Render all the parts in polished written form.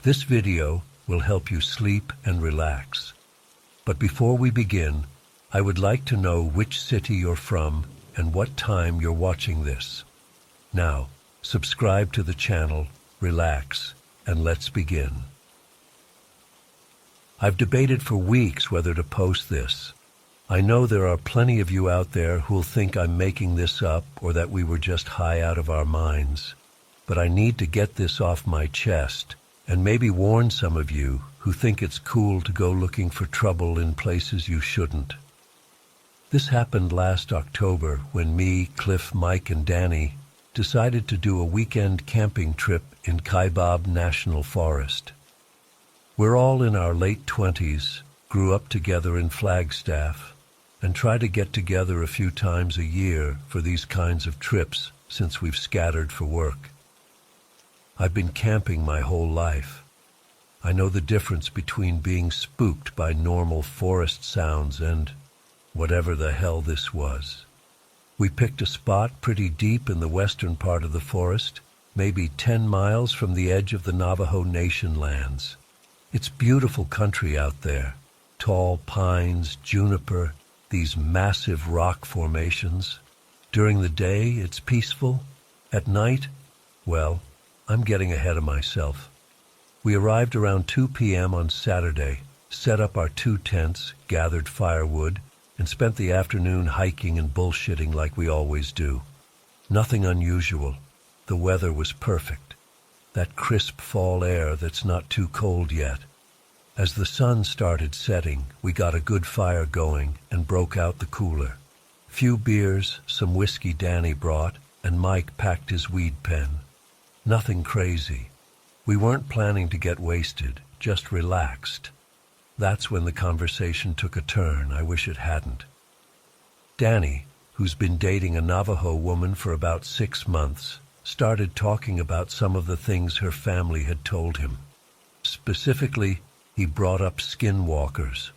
This video will help you sleep and relax. But before we begin, I would like to know which city you're from and what time you're watching this. Now, subscribe to the channel, relax, and let's begin. I've debated for weeks whether to post this. I know there are plenty of you out there who'll think I'm making this up or that we were just high out of our minds. But I need to get this off my chest and maybe warn some of you who think it's cool to go looking for trouble in places you shouldn't. This happened last October when me, Cliff, Mike, and Danny decided to do a weekend camping trip in Kaibab National Forest. We're all in our late 20s, grew up together in Flagstaff, and try to get together a few times a year for these kinds of trips since we've scattered for work. I've been camping my whole life. I know the difference between being spooked by normal forest sounds and whatever the hell this was. We picked a spot pretty deep in the western part of the forest, maybe 10 miles from the edge of the Navajo Nation lands. It's beautiful country out there. Tall pines, juniper, these massive rock formations. During the day, it's peaceful. At night, well, I'm getting ahead of myself. We arrived around 2 p.m. on Saturday, set up our 2 tents, gathered firewood, and spent the afternoon hiking and bullshitting like we always do. Nothing unusual. The weather was perfect. That crisp fall air that's not too cold yet. As the sun started setting, we got a good fire going and broke out the cooler. Few beers, some whiskey Danny brought, and Mike packed his weed pen. Nothing crazy. We weren't planning to get wasted, just relaxed. That's when the conversation took a turn I wish it hadn't. Danny, who's been dating a Navajo woman for about 6 months, started talking about some of the things her family had told him. Specifically, he brought up skinwalkers.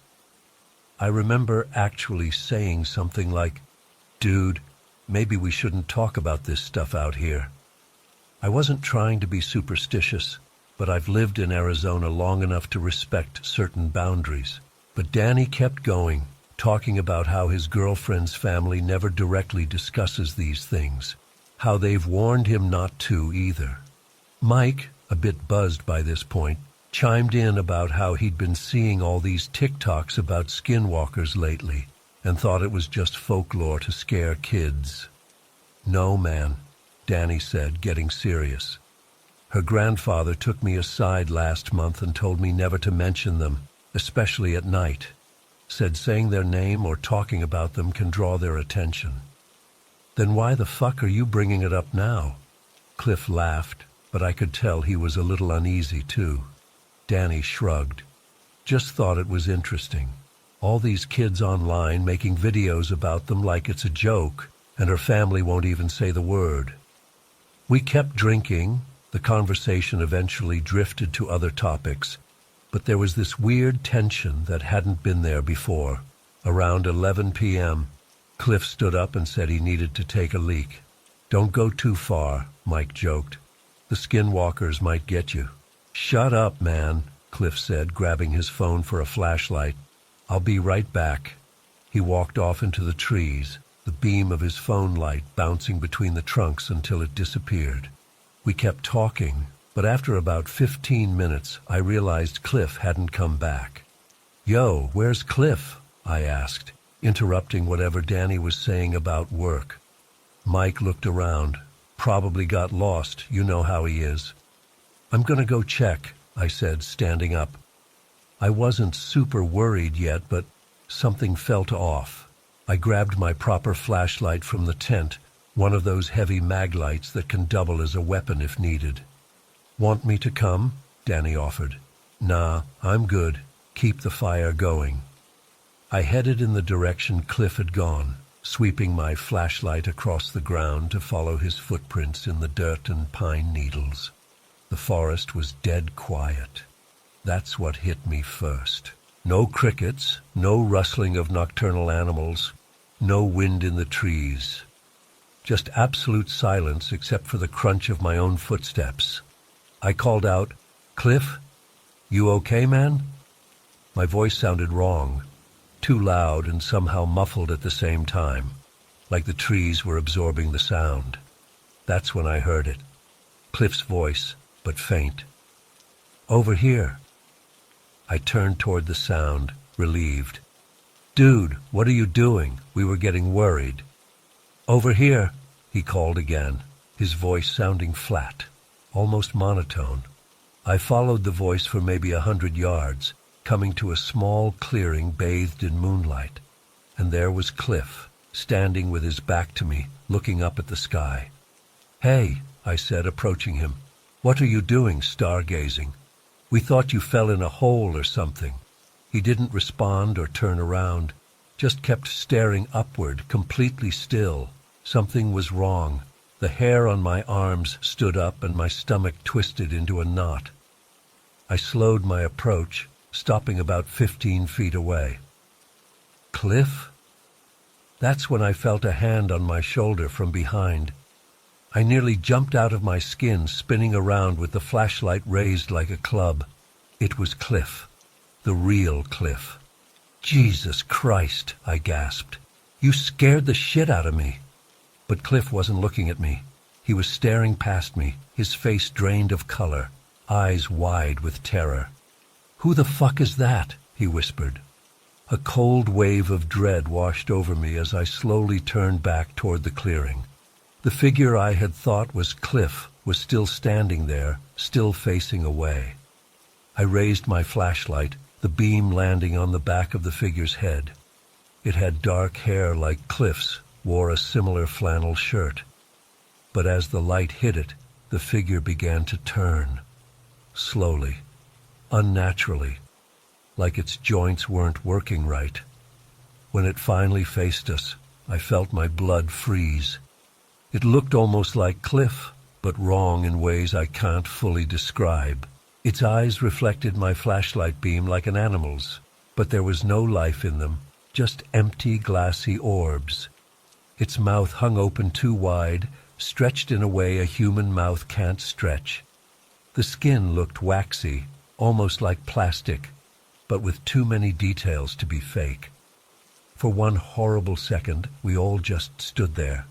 I remember actually saying something like, "Dude, maybe we shouldn't talk about this stuff out here." I wasn't trying to be superstitious, but I've lived in Arizona long enough to respect certain boundaries. But Danny kept going, talking about how his girlfriend's family never directly discusses these things, how they've warned him not to either. Mike, a bit buzzed by this point, chimed in about how he'd been seeing all these TikToks about skinwalkers lately and thought it was just folklore to scare kids. "No, man," Danny said, getting serious. "Her grandfather took me aside last month and told me never to mention them, especially at night. Said saying their name or talking about them can draw their attention." "Then why the fuck are you bringing it up now?" Cliff laughed, but I could tell he was a little uneasy too. Danny shrugged. "Just thought it was interesting. All these kids online making videos about them like it's a joke, and her family won't even say the word." We kept drinking. The conversation eventually drifted to other topics, but there was this weird tension that hadn't been there before. Around 11 p.m., Cliff stood up and said he needed to take a leak. "Don't go too far," Mike joked. "The skinwalkers might get you." "Shut up, man," Cliff said, grabbing his phone for a flashlight. "I'll be right back." He walked off into the trees, the beam of his phone light bouncing between the trunks until it disappeared. We kept talking, but after about 15 minutes, I realized Cliff hadn't come back. "Yo, where's Cliff?" I asked, interrupting whatever Danny was saying about work. Mike looked around. "Probably got lost, you know how he is." "I'm gonna go check," I said, standing up. I wasn't super worried yet, but something felt off. I grabbed my proper flashlight from the tent, one of those heavy mag lights that can double as a weapon if needed. "Want me to come?" Danny offered. "Nah, I'm good. Keep the fire going." I headed in the direction Cliff had gone, sweeping my flashlight across the ground to follow his footprints in the dirt and pine needles. The forest was dead quiet. That's what hit me first. No crickets, no rustling of nocturnal animals, no wind in the trees. Just absolute silence except for the crunch of my own footsteps. I called out, "Cliff, You okay, man? My voice sounded wrong, too loud and somehow muffled at the same time, like the trees were absorbing the sound. That's when I heard it. Cliff's voice, but faint. Over here. I turned toward the sound, relieved. Dude, what are you doing? We were getting worried. Over here, he called again, his voice sounding flat, almost monotone. I followed the voice for maybe 100 yards, coming to a small clearing bathed in moonlight. And there was Cliff, standing with his back to me, looking up at the sky. Hey, I said, approaching him. What are you doing, stargazing? We thought you fell in a hole or something. He didn't respond or turn around, just kept staring upward, completely still. Something was wrong. The hair on my arms stood up and my stomach twisted into a knot. I slowed my approach, stopping about 15 feet away. Cliff? That's when I felt a hand on my shoulder from behind. I nearly jumped out of my skin, spinning around with the flashlight raised like a club. It was Cliff. The real Cliff. Jesus Christ, I gasped. You scared the shit out of me. But Cliff wasn't looking at me. He was staring past me, his face drained of color, eyes wide with terror. Who the fuck is that? He whispered. A cold wave of dread washed over me as I slowly turned back toward the clearing. The figure I had thought was Cliff was still standing there, still facing away. I raised my flashlight, the beam landing on the back of the figure's head. It had dark hair like Cliff's, wore a similar flannel shirt. But as the light hit it, the figure began to turn. Slowly, unnaturally, like its joints weren't working right. When it finally faced us, I felt my blood freeze. It looked almost like Cliff, but wrong in ways I can't fully describe. Its eyes reflected my flashlight beam like an animal's, but there was no life in them, just empty, glassy orbs. Its mouth hung open too wide, stretched in a way a human mouth can't stretch. The skin looked waxy, almost like plastic, but with too many details to be fake. For one horrible second, we all just stood there.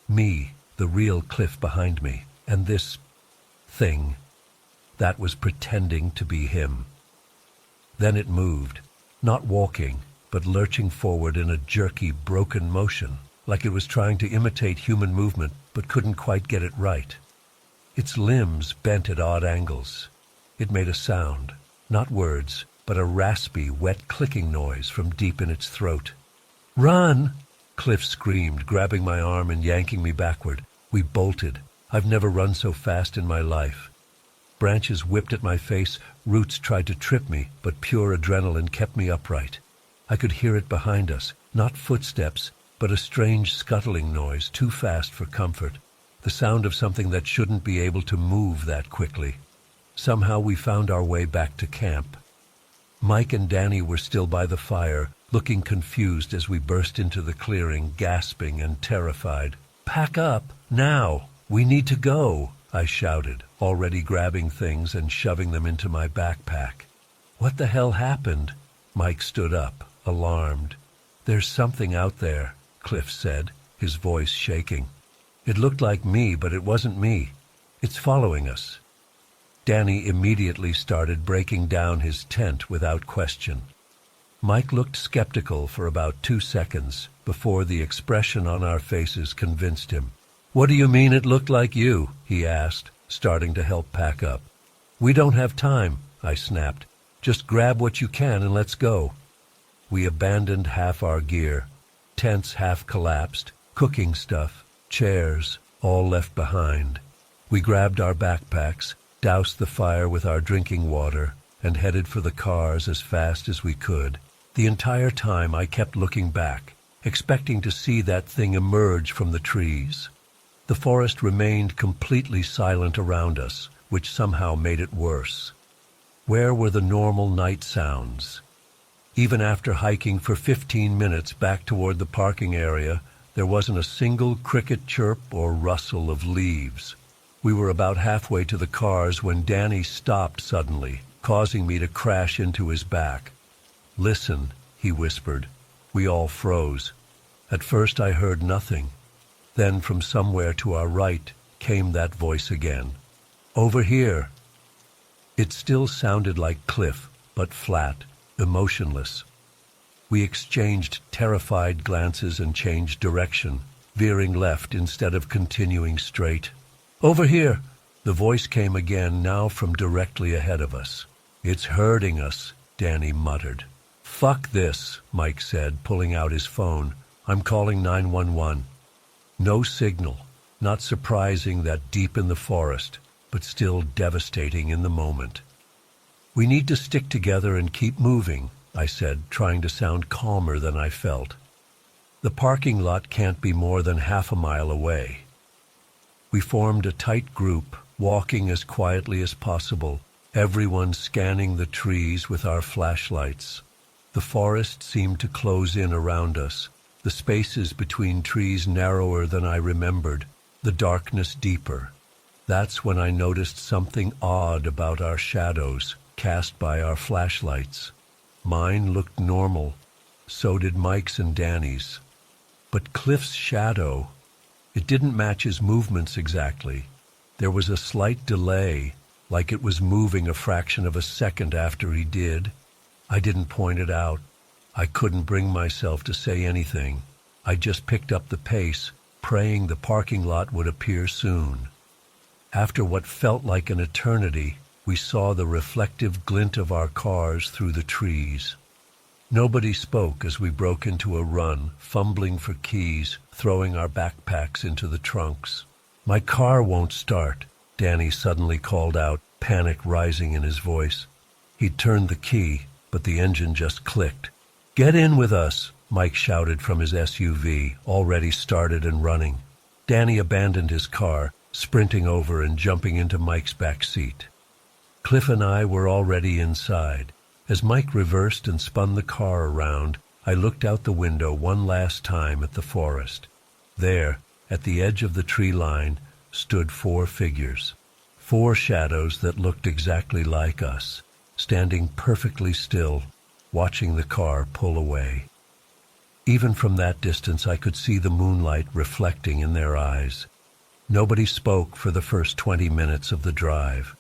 Me, the real Cliff behind me, and this thing that was pretending to be him. Then it moved, not walking, but lurching forward in a jerky, broken motion, like it was trying to imitate human movement but couldn't quite get it right. Its limbs bent at odd angles. It made a sound, not words, but a raspy, wet clicking noise from deep in its throat. "Run!" Cliff screamed, grabbing my arm and yanking me backward. We bolted. I've never run so fast in my life. Branches whipped at my face, roots tried to trip me, but pure adrenaline kept me upright. I could hear it behind us, not footsteps, but a strange scuttling noise, too fast for comfort. The sound of something that shouldn't be able to move that quickly. Somehow we found our way back to camp. Mike and Danny were still by the fire, looking confused as we burst into the clearing, gasping and terrified. "Pack up, now! We need to go!" I shouted, already grabbing things and shoving them into my backpack. "What the hell happened?" Mike stood up, alarmed. "There's something out there," Cliff said, his voice shaking. "It looked like me, but it wasn't me. It's following us." Danny immediately started breaking down his tent without question. Mike looked skeptical for about 2 seconds before the expression on our faces convinced him. "What do you mean it looked like you?" he asked, starting to help pack up. "We don't have time," I snapped. "Just grab what you can and let's go." We abandoned half our gear, tents half collapsed, cooking stuff, chairs, all left behind. We grabbed our backpacks, doused the fire with our drinking water, and headed for the cars as fast as we could. The entire time I kept looking back, expecting to see that thing emerge from the trees. The forest remained completely silent around us, which somehow made it worse. Where were the normal night sounds? Even after hiking for 15 minutes back toward the parking area, there wasn't a single cricket chirp or rustle of leaves. We were about halfway to the cars when Danny stopped suddenly, causing me to crash into his back. "Listen," he whispered. We all froze. At first I heard nothing. Then from somewhere to our right came that voice again. "Over here." It still sounded like Cliff, but flat, emotionless. We exchanged terrified glances and changed direction, veering left instead of continuing straight. "Over here!" The voice came again, now from directly ahead of us. "It's hurting us," Danny muttered. "Fuck this," Mike said, pulling out his phone. "I'm calling 911. No signal. Not surprising that deep in the forest, but still devastating in the moment. "We need to stick together and keep moving," I said, trying to sound calmer than I felt. "The parking lot can't be more than half a mile away." We formed a tight group, walking as quietly as possible, everyone scanning the trees with our flashlights. The forest seemed to close in around us, the spaces between trees narrower than I remembered, the darkness deeper. That's when I noticed something odd about our shadows cast by our flashlights. Mine looked normal, so did Mike's and Danny's. But Cliff's shadow, it didn't match his movements exactly. There was a slight delay, like it was moving a fraction of a second after he did. I didn't point it out. I couldn't bring myself to say anything. I just picked up the pace, praying the parking lot would appear soon. After what felt like an eternity, we saw the reflective glint of our cars through the trees. Nobody spoke as we broke into a run, fumbling for keys, throwing our backpacks into the trunks. "My car won't start," Danny suddenly called out, panic rising in his voice. He'd turned the key, but the engine just clicked. "Get in with us," Mike shouted from his SUV, already started and running. Danny abandoned his car, sprinting over and jumping into Mike's back seat. Cliff and I were already inside. As Mike reversed and spun the car around, I looked out the window one last time at the forest. There, at the edge of the tree line, stood 4 figures. 4 shadows that looked exactly like us, standing perfectly still, watching the car pull away. Even from that distance I could see the moonlight reflecting in their eyes. Nobody spoke for the first 20 minutes of the drive.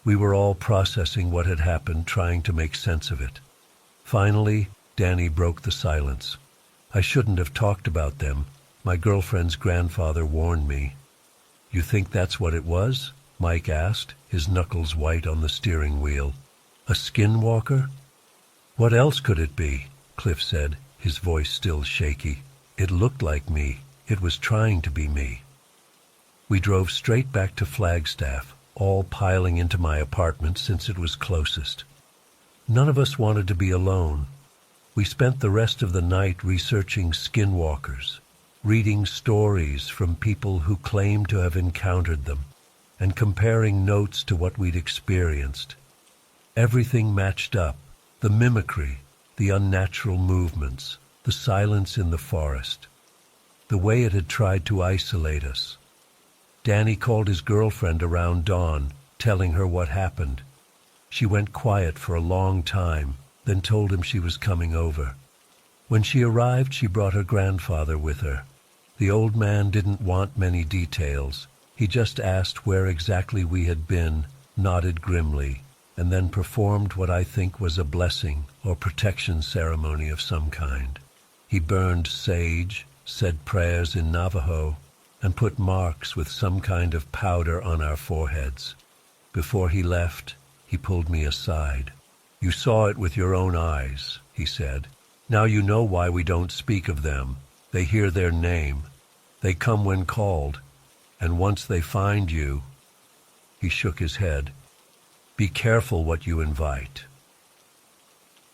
We were all processing what had happened, trying to make sense of it. Finally, Danny broke the silence. "I shouldn't have talked about them. My girlfriend's grandfather warned me." "You think that's what it was?" Mike asked, his knuckles white on the steering wheel. "A skinwalker?" "What else could it be?" Cliff said, his voice still shaky. "It looked like me. It was trying to be me." We drove straight back to Flagstaff, all piling into my apartment since it was closest. None of us wanted to be alone. We spent the rest of the night researching skinwalkers, reading stories from people who claimed to have encountered them, and comparing notes to what we'd experienced. Everything matched up: the mimicry, the unnatural movements, the silence in the forest, the way it had tried to isolate us. Danny called his girlfriend around dawn, telling her what happened. She went quiet for a long time, then told him she was coming over. When she arrived, she brought her grandfather with her. The old man didn't want many details. He just asked where exactly we had been, nodded grimly, and then performed what I think was a blessing or protection ceremony of some kind. He burned sage, said prayers in Navajo, and put marks with some kind of powder on our foreheads. Before he left, he pulled me aside. "You saw it with your own eyes," he said. "Now you know why we don't speak of them. They hear their name. They come when called. And once they find you—" He shook his head. "Be careful what you invite."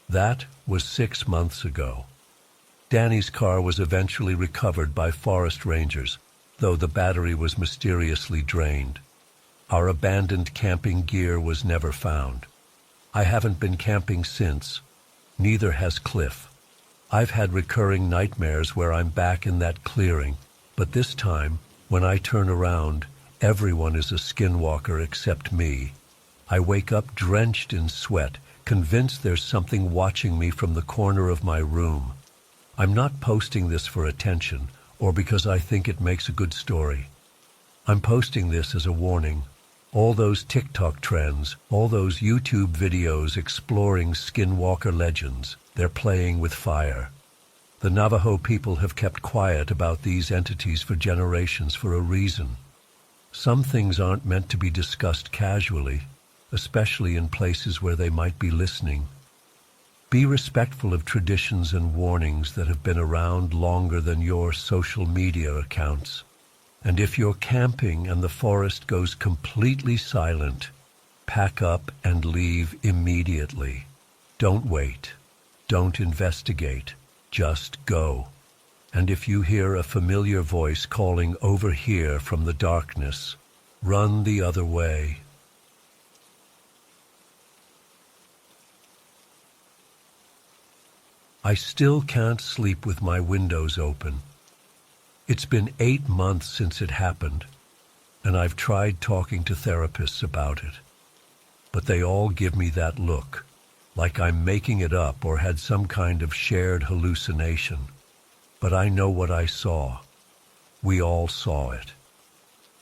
That was 6 months ago. Danny's car was eventually recovered by forest rangers, though the battery was mysteriously drained. Our abandoned camping gear was never found. I haven't been camping since. Neither has Cliff. I've had recurring nightmares where I'm back in that clearing, but this time, when I turn around, everyone is a skinwalker except me. I wake up drenched in sweat, convinced there's something watching me from the corner of my room. I'm not posting this for attention or because I think it makes a good story. I'm posting this as a warning. All those TikTok trends, all those YouTube videos exploring skinwalker legends, they're playing with fire. The Navajo people have kept quiet about these entities for generations for a reason. Some things aren't meant to be discussed casually, especially in places where they might be listening. Be respectful of traditions and warnings that have been around longer than your social media accounts. And if you're camping and the forest goes completely silent, pack up and leave immediately. Don't wait. Don't investigate. Just go. And if you hear a familiar voice calling over here from the darkness, run the other way. I still can't sleep with my windows open. It's been 8 months since it happened, and I've tried talking to therapists about it. But they all give me that look, like I'm making it up or had some kind of shared hallucination. But I know what I saw. We all saw it.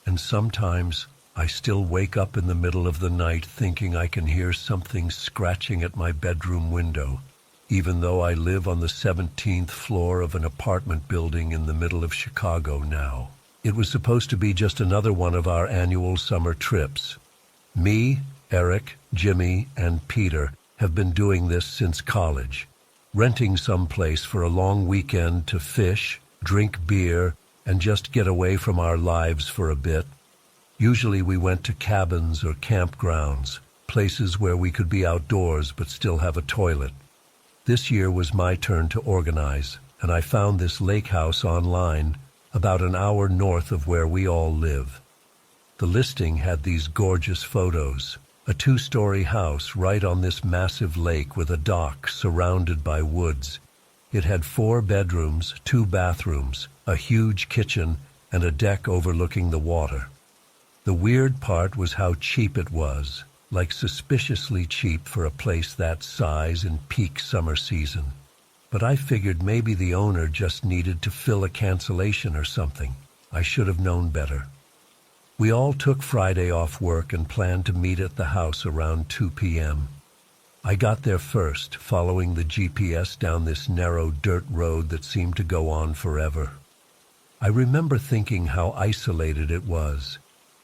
And sometimes I still wake up in the middle of the night thinking I can hear something scratching at my bedroom window, even though I live on the 17th floor of an apartment building in the middle of Chicago now. It was supposed to be just another one of our annual summer trips. Me, Eric, Jimmy, and Peter have been doing this since college, renting some place for a long weekend to fish, drink beer, and just get away from our lives for a bit. Usually we went to cabins or campgrounds, places where we could be outdoors but still have a toilet. This year was my turn to organize, and I found this lake house online, about an hour north of where we all live. The listing had these gorgeous photos, a 2-story house right on this massive lake with a dock surrounded by woods. It had 4 bedrooms, 2 bathrooms, a huge kitchen, and a deck overlooking the water. The weird part was how cheap it was. Like suspiciously cheap for a place that size in peak summer season. But I figured maybe the owner just needed to fill a cancellation or something. I should have known better. We all took Friday off work and planned to meet at the house around 2 p.m. I got there first, following the GPS down this narrow dirt road that seemed to go on forever. I remember thinking how isolated it was.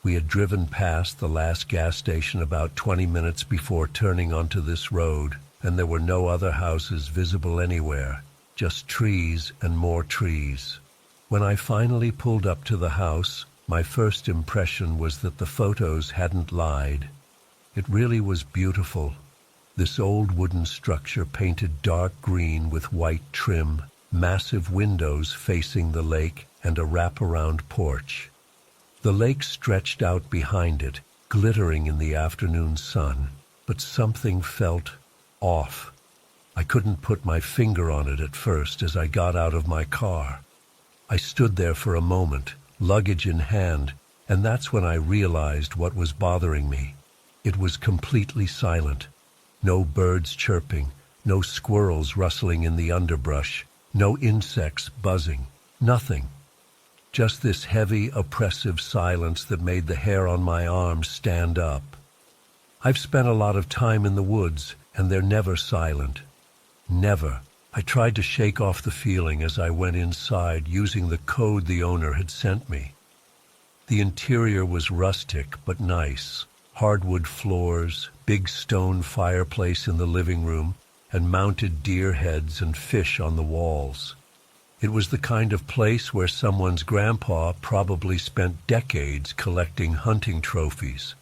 We had driven past the last gas station about 20 minutes before turning onto this road, and there were no other houses visible anywhere, just trees and more trees. When I finally pulled up to the house, my first impression was that the photos hadn't lied. It really was beautiful. This old wooden structure painted dark green with white trim, massive windows facing the lake, and a wraparound porch. The lake stretched out behind it, glittering in the afternoon sun, but something felt off. I couldn't put my finger on it at first as I got out of my car. I stood there for a moment, luggage in hand, and that's when I realized what was bothering me. It was completely silent. No birds chirping, no squirrels rustling in the underbrush, no insects buzzing, nothing. Just this heavy, oppressive silence that made the hair on my arms stand up. I've spent a lot of time in the woods, and they're never silent. Never. I tried to shake off the feeling as I went inside using the code the owner had sent me. The interior was rustic but nice. Hardwood floors, big stone fireplace in the living room, and mounted deer heads and fish on the walls. It was the kind of place where someone's grandpa probably spent decades collecting hunting trophies.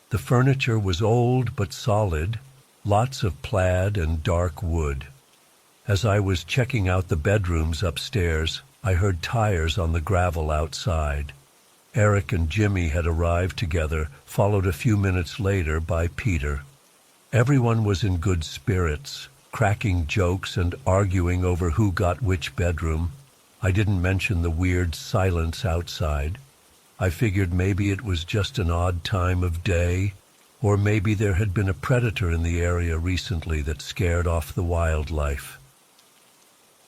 The furniture was old but solid, lots of plaid and dark wood. As I was checking out the bedrooms upstairs, I heard tires on the gravel outside. Eric and Jimmy had arrived together, followed a few minutes later by Peter. Everyone was in good spirits, cracking jokes and arguing over who got which bedroom. I didn't mention the weird silence outside. I figured maybe it was just an odd time of day, Or maybe there had been a predator in the area recently that scared off the wildlife.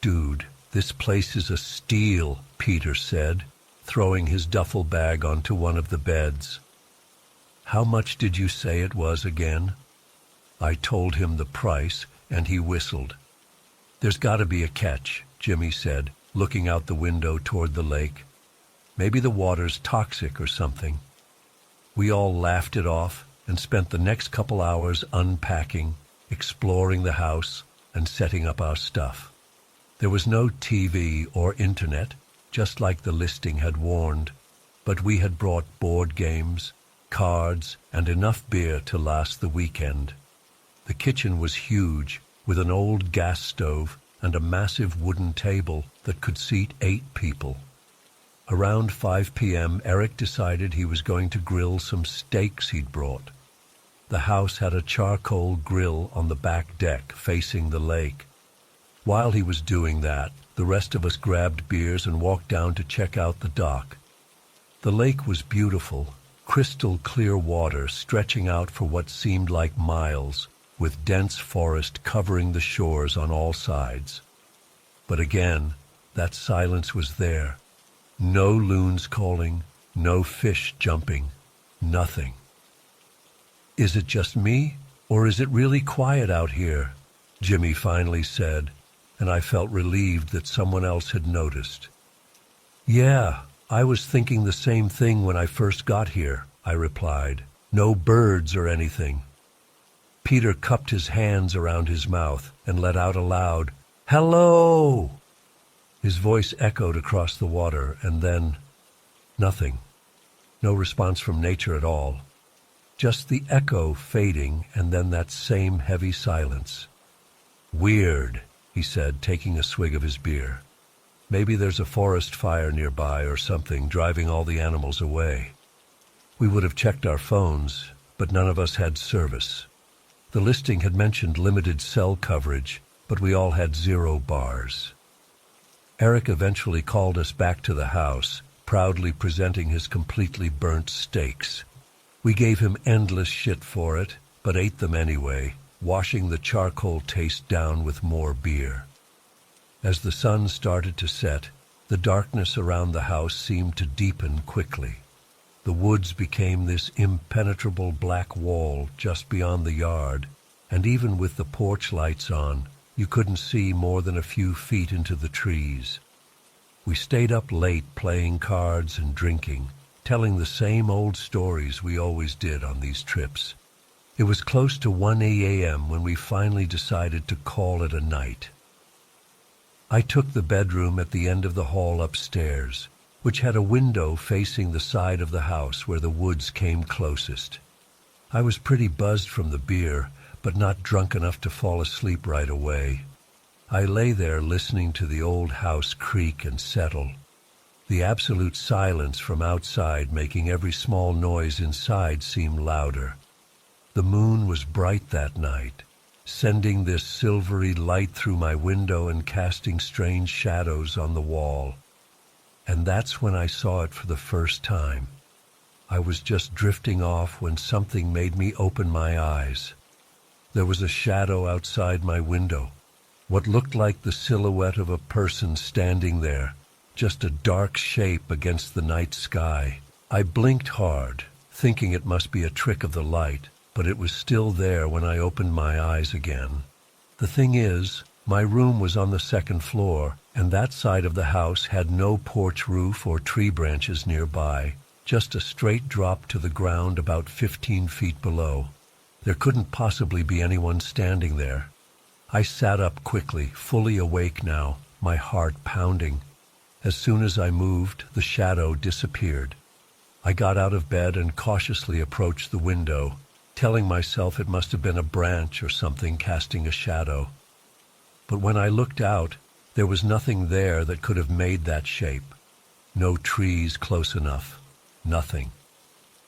"Dude, this place is a steal," Peter said, throwing his duffel bag onto one of the beds. "How much did you say it was again?" I told him the price, and he whistled. "There's got to be a catch," Jimmy said, looking out the window toward the lake. "Maybe the water's toxic or something." We all laughed it off and spent the next couple hours unpacking, exploring the house, and setting up our stuff. There was no TV or internet, just like the listing had warned, but we had brought board games, cards, and enough beer to last the weekend. The kitchen was huge, with an old gas stove and a massive wooden table that could seat 8 people. Around 5 p.m., Eric decided he was going to grill some steaks he'd brought. The house had a charcoal grill on the back deck facing the lake. While he was doing that, the rest of us grabbed beers and walked down to check out the dock. The lake was beautiful, crystal clear water stretching out for what seemed like miles, with dense forest covering the shores on all sides. But again, that silence was there. No loons calling, no fish jumping, nothing. "Is it just me, or is it really quiet out here?" Jimmy finally said, and I felt relieved that someone else had noticed. "Yeah, I was thinking the same thing when I first got here," I replied. "No birds or anything." Peter cupped his hands around his mouth and let out a loud, "Hello!" His voice echoed across the water, and then nothing. No response from nature at all. Just the echo fading, and then that same heavy silence. "Weird," he said, taking a swig of his beer. "Maybe there's a forest fire nearby or something driving all the animals away." We would have checked our phones, but none of us had service. The listing had mentioned limited cell coverage, but we all had 0 bars. Eric eventually called us back to the house, proudly presenting his completely burnt steaks. We gave him endless shit for it, but ate them anyway, washing the charcoal taste down with more beer. As the sun started to set, the darkness around the house seemed to deepen quickly. The woods became this impenetrable black wall just beyond the yard, and even with the porch lights on, you couldn't see more than a few feet into the trees. We stayed up late playing cards and drinking, telling the same old stories we always did on these trips. It was close to 1 a.m. when we finally decided to call it a night. I took the bedroom at the end of the hall upstairs, which had a window facing the side of the house where the woods came closest. I was pretty buzzed from the beer, but not drunk enough to fall asleep right away. I lay there listening to the old house creak and settle, the absolute silence from outside making every small noise inside seem louder. The moon was bright that night, sending this silvery light through my window and casting strange shadows on the wall. And that's when I saw it for the first time. I was just drifting off when something made me open my eyes. There was a shadow outside my window, what looked like the silhouette of a person standing there, just a dark shape against the night sky. I blinked hard, thinking it must be a trick of the light, but it was still there when I opened my eyes again. The thing is, my room was on the 2nd floor, and that side of the house had no porch roof or tree branches nearby, just a straight drop to the ground about 15 feet below. There couldn't possibly be anyone standing there. I sat up quickly, fully awake now, my heart pounding. As soon as I moved, the shadow disappeared. I got out of bed and cautiously approached the window, telling myself it must have been a branch or something casting a shadow. But when I looked out, there was nothing there that could have made that shape. No trees close enough. Nothing.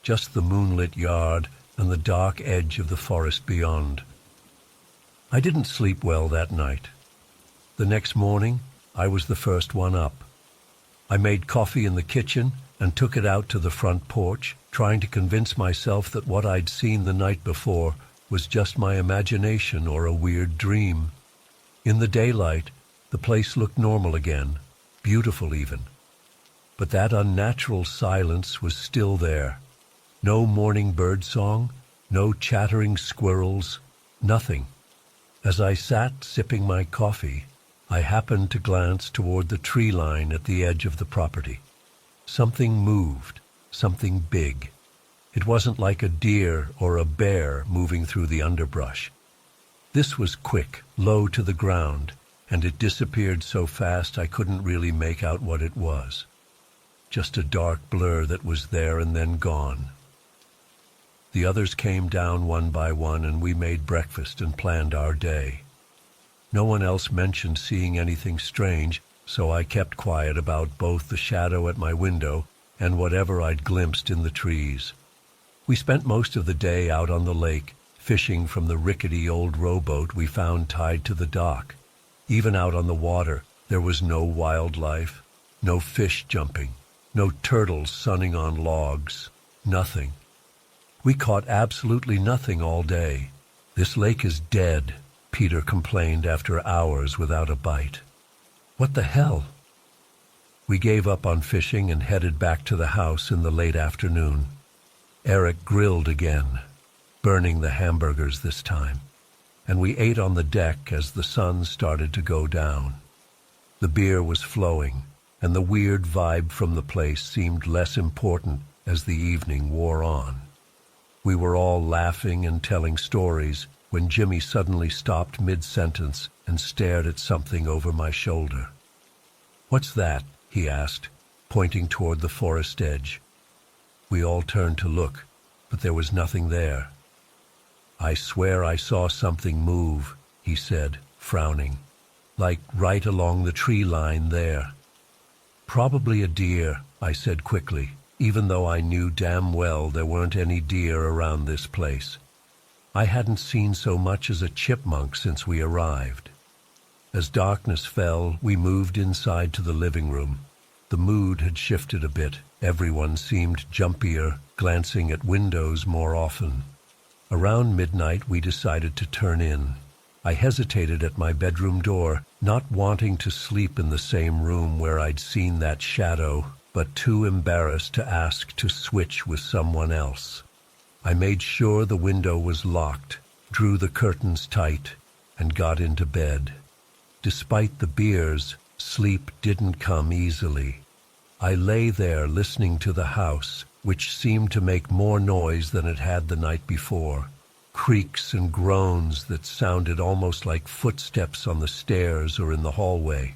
Just the moonlit yard and the dark edge of the forest beyond. I didn't sleep well that night. The next morning, I was the first one up. I made coffee in the kitchen and took it out to the front porch, trying to convince myself that what I'd seen the night before was just my imagination or a weird dream. In the daylight, the place looked normal again, beautiful even. But that unnatural silence was still there. No morning bird song, no chattering squirrels, nothing. As I sat sipping my coffee, I happened to glance toward the tree line at the edge of the property. Something moved, something big. It wasn't like a deer or a bear moving through the underbrush. This was quick, low to the ground, and it disappeared so fast I couldn't really make out what it was. Just a dark blur that was there and then gone. The others came down one by one, and we made breakfast and planned our day. No one else mentioned seeing anything strange, so I kept quiet about both the shadow at my window and whatever I'd glimpsed in the trees. We spent most of the day out on the lake, fishing from the rickety old rowboat we found tied to the dock. Even out on the water, there was no wildlife, no fish jumping, no turtles sunning on logs, nothing. We caught absolutely nothing all day. "This lake is dead," Peter complained after hours without a bite. "What the hell?" We gave up on fishing and headed back to the house in the late afternoon. Eric grilled again, burning the hamburgers this time, and we ate on the deck as the sun started to go down. The beer was flowing, and the weird vibe from the place seemed less important as the evening wore on. We were all laughing and telling stories when Jimmy suddenly stopped mid-sentence and stared at something over my shoulder. "What's that?" he asked, pointing toward the forest edge. We all turned to look, but there was nothing there. "I swear I saw something move," he said, frowning, "like right along the tree line there." "Probably a deer," I said quickly, even though I knew damn well there weren't any deer around this place. I hadn't seen so much as a chipmunk since we arrived. As darkness fell, we moved inside to the living room. The mood had shifted a bit. Everyone seemed jumpier, glancing at windows more often. Around midnight, we decided to turn in. I hesitated at my bedroom door, not wanting to sleep in the same room where I'd seen that shadow, but too embarrassed to ask to switch with someone else. I made sure the window was locked, drew the curtains tight, and got into bed. Despite the beers, sleep didn't come easily. I lay there listening to the house, which seemed to make more noise than it had the night before. Creaks and groans that sounded almost like footsteps on the stairs or in the hallway.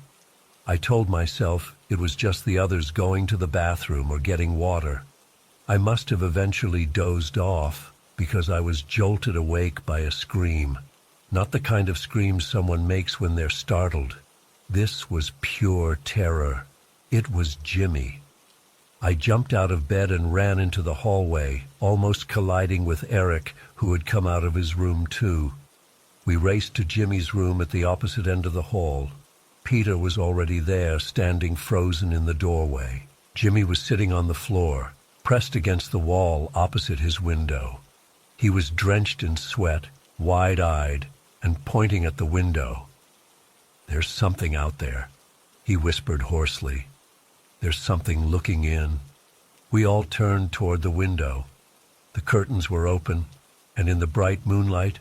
I told myself it was just the others going to the bathroom or getting water. I must have eventually dozed off because I was jolted awake by a scream. Not the kind of scream someone makes when they're startled. This was pure terror. It was Jimmy. I jumped out of bed and ran into the hallway, almost colliding with Eric, who had come out of his room too. We raced to Jimmy's room at the opposite end of the hall. Peter was already there, standing frozen in the doorway. Jimmy was sitting on the floor, pressed against the wall opposite his window. He was drenched in sweat, wide-eyed, and pointing at the window. "There's something out there," he whispered hoarsely. "There's something looking in." We all turned toward the window. The curtains were open, and in the bright moonlight,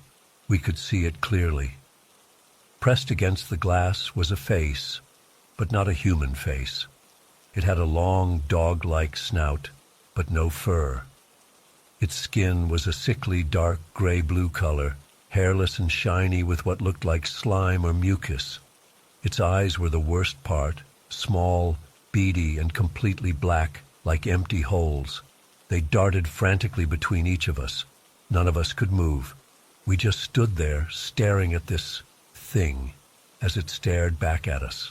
we could see it clearly. Pressed against the glass was a face, but not a human face. It had a long, dog-like snout, but no fur. Its skin was a sickly dark gray-blue color, hairless and shiny with what looked like slime or mucus. Its eyes were the worst part, small, beady, and completely black, like empty holes. They darted frantically between each of us. None of us could move. We just stood there, staring at this thing as it stared back at us.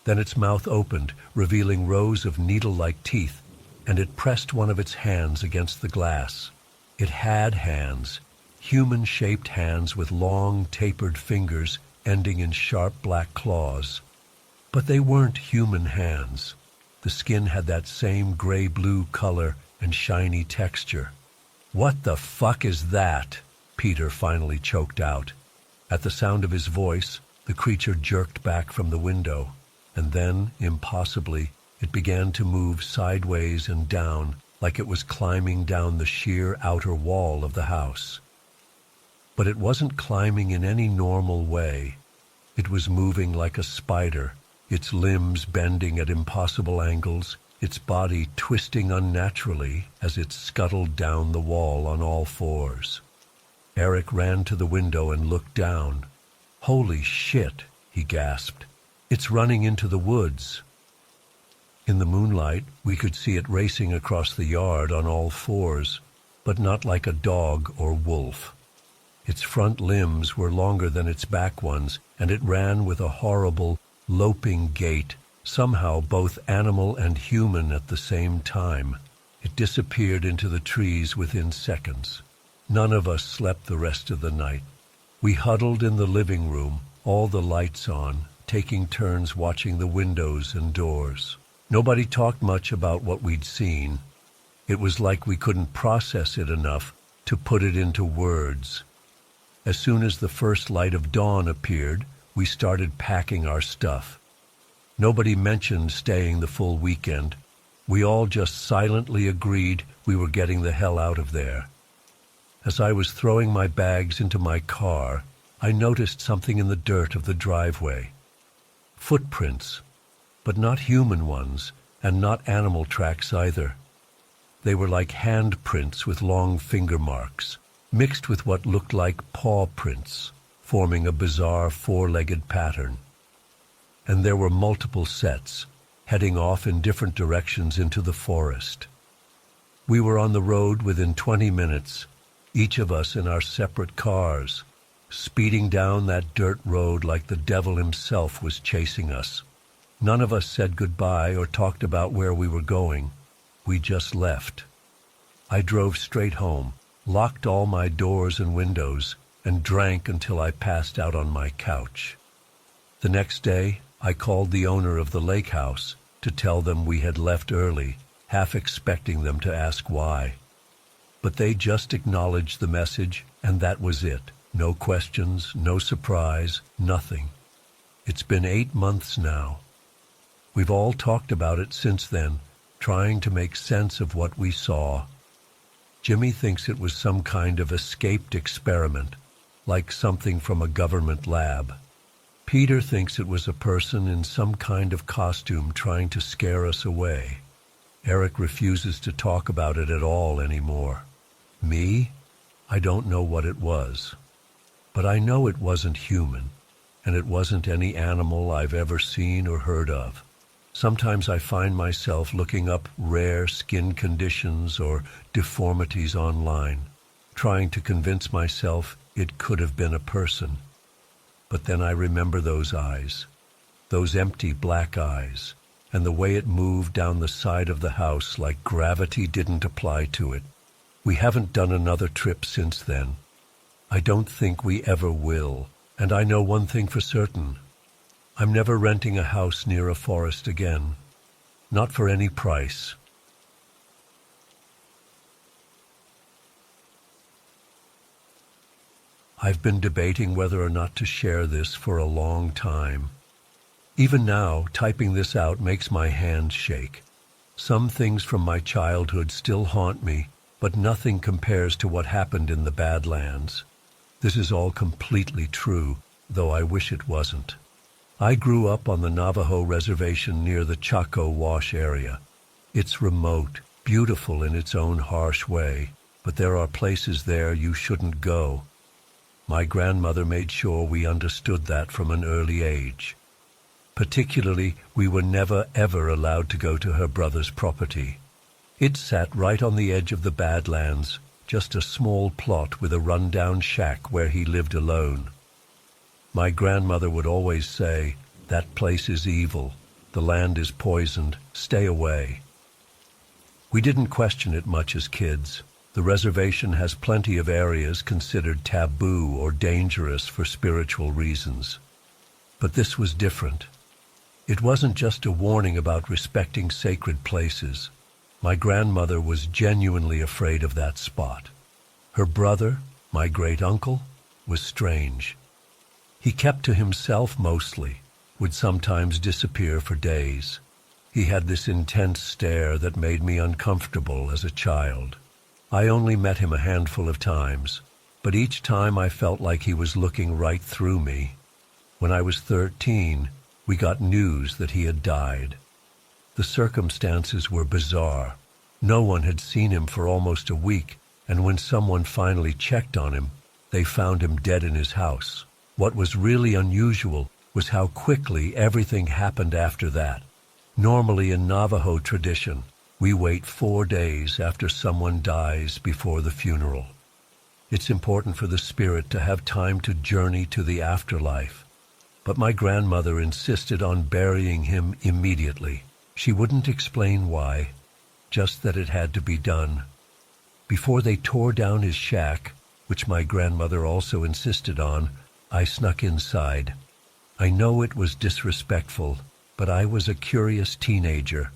Then its mouth opened, revealing rows of needle-like teeth, and it pressed one of its hands against the glass. It had hands, human-shaped hands with long, tapered fingers ending in sharp black claws. But they weren't human hands. The skin had that same gray-blue color and shiny texture. "What the fuck is that?" Peter finally choked out. At the sound of his voice, the creature jerked back from the window, and then, impossibly, it began to move sideways and down, like it was climbing down the sheer outer wall of the house. But it wasn't climbing in any normal way. It was moving like a spider, its limbs bending at impossible angles, its body twisting unnaturally as it scuttled down the wall on all fours. Eric ran to the window and looked down. "Holy shit," he gasped. "It's running into the woods." In the moonlight, we could see it racing across the yard on all fours, but not like a dog or wolf. Its front limbs were longer than its back ones, and it ran with a horrible, loping gait, somehow both animal and human at the same time. It disappeared into the trees within seconds. None of us slept the rest of the night. We huddled in the living room, all the lights on, taking turns watching the windows and doors. Nobody talked much about what we'd seen. It was like we couldn't process it enough to put it into words. As soon as the first light of dawn appeared, we started packing our stuff. Nobody mentioned staying the full weekend. We all just silently agreed we were getting the hell out of there. As I was throwing my bags into my car, I noticed something in the dirt of the driveway. Footprints, but not human ones, and not animal tracks either. They were like handprints with long finger marks, mixed with what looked like paw prints, forming a bizarre four-legged pattern. And there were multiple sets, heading off in different directions into the forest. We were on the road within 20 minutes, each of us in our separate cars, speeding down that dirt road like the devil himself was chasing us. None of us said goodbye or talked about where we were going. We just left. I drove straight home, locked all my doors and windows, and drank until I passed out on my couch. The next day, I called the owner of the lake house to tell them we had left early, half expecting them to ask why. But they just acknowledged the message, and that was it. No questions, no surprise, nothing. It's been 8 months now. We've all talked about it since then, trying to make sense of what we saw. Jimmy thinks it was some kind of escaped experiment, like something from a government lab. Peter thinks it was a person in some kind of costume trying to scare us away. Eric refuses to talk about it at all anymore. Me? I don't know what it was. But I know it wasn't human, and it wasn't any animal I've ever seen or heard of. Sometimes I find myself looking up rare skin conditions or deformities online, trying to convince myself it could have been a person. But then I remember those eyes, those empty black eyes, and the way it moved down the side of the house like gravity didn't apply to it. We haven't done another trip since then. I don't think we ever will, and I know one thing for certain. I'm never renting a house near a forest again. Not for any price. I've been debating whether or not to share this for a long time. Even now, typing this out makes my hands shake. Some things from my childhood still haunt me, but nothing compares to what happened in the Badlands. This is all completely true, though I wish it wasn't. I grew up on the Navajo reservation near the Chaco Wash area. It's remote, beautiful in its own harsh way, but there are places there you shouldn't go. My grandmother made sure we understood that from an early age. Particularly, we were never ever allowed to go to her brother's property. It sat right on the edge of the Badlands, just a small plot with a run-down shack where he lived alone. My grandmother would always say, "That place is evil. The land is poisoned. Stay away." We didn't question it much as kids. The reservation has plenty of areas considered taboo or dangerous for spiritual reasons. But this was different. It wasn't just a warning about respecting sacred places. My grandmother was genuinely afraid of that spot. Her brother, my great-uncle, was strange. He kept to himself mostly, would sometimes disappear for days. He had this intense stare that made me uncomfortable as a child. I only met him a handful of times, but each time I felt like he was looking right through me. When I was 13, we got news that he had died. The circumstances were bizarre. No one had seen him for almost a week, and when someone finally checked on him, they found him dead in his house. What was really unusual was how quickly everything happened after that. Normally in Navajo tradition, we wait 4 days after someone dies before the funeral. It's important for the spirit to have time to journey to the afterlife. But my grandmother insisted on burying him immediately. She wouldn't explain why, just that it had to be done. Before they tore down his shack, which my grandmother also insisted on, I snuck inside. I know it was disrespectful, but I was a curious teenager,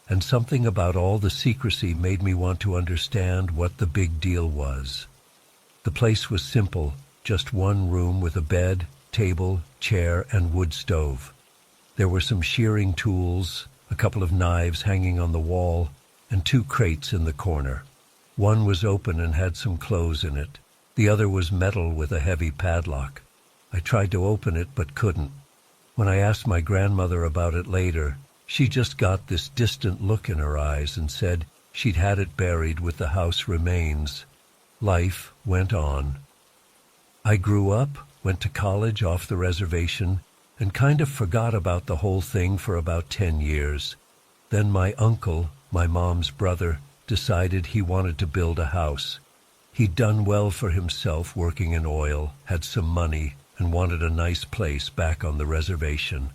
and something about all the secrecy made me want to understand what the big deal was. The place was simple, just one room with a bed, table, chair, and wood stove. There were some shearing tools, a couple of knives hanging on the wall, and 2 crates in the corner. One was open and had some clothes in it. The other was metal with a heavy padlock. I tried to open it but couldn't. When I asked my grandmother about it later, she just got this distant look in her eyes and said she'd had it buried with the house remains. Life went on. I grew up, went to college off the reservation, and kind of forgot about the whole thing for about 10 years. Then my uncle, my mom's brother, decided he wanted to build a house. He'd done well for himself working in oil, had some money, and wanted a nice place back on the reservation.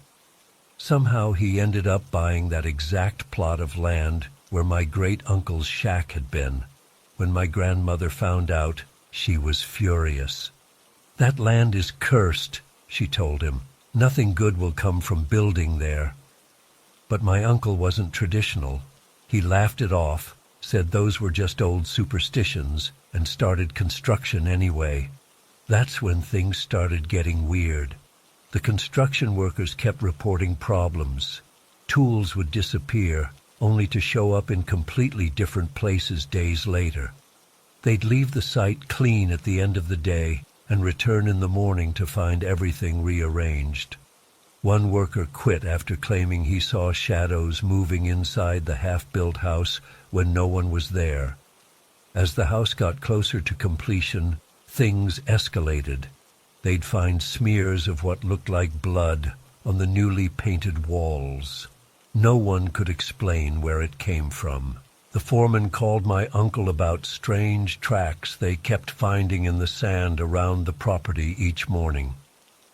Somehow he ended up buying that exact plot of land where my great-uncle's shack had been. When my grandmother found out, she was furious. "That land is cursed," she told him. "Nothing good will come from building there." But my uncle wasn't traditional. He laughed it off, said those were just old superstitions, and started construction anyway. That's when things started getting weird. The construction workers kept reporting problems. Tools would disappear, only to show up in completely different places days later. They'd leave the site clean at the end of the day and return in the morning to find everything rearranged. One worker quit after claiming he saw shadows moving inside the half-built house when no one was there. As the house got closer to completion, things escalated. They'd find smears of what looked like blood on the newly painted walls. No one could explain where it came from. The foreman called my uncle about strange tracks they kept finding in the sand around the property each morning.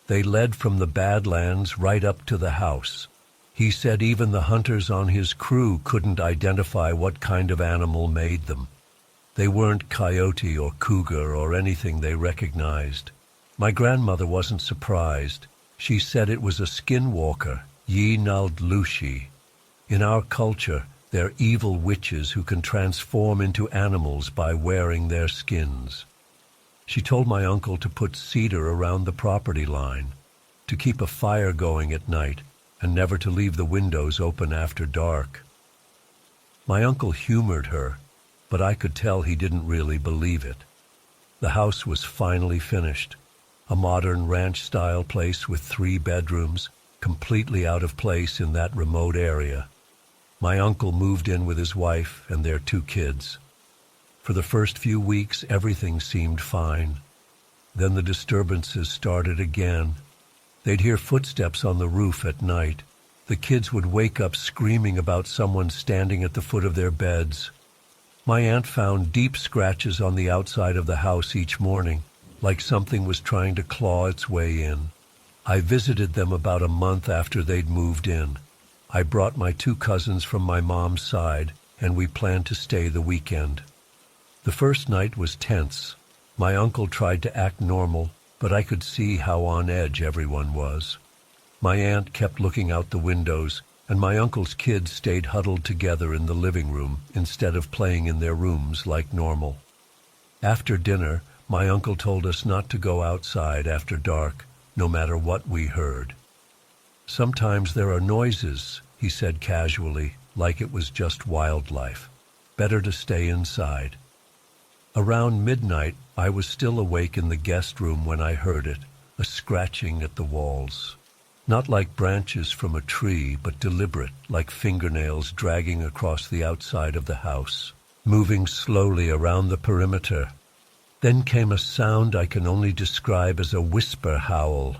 They led from the Badlands right up to the house. He said even the hunters on his crew couldn't identify what kind of animal made them. They weren't coyote or cougar or anything they recognized. My grandmother wasn't surprised. She said it was a skinwalker, Yi-Nald-Lushi. In our culture, they're evil witches who can transform into animals by wearing their skins. She told my uncle to put cedar around the property line, to keep a fire going at night, and never to leave the windows open after dark. My uncle humored her, but I could tell he didn't really believe it. The house was finally finished, a modern ranch-style place with 3 bedrooms, completely out of place in that remote area. My uncle moved in with his wife and their 2 kids. For the first few weeks, everything seemed fine. Then the disturbances started again. They'd hear footsteps on the roof at night. The kids would wake up screaming about someone standing at the foot of their beds. My aunt found deep scratches on the outside of the house each morning, like something was trying to claw its way in. I visited them about a month after they'd moved in. I brought my 2 cousins from my mom's side, and we planned to stay the weekend. The first night was tense. My uncle tried to act normal, but I could see how on edge everyone was. My aunt kept looking out the windows, and my uncle's kids stayed huddled together in the living room instead of playing in their rooms like normal. After dinner, my uncle told us not to go outside after dark, no matter what we heard. Sometimes there are noises, he said casually, like it was just wildlife. Better to stay inside. Around midnight, I was still awake in the guest room when I heard it, a scratching at the walls. Not like branches from a tree, but deliberate, like fingernails dragging across the outside of the house, moving slowly around the perimeter. Then came a sound I can only describe as a whisper howl.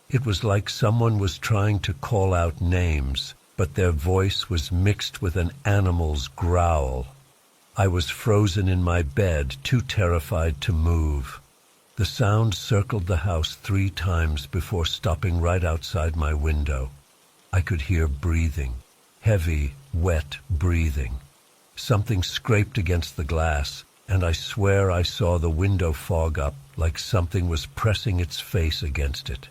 It was like someone was trying to call out names, but their voice was mixed with an animal's growl. I was frozen in my bed, too terrified to move. The sound circled the house 3 times before stopping right outside my window. I could hear breathing, heavy, wet breathing. Something scraped against the glass, and I swear I saw the window fog up like something was pressing its face against it.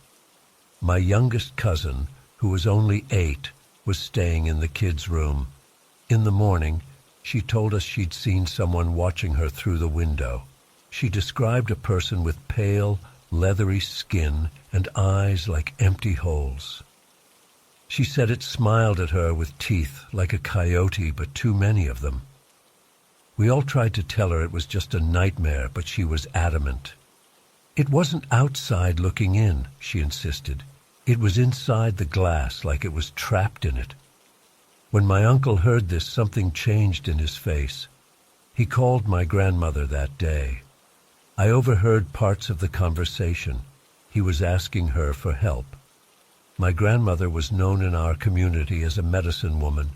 My youngest cousin, who was only 8, was staying in the kids' room. In the morning, she told us she'd seen someone watching her through the window. She described a person with pale, leathery skin and eyes like empty holes. She said it smiled at her with teeth like a coyote, but too many of them. We all tried to tell her it was just a nightmare, but she was adamant. It wasn't outside looking in, she insisted. It was inside the glass, like it was trapped in it. When my uncle heard this, something changed in his face. He called my grandmother that day. I overheard parts of the conversation. He was asking her for help. My grandmother was known in our community as a medicine woman.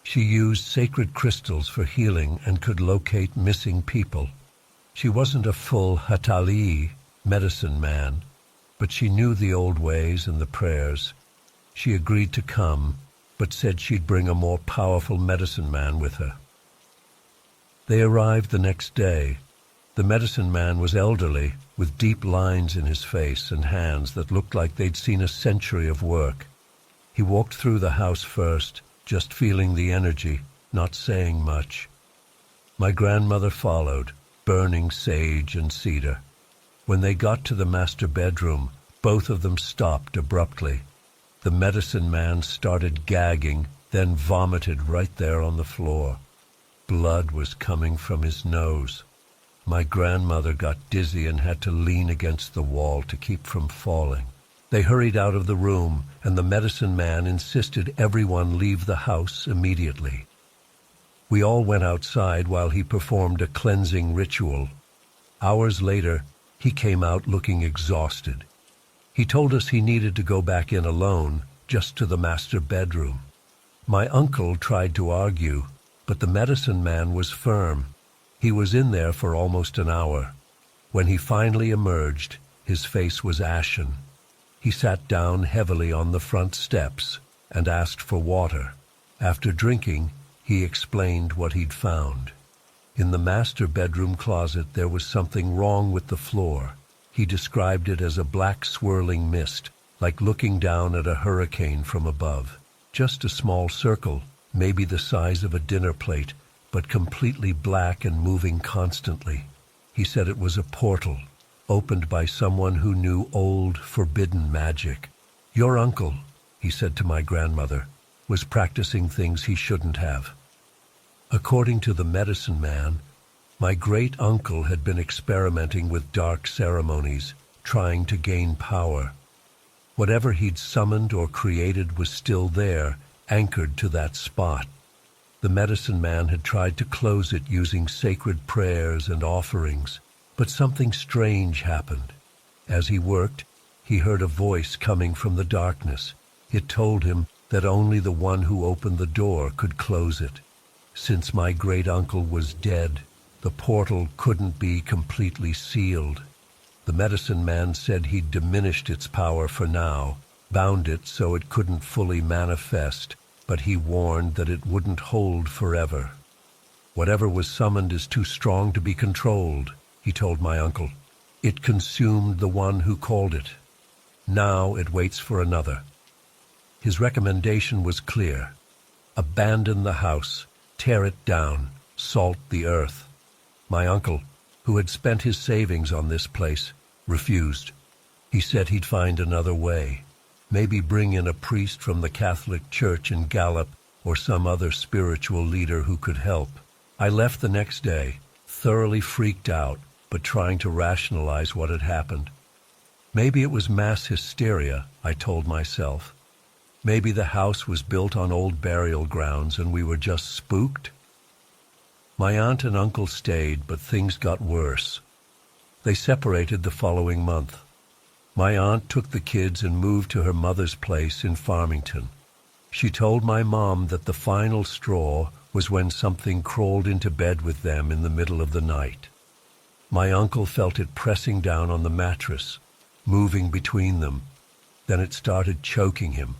She used sacred crystals for healing and could locate missing people. She wasn't a full hatali, medicine man, but she knew the old ways and the prayers. She agreed to come, but said she'd bring a more powerful medicine man with her. They arrived the next day. The medicine man was elderly, with deep lines in his face and hands that looked like they'd seen a century of work. He walked through the house first, just feeling the energy, not saying much. My grandmother followed, burning sage and cedar. When they got to the master bedroom, both of them stopped abruptly. The medicine man started gagging, then vomited right there on the floor. Blood was coming from his nose. My grandmother got dizzy and had to lean against the wall to keep from falling. They hurried out of the room, and the medicine man insisted everyone leave the house immediately. We all went outside while he performed a cleansing ritual. Hours later, he came out looking exhausted. He told us he needed to go back in alone, just to the master bedroom. My uncle tried to argue, but the medicine man was firm. He was in there for almost an hour. When he finally emerged, his face was ashen. He sat down heavily on the front steps and asked for water. After drinking, he explained what he'd found. In the master bedroom closet, there was something wrong with the floor. He described it as a black swirling mist, like looking down at a hurricane from above. Just a small circle, maybe the size of a dinner plate, but completely black and moving constantly. He said it was a portal, opened by someone who knew old, forbidden magic. Your uncle, he said to my grandmother, was practicing things he shouldn't have. According to the medicine man, my great-uncle had been experimenting with dark ceremonies, trying to gain power. Whatever he'd summoned or created was still there, anchored to that spot. The medicine man had tried to close it using sacred prayers and offerings, but something strange happened. As he worked, he heard a voice coming from the darkness. It told him that only the one who opened the door could close it. Since my great-uncle was dead, the portal couldn't be completely sealed. The medicine man said he'd diminished its power for now, bound it so it couldn't fully manifest, but he warned that it wouldn't hold forever. Whatever was summoned is too strong to be controlled, he told my uncle. It consumed the one who called it. Now it waits for another. His recommendation was clear. Abandon the house, tear it down, salt the earth. My uncle, who had spent his savings on this place, refused. He said he'd find another way. Maybe bring in a priest from the Catholic Church in Gallup or some other spiritual leader who could help. I left the next day, thoroughly freaked out, but trying to rationalize what had happened. Maybe it was mass hysteria, I told myself. Maybe the house was built on old burial grounds and we were just spooked. My aunt and uncle stayed, but things got worse. They separated the following month. My aunt took the kids and moved to her mother's place in Farmington. She told my mom that the final straw was when something crawled into bed with them in the middle of the night. My uncle felt it pressing down on the mattress, moving between them. Then it started choking him.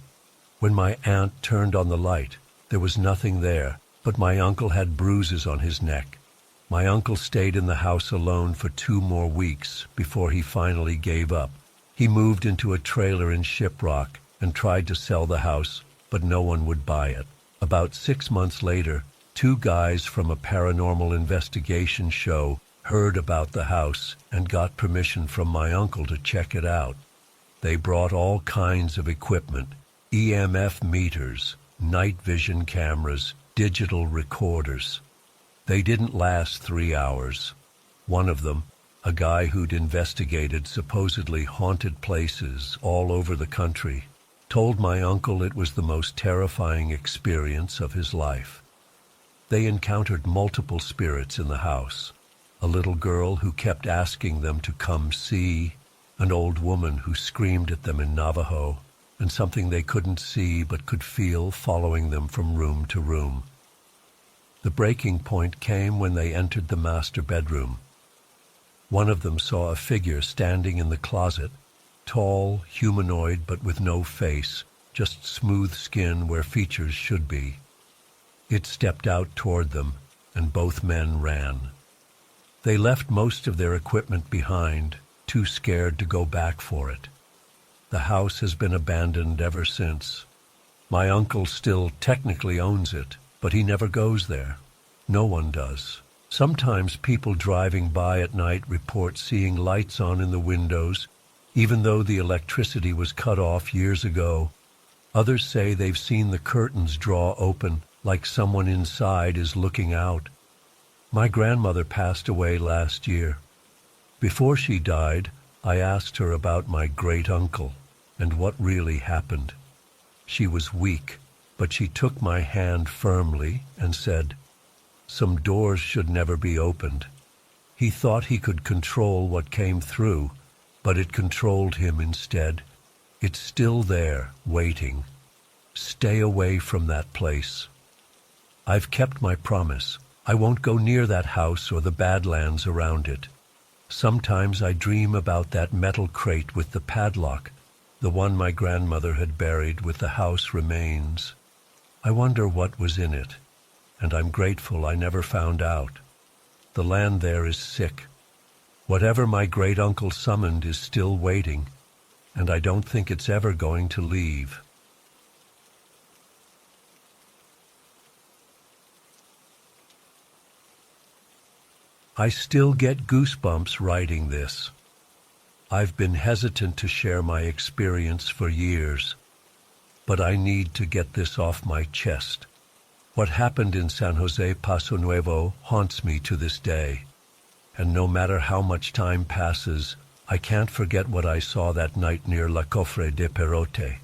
When my aunt turned on the light, there was nothing there, but my uncle had bruises on his neck. My uncle stayed in the house alone for 2 more weeks before he finally gave up. He moved into a trailer in Shiprock and tried to sell the house, but no one would buy it. About 6 months later, 2 guys from a paranormal investigation show heard about the house and got permission from my uncle to check it out. They brought all kinds of equipment, EMF meters, night vision cameras, digital recorders. They didn't last 3 hours. One of them, a guy who'd investigated supposedly haunted places all over the country, told my uncle it was the most terrifying experience of his life. They encountered multiple spirits in the house. A little girl who kept asking them to come see, an old woman who screamed at them in Navajo, and something they couldn't see but could feel following them from room to room. The breaking point came when they entered the master bedroom. One of them saw a figure standing in the closet, tall, humanoid, but with no face, just smooth skin where features should be. It stepped out toward them, and both men ran. They left most of their equipment behind, too scared to go back for it. The house has been abandoned ever since. My uncle still technically owns it, but he never goes there. No one does. Sometimes people driving by at night report seeing lights on in the windows, even though the electricity was cut off years ago. Others say they've seen the curtains draw open, like someone inside is looking out. My grandmother passed away last year. Before she died, I asked her about my great-uncle and what really happened. She was weak, but she took my hand firmly and said, "Some doors should never be opened." He thought he could control what came through, but it controlled him instead. It's still there, waiting. Stay away from that place. I've kept my promise. I won't go near that house or the badlands around it. Sometimes I dream about that metal crate with the padlock, the one my grandmother had buried with the house remains. I wonder what was in it, and I'm grateful I never found out. The land there is sick. Whatever my great-uncle summoned is still waiting, and I don't think it's ever going to leave. I still get goosebumps writing this. I've been hesitant to share my experience for years, but I need to get this off my chest. What happened in San Jose Paso Nuevo haunts me to this day, and no matter how much time passes, I can't forget what I saw that night near La Cofre de Perote.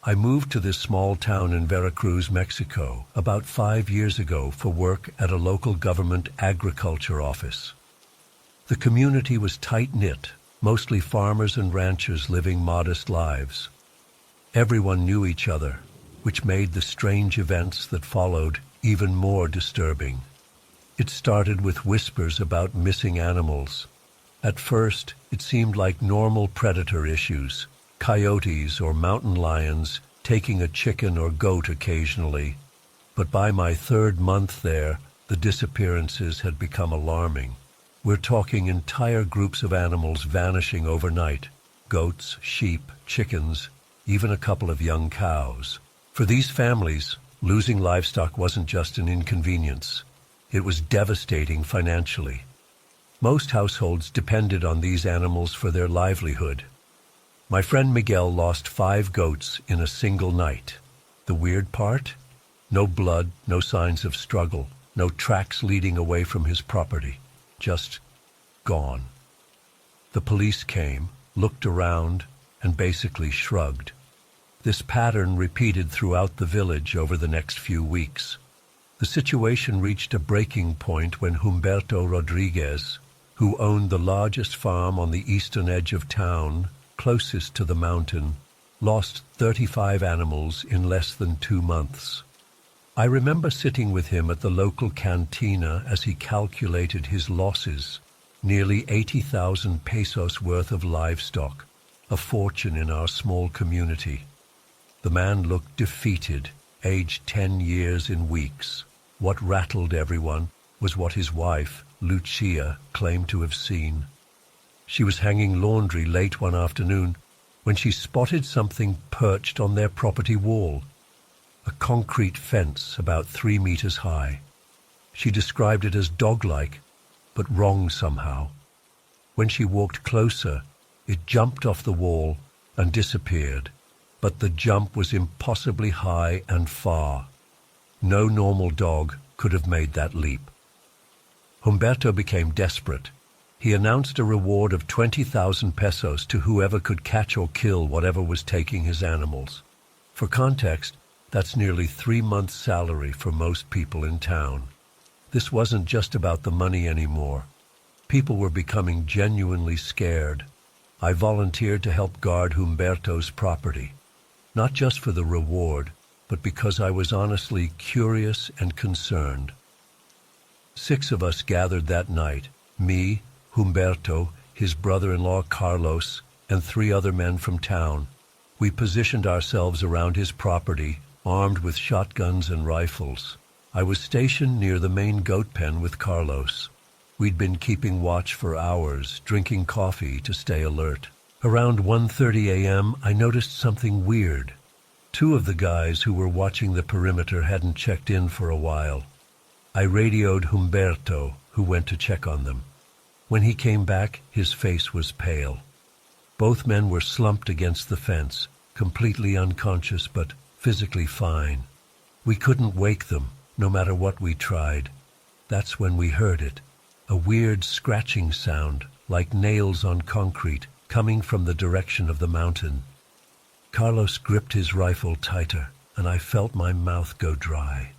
I moved to this small town in Veracruz, Mexico, about 5 years ago for work at a local government agriculture office. The community was tight-knit, mostly farmers and ranchers living modest lives. Everyone knew each other, which made the strange events that followed even more disturbing. It started with whispers about missing animals. At first, it seemed like normal predator issues, coyotes or mountain lions taking a chicken or goat occasionally. But by my 3rd month there, the disappearances had become alarming. We're talking entire groups of animals vanishing overnight: goats, sheep, chickens. even a couple of young cows. For these families, losing livestock wasn't just an inconvenience. It was devastating financially. Most households depended on these animals for their livelihood. My friend Miguel lost 5 goats in a single night. The weird part? No blood, no signs of struggle, no tracks leading away from his property. Just gone. The police came, looked around, and basically shrugged. This pattern repeated throughout the village over the next few weeks. The situation reached a breaking point when Humberto Rodriguez, who owned the largest farm on the eastern edge of town, closest to the mountain, lost 35 animals in less than 2 months. I remember sitting with him at the local cantina as he calculated his losses, nearly 80,000 pesos worth of livestock, a fortune in our small community. The man looked defeated, aged 10 years in weeks. What rattled everyone was what his wife, Lucia, claimed to have seen. She was hanging laundry late one afternoon when she spotted something perched on their property wall, a concrete fence about 3 meters high. She described it as dog-like, but wrong somehow. When she walked closer, it jumped off the wall and disappeared. But the jump was impossibly high and far. No normal dog could have made that leap. Humberto became desperate. He announced a reward of 20,000 pesos to whoever could catch or kill whatever was taking his animals. For context, that's nearly 3 months' salary for most people in town. This wasn't just about the money anymore. People were becoming genuinely scared. I volunteered to help guard Humberto's property. Not just for the reward, but because I was honestly curious and concerned. 6 of us gathered that night, me, Humberto, his brother-in-law Carlos, and 3 other men from town. We positioned ourselves around his property, armed with shotguns and rifles. I was stationed near the main goat pen with Carlos. We'd been keeping watch for hours, drinking coffee to stay alert. Around 1:30 a.m., I noticed something weird. 2 of the guys who were watching the perimeter hadn't checked in for a while. I radioed Humberto, who went to check on them. When he came back, his face was pale. Both men were slumped against the fence, completely unconscious but physically fine. We couldn't wake them, no matter what we tried. That's when we heard it, a weird scratching sound, like nails on concrete, coming from the direction of the mountain. Carlos gripped his rifle tighter, and I felt my mouth go dry.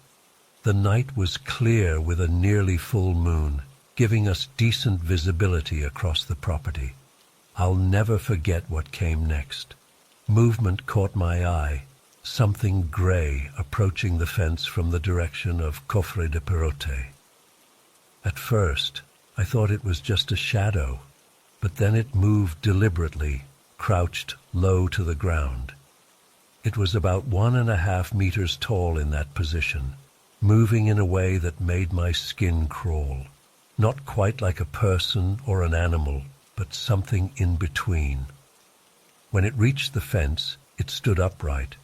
The night was clear with a nearly full moon, giving us decent visibility across the property. I'll never forget what came next. Movement caught my eye, something gray approaching the fence from the direction of Cofre de Perote. At first, I thought it was just a shadow, but then it moved deliberately, crouched low to the ground. It was about 1.5 meters tall in that position, moving in a way that made my skin crawl. Not quite like a person or an animal, but something in between. When it reached the fence, it stood upright,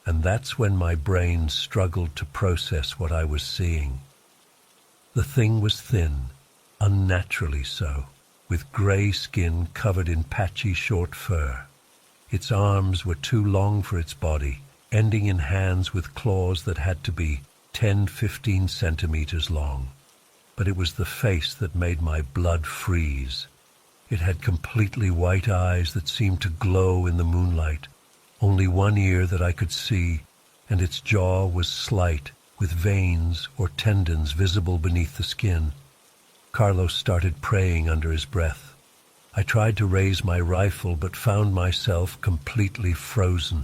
and that's when my brain struggled to process what I was seeing. The thing was thin, unnaturally so, with gray skin covered in patchy short fur. Its arms were too long for its body, ending in hands with claws that had to be 10-15 centimeters long. But it was the face that made my blood freeze. It had completely white eyes that seemed to glow in the moonlight, only one ear that I could see, and its jaw was slight, with veins or tendons visible beneath the skin. Carlos started praying under his breath. I tried to raise my rifle but found myself completely frozen.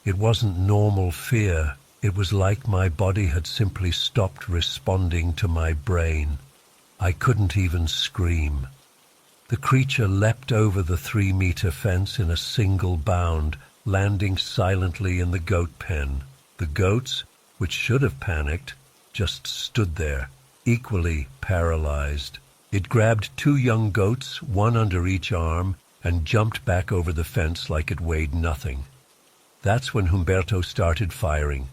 It wasn't normal fear. It was like my body had simply stopped responding to my brain. I couldn't even scream. The creature leapt over the 3-meter fence in a single bound, landing silently in the goat pen. The goats, which should have panicked, just stood there, equally paralyzed. It grabbed 2 young goats, one under each arm, and jumped back over the fence like it weighed nothing. That's when Humberto started firing.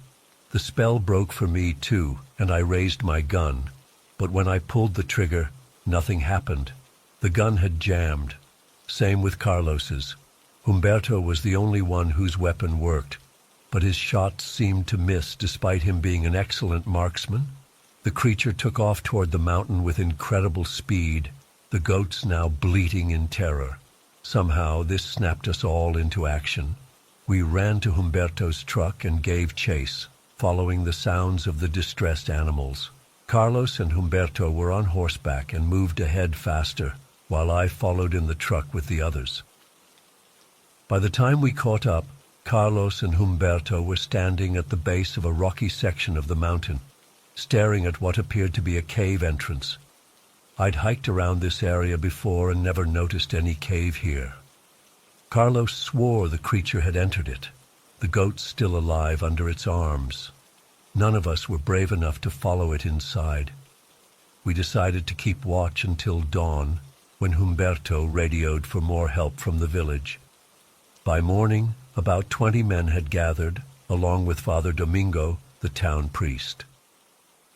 The spell broke for me too, and I raised my gun. But when I pulled the trigger, nothing happened. The gun had jammed. Same with Carlos's. Humberto was the only one whose weapon worked, but his shots seemed to miss despite him being an excellent marksman. The creature took off toward the mountain with incredible speed, the goats now bleating in terror. Somehow this snapped us all into action. We ran to Humberto's truck and gave chase, following the sounds of the distressed animals. Carlos and Humberto were on horseback and moved ahead faster, while I followed in the truck with the others. By the time we caught up, Carlos and Humberto were standing at the base of a rocky section of the mountain, staring at what appeared to be a cave entrance. I'd hiked around this area before and never noticed any cave here. Carlos swore the creature had entered it, the goat still alive under its arms. None of us were brave enough to follow it inside. We decided to keep watch until dawn, when Humberto radioed for more help from the village. By morning, about 20 men had gathered, along with Father Domingo, the town priest.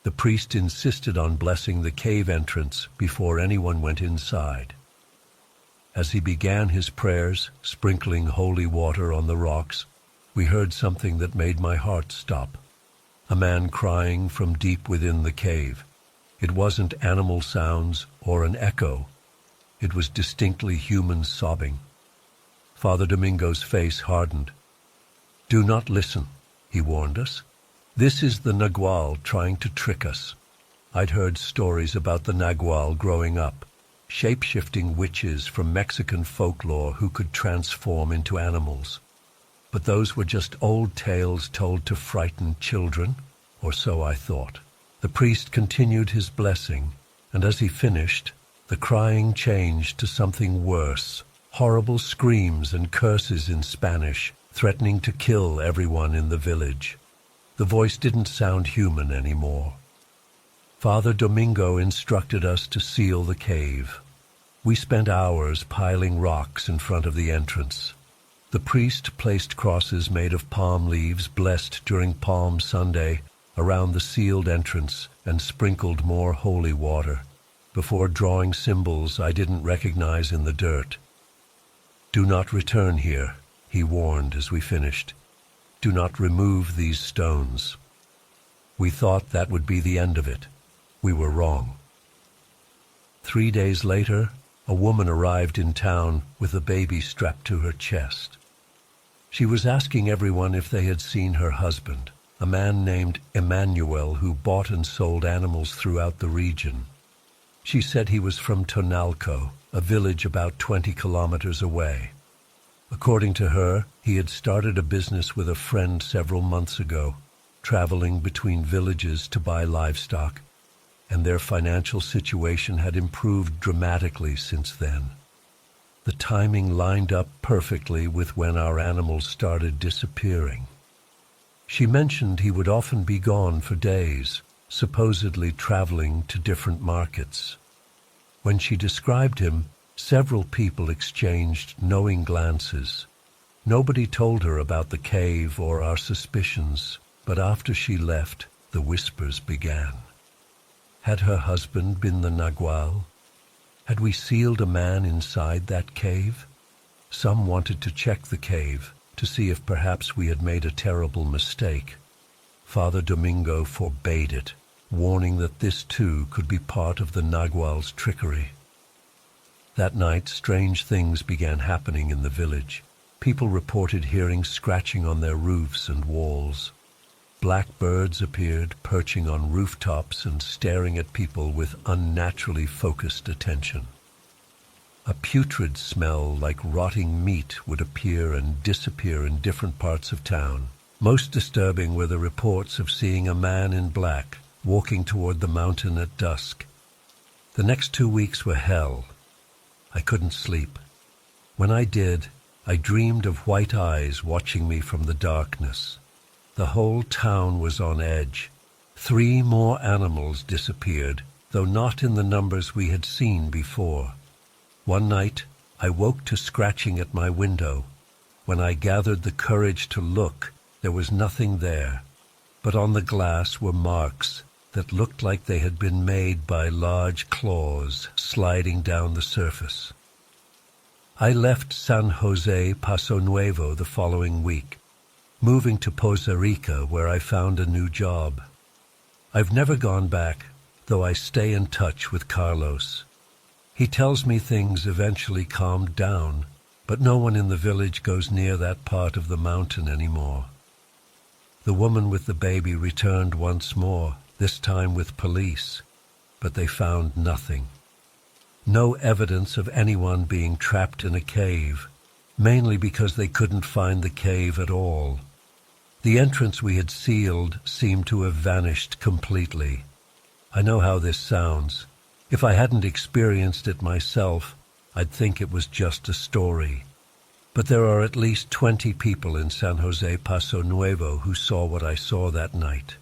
The priest insisted on blessing the cave entrance before anyone went inside. As he began his prayers, sprinkling holy water on the rocks, we heard something that made my heart stop. A man crying from deep within the cave. It wasn't animal sounds or an echo. It was distinctly human sobbing. Father Domingo's face hardened. "Do not listen," he warned us. "This is the Nagual trying to trick us." I'd heard stories about the Nagual growing up, shape-shifting witches from Mexican folklore who could transform into animals. But those were just old tales told to frighten children, or so I thought. The priest continued his blessing, and as he finished, the crying changed to something worse, horrible screams and curses in Spanish, threatening to kill everyone in the village. The voice didn't sound human anymore. Father Domingo instructed us to seal the cave. We spent hours piling rocks in front of the entrance. The priest placed crosses made of palm leaves blessed during Palm Sunday around the sealed entrance and sprinkled more holy water, before drawing symbols I didn't recognize in the dirt. "Do not return here," he warned as we finished. "Do not remove these stones." We thought that would be the end of it. We were wrong. 3 days later, a woman arrived in town with a baby strapped to her chest. She was asking everyone if they had seen her husband, a man named Emmanuel who bought and sold animals throughout the region. She said he was from Tonalco, a village about 20 kilometers away. According to her, he had started a business with a friend several months ago, traveling between villages to buy livestock, and their financial situation had improved dramatically since then. The timing lined up perfectly with when our animals started disappearing. She mentioned he would often be gone for days, supposedly traveling to different markets. When she described him, several people exchanged knowing glances. Nobody told her about the cave or our suspicions, but after she left, the whispers began. Had her husband been the Nagual? Had we sealed a man inside that cave? Some wanted to check the cave to see if perhaps we had made a terrible mistake. Father Domingo forbade it, warning that this too could be part of the Nagual's trickery. That night, strange things began happening in the village. People reported hearing scratching on their roofs and walls. Black birds appeared, perching on rooftops and staring at people with unnaturally focused attention. A putrid smell like rotting meat would appear and disappear in different parts of town. Most disturbing were the reports of seeing a man in black walking toward the mountain at dusk. The next 2 weeks were hell. I couldn't sleep. When I did, I dreamed of white eyes watching me from the darkness. The whole town was on edge. 3 more animals disappeared, though not in the numbers we had seen before. One night, I woke to scratching at my window. When I gathered the courage to look, there was nothing there, but on the glass were marks that looked like they had been made by large claws sliding down the surface. I left San Jose Paso Nuevo the following week, moving to Poza Rica, where I found a new job. I've never gone back, though I stay in touch with Carlos. He tells me things eventually calmed down, but no one in the village goes near that part of the mountain anymore. The woman with the baby returned once more, this time with police, but they found nothing. No evidence of anyone being trapped in a cave, mainly because they couldn't find the cave at all. The entrance we had sealed seemed to have vanished completely. I know how this sounds. If I hadn't experienced it myself, I'd think it was just a story. But there are at least 20 people in San Jose Paso Nuevo who saw what I saw that night.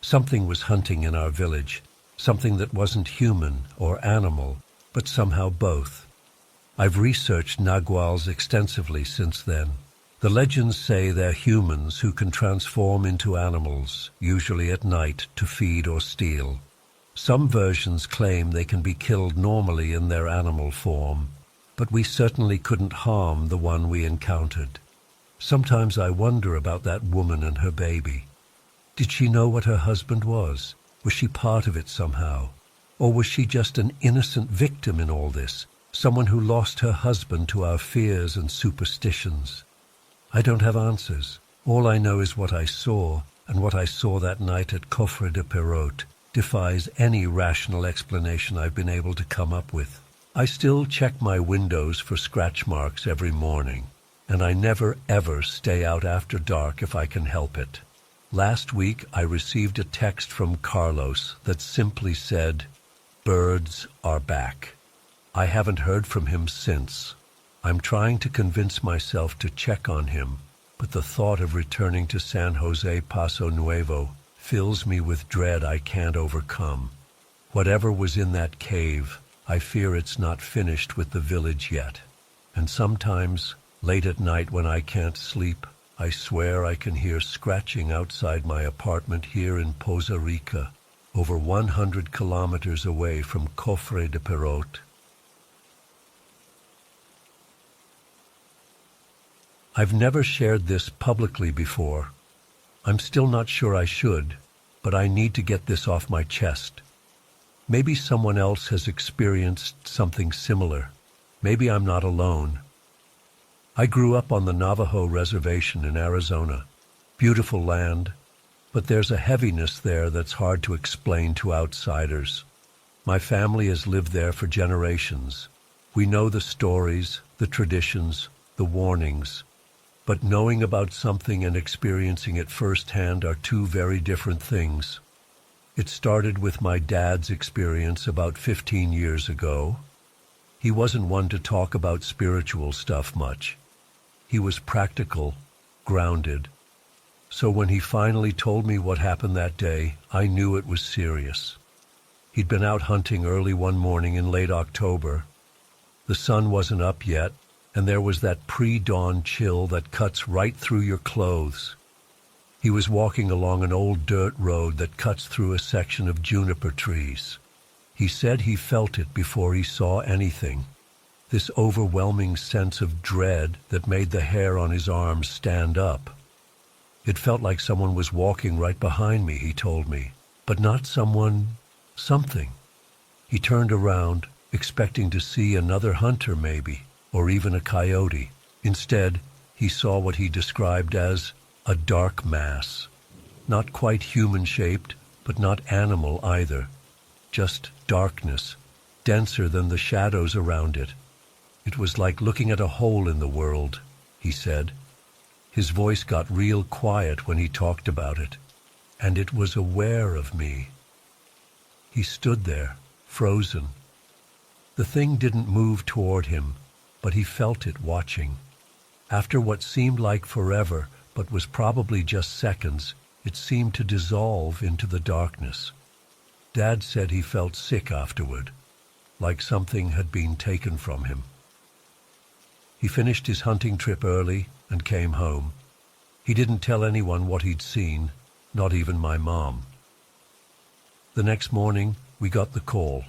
Something was hunting in our village, something that wasn't human or animal, but somehow both. I've researched naguals extensively since then. The legends say they're humans who can transform into animals, usually at night, to feed or steal. Some versions claim they can be killed normally in their animal form, but we certainly couldn't harm the one we encountered. Sometimes I wonder about that woman and her baby. Did she know what her husband was? Was she part of it somehow? Or was she just an innocent victim in all this, someone who lost her husband to our fears and superstitions? I don't have answers. All I know is what I saw, and what I saw that night at Cofre de Perot defies any rational explanation I've been able to come up with. I still check my windows for scratch marks every morning, and I never ever stay out after dark if I can help it. Last week I received a text from Carlos that simply said, "Birds are back." I haven't heard from him since. I'm trying to convince myself to check on him, but the thought of returning to San Jose Paso Nuevo fills me with dread I can't overcome. Whatever was in that cave, I fear it's not finished with the village yet. And sometimes, late at night when I can't sleep, I swear I can hear scratching outside my apartment here in Poza Rica, over 100 kilometers away from Cofre de Perot. I've never shared this publicly before. I'm still not sure I should, but I need to get this off my chest. Maybe someone else has experienced something similar. Maybe I'm not alone. I grew up on the Navajo Reservation in Arizona. Beautiful land, but there's a heaviness there that's hard to explain to outsiders. My family has lived there for generations. We know the stories, the traditions, the warnings. But knowing about something and experiencing it firsthand are two very different things. It started with my dad's experience about 15 years ago. He wasn't one to talk about spiritual stuff much. He was practical, grounded. So when he finally told me what happened that day, I knew it was serious. He'd been out hunting early one morning in late October. The sun wasn't up yet, and there was that pre-dawn chill that cuts right through your clothes. He was walking along an old dirt road that cuts through a section of juniper trees. He said he felt it before he saw anything, this overwhelming sense of dread that made the hair on his arms stand up. It felt like someone was walking right behind me, he told me, but not something. He turned around, expecting to see another hunter maybe, or even a coyote. Instead, he saw what he described as a dark mass. Not quite human-shaped, but not animal either. Just darkness, denser than the shadows around it. It was like looking at a hole in the world, he said. His voice got real quiet when he talked about it, and it was aware of me. He stood there, frozen. The thing didn't move toward him, but he felt it watching. After what seemed like forever, but was probably just seconds, it seemed to dissolve into the darkness. Dad said he felt sick afterward, like something had been taken from him. He finished his hunting trip early and came home. He didn't tell anyone what he'd seen, not even my mom. The next morning, we got the call.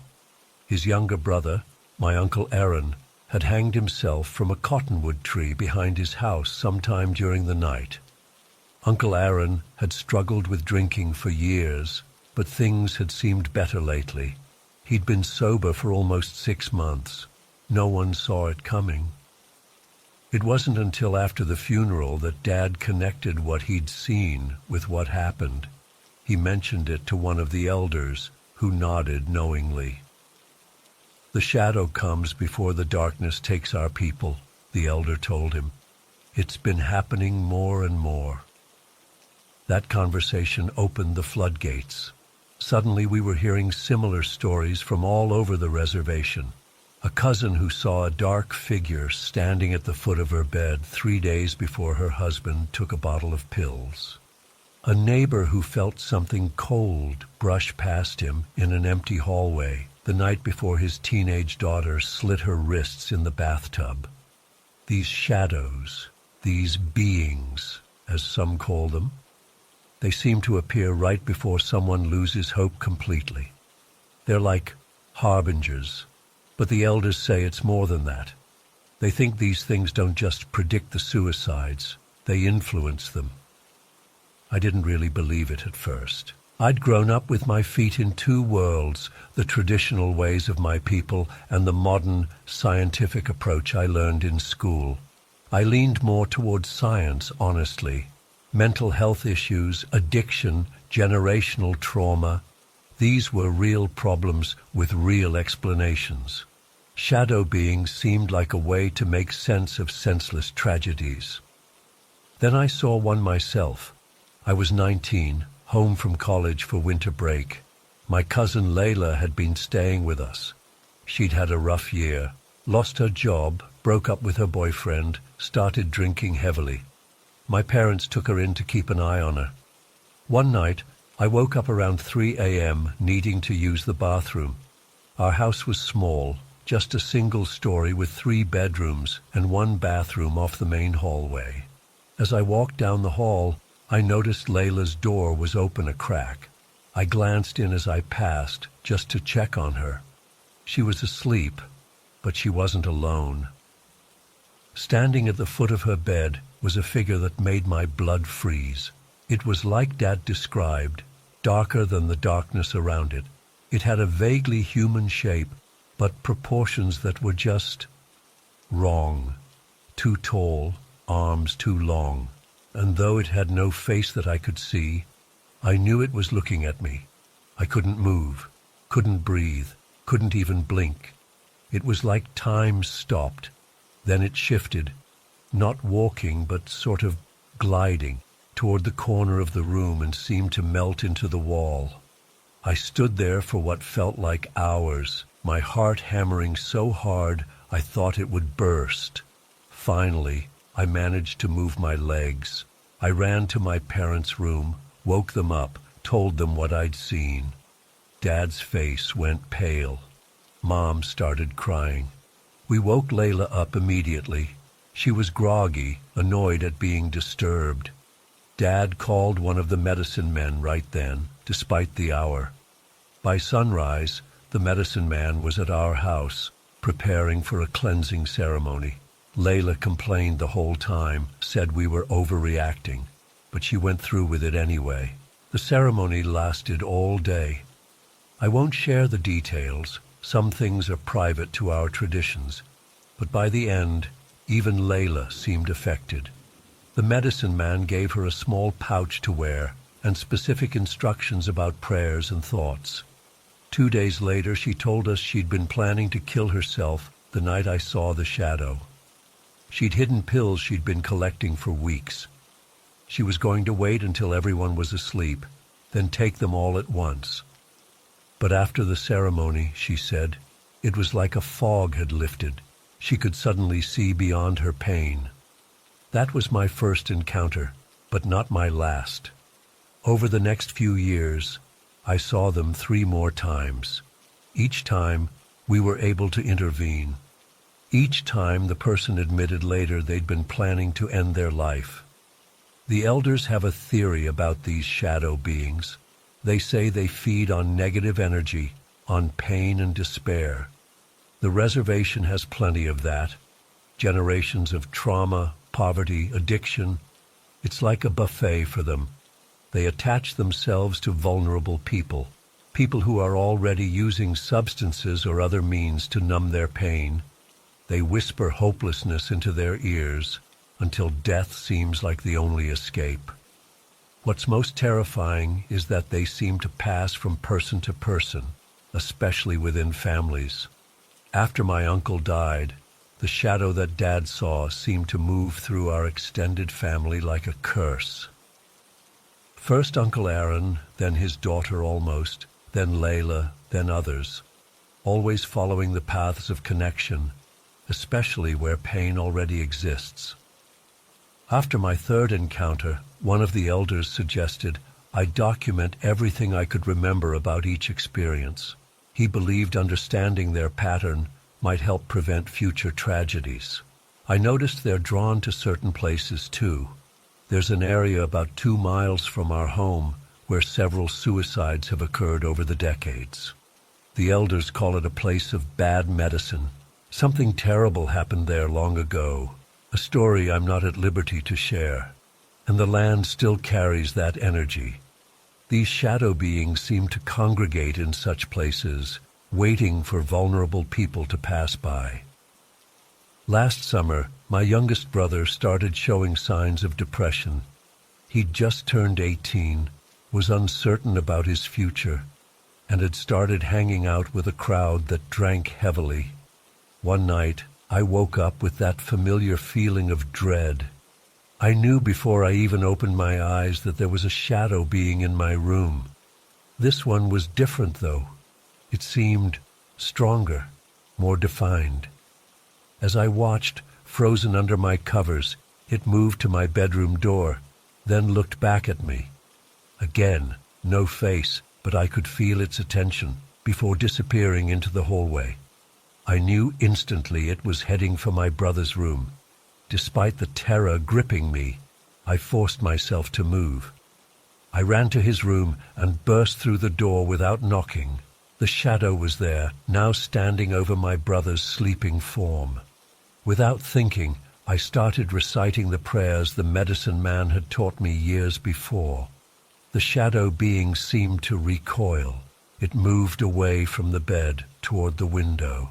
His younger brother, my Uncle Aaron, had hanged himself from a cottonwood tree behind his house sometime during the night. Uncle Aaron had struggled with drinking for years, but things had seemed better lately. He'd been sober for almost 6 months. No one saw it coming. It wasn't until after the funeral that Dad connected what he'd seen with what happened. He mentioned it to one of the elders, who nodded knowingly. "The shadow comes before the darkness takes our people," the elder told him. "It's been happening more and more." That conversation opened the floodgates. Suddenly we were hearing similar stories from all over the reservation. A cousin who saw a dark figure standing at the foot of her bed 3 days before her husband took a bottle of pills. A neighbor who felt something cold brush past him in an empty hallway the night before his teenage daughter slit her wrists in the bathtub. These shadows, these beings, as some call them, they seem to appear right before someone loses hope completely. They're like harbingers, but the elders say it's more than that. They think these things don't just predict the suicides, they influence them. I didn't really believe it at first. I'd grown up with my feet in two worlds, the traditional ways of my people and the modern, scientific approach I learned in school. I leaned more towards science, honestly. Mental health issues, addiction, generational trauma, these were real problems with real explanations. Shadow beings seemed like a way to make sense of senseless tragedies. Then I saw one myself. I was 19, home from college for winter break. My cousin Layla had been staying with us. She'd had a rough year, lost her job, broke up with her boyfriend, started drinking heavily. My parents took her in to keep an eye on her. One night, I woke up around 3 a.m. needing to use the bathroom. Our house was small, just a single story with 3 bedrooms and 1 bathroom off the main hallway. As I walked down the hall, I noticed Layla's door was open a crack. I glanced in as I passed, just to check on her. She was asleep, but she wasn't alone. Standing at the foot of her bed was a figure that made my blood freeze. It was like Dad described, darker than the darkness around it. It had a vaguely human shape, but proportions that were just wrong. Too tall, arms too long. And though it had no face that I could see, I knew it was looking at me. I couldn't move, couldn't breathe, couldn't even blink. It was like time stopped. Then it shifted, not walking but sort of gliding, toward the corner of the room and seemed to melt into the wall. I stood there for what felt like hours, my heart hammering so hard I thought it would burst. Finally, I managed to move my legs. I ran to my parents' room, woke them up, told them what I'd seen. Dad's face went pale. Mom started crying. We woke Layla up immediately. She was groggy, annoyed at being disturbed. Dad called one of the medicine men right then, despite the hour. By sunrise, the medicine man was at our house, preparing for a cleansing ceremony. Layla complained the whole time, said we were overreacting, but she went through with it anyway. The ceremony lasted all day. I won't share the details. Some things are private to our traditions, but by the end, even Layla seemed affected. The medicine man gave her a small pouch to wear and specific instructions about prayers and thoughts. 2 days later, she told us she'd been planning to kill herself the night I saw the shadow. She'd hidden pills she'd been collecting for weeks. She was going to wait until everyone was asleep, then take them all at once. But after the ceremony, she said, it was like a fog had lifted. She could suddenly see beyond her pain. That was my first encounter, but not my last. Over the next few years, I saw them 3 more times. Each time, we were able to intervene. Each time the person admitted later they'd been planning to end their life. The elders have a theory about these shadow beings. They say they feed on negative energy, on pain and despair. The reservation has plenty of that. Generations of trauma, poverty, addiction. It's like a buffet for them. They attach themselves to vulnerable people, people who are already using substances or other means to numb their pain. They whisper hopelessness into their ears until death seems like the only escape. What's most terrifying is that they seem to pass from person to person, especially within families. After my uncle died, the shadow that Dad saw seemed to move through our extended family like a curse. First Uncle Aaron, then his daughter almost, then Layla, then others, always following the paths of connection, especially where pain already exists. After my third encounter, one of the elders suggested I document everything I could remember about each experience. He believed understanding their pattern might help prevent future tragedies. I noticed they're drawn to certain places too. There's an area about 2 miles from our home where several suicides have occurred over the decades. The elders call it a place of bad medicine. Something terrible happened there long ago, a story I'm not at liberty to share, and the land still carries that energy. These shadow beings seem to congregate in such places, waiting for vulnerable people to pass by. Last summer, my youngest brother started showing signs of depression. He'd just turned 18, was uncertain about his future, and had started hanging out with a crowd that drank heavily. One night, I woke up with that familiar feeling of dread. I knew before I even opened my eyes that there was a shadow being in my room. This one was different, though. It seemed stronger, more defined. As I watched, frozen under my covers, it moved to my bedroom door, then looked back at me. Again, no face, but I could feel its attention before disappearing into the hallway. I knew instantly it was heading for my brother's room. Despite the terror gripping me, I forced myself to move. I ran to his room and burst through the door without knocking. The shadow was there, now standing over my brother's sleeping form. Without thinking, I started reciting the prayers the medicine man had taught me years before. The shadow being seemed to recoil. It moved away from the bed toward the window.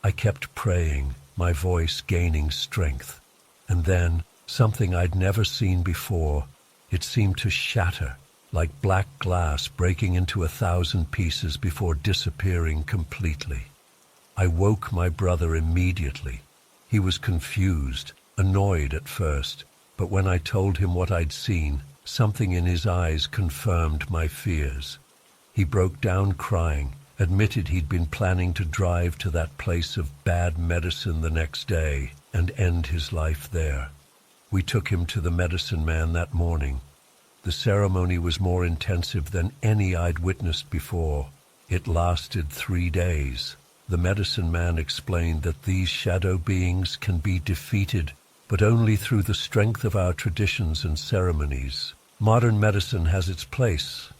I kept praying, my voice gaining strength. And then, something I'd never seen before, it seemed to shatter, like black glass breaking into 1,000 pieces before disappearing completely. I woke my brother immediately. He was confused, annoyed at first, but when I told him what I'd seen, something in his eyes confirmed my fears. He broke down crying, admitted he'd been planning to drive to that place of bad medicine the next day and end his life there. We took him to the medicine man that morning. The ceremony was more intensive than any I'd witnessed before. It lasted 3 days. The medicine man explained that these shadow beings can be defeated, but only through the strength of our traditions and ceremonies. Modern medicine has its place.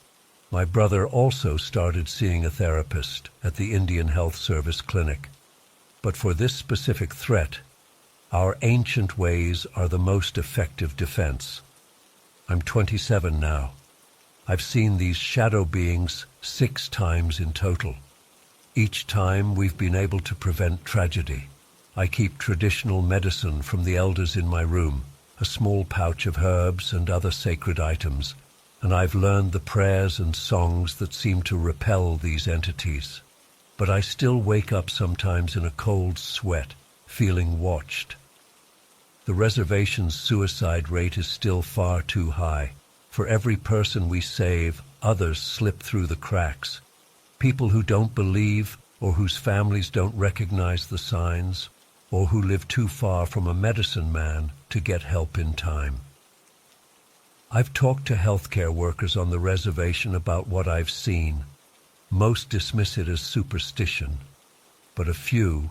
My brother also started seeing a therapist at the Indian Health Service clinic. But for this specific threat, our ancient ways are the most effective defense. I'm 27 now. I've seen these shadow beings 6 times in total. Each time we've been able to prevent tragedy. I keep traditional medicine from the elders in my room, a small pouch of herbs and other sacred items, and I've learned the prayers and songs that seem to repel these entities. But I still wake up sometimes in a cold sweat, feeling watched. The reservation's suicide rate is still far too high. For every person we save, others slip through the cracks. People who don't believe, or whose families don't recognize the signs, or who live too far from a medicine man to get help in time. I've talked to healthcare workers on the reservation about what I've seen. Most dismiss it as superstition, but a few,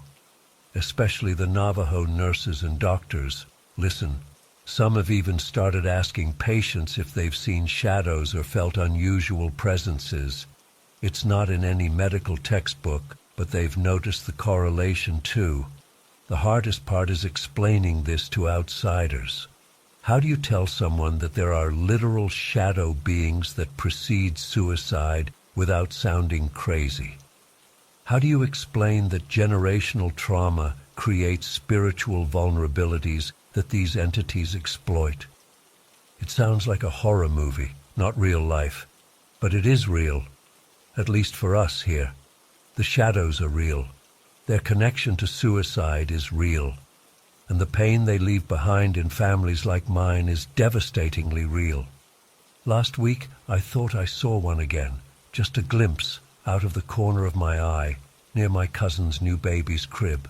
especially the Navajo nurses and doctors. Listen, some have even started asking patients if they've seen shadows or felt unusual presences. It's not in any medical textbook, but they've noticed the correlation too. The hardest part is explaining this to outsiders. How do you tell someone that there are literal shadow beings that precede suicide without sounding crazy? How do you explain that generational trauma creates spiritual vulnerabilities that these entities exploit? It sounds like a horror movie, not real life, but it is real, at least for us here. The shadows are real. Their connection to suicide is real. And the pain they leave behind in families like mine is devastatingly real. Last week, I thought I saw one again, just a glimpse out of the corner of my eye, near my cousin's new baby's crib.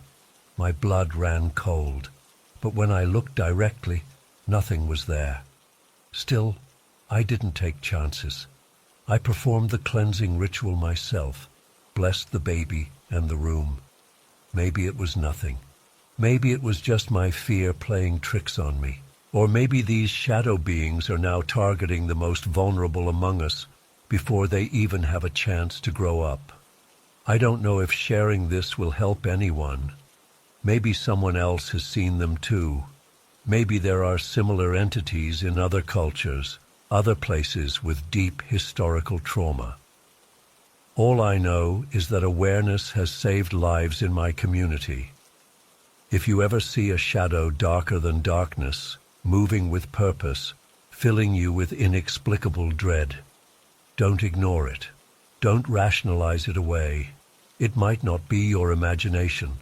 My blood ran cold, but when I looked directly, nothing was there. Still, I didn't take chances. I performed the cleansing ritual myself, blessed the baby and the room. Maybe it was nothing. Maybe it was just my fear playing tricks on me. Or maybe these shadow beings are now targeting the most vulnerable among us before they even have a chance to grow up. I don't know if sharing this will help anyone. Maybe someone else has seen them too. Maybe there are similar entities in other cultures, other places with deep historical trauma. All I know is that awareness has saved lives in my community. If you ever see a shadow darker than darkness, moving with purpose, filling you with inexplicable dread, don't ignore it. Don't rationalize it away. It might not be your imagination,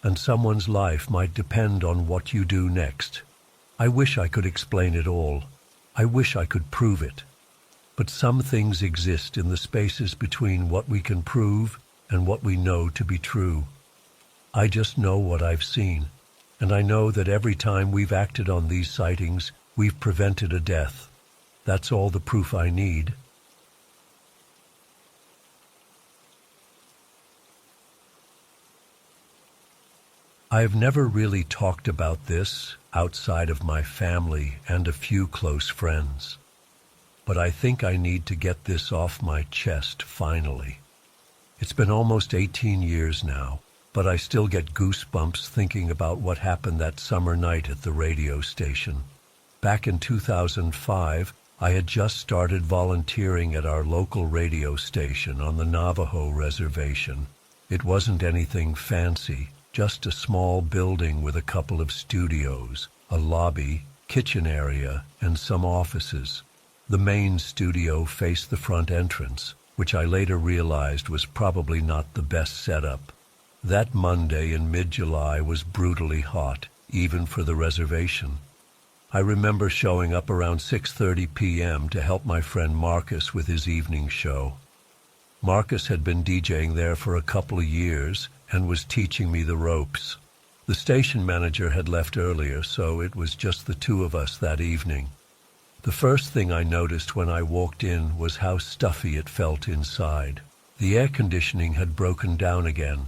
and someone's life might depend on what you do next. I wish I could explain it all. I wish I could prove it. But some things exist in the spaces between what we can prove and what we know to be true. I just know what I've seen, and I know that every time we've acted on these sightings, we've prevented a death. That's all the proof I need. I've never really talked about this outside of my family and a few close friends, but I think I need to get this off my chest finally. It's been almost 18 years now, but I still get goosebumps thinking about what happened that summer night at the radio station. Back in 2005, I had just started volunteering at our local radio station on the Navajo reservation. It wasn't anything fancy, just a small building with a couple of studios, a lobby, kitchen area, and some offices. The main studio faced the front entrance, which I later realized was probably not the best setup. That Monday in mid-July was brutally hot, even for the reservation. I remember showing up around 6:30 p.m. to help my friend Marcus with his evening show. Marcus had been DJing there for a couple of years and was teaching me the ropes. The station manager had left earlier, so it was just the two of us that evening. The first thing I noticed when I walked in was how stuffy it felt inside. The air conditioning had broken down again,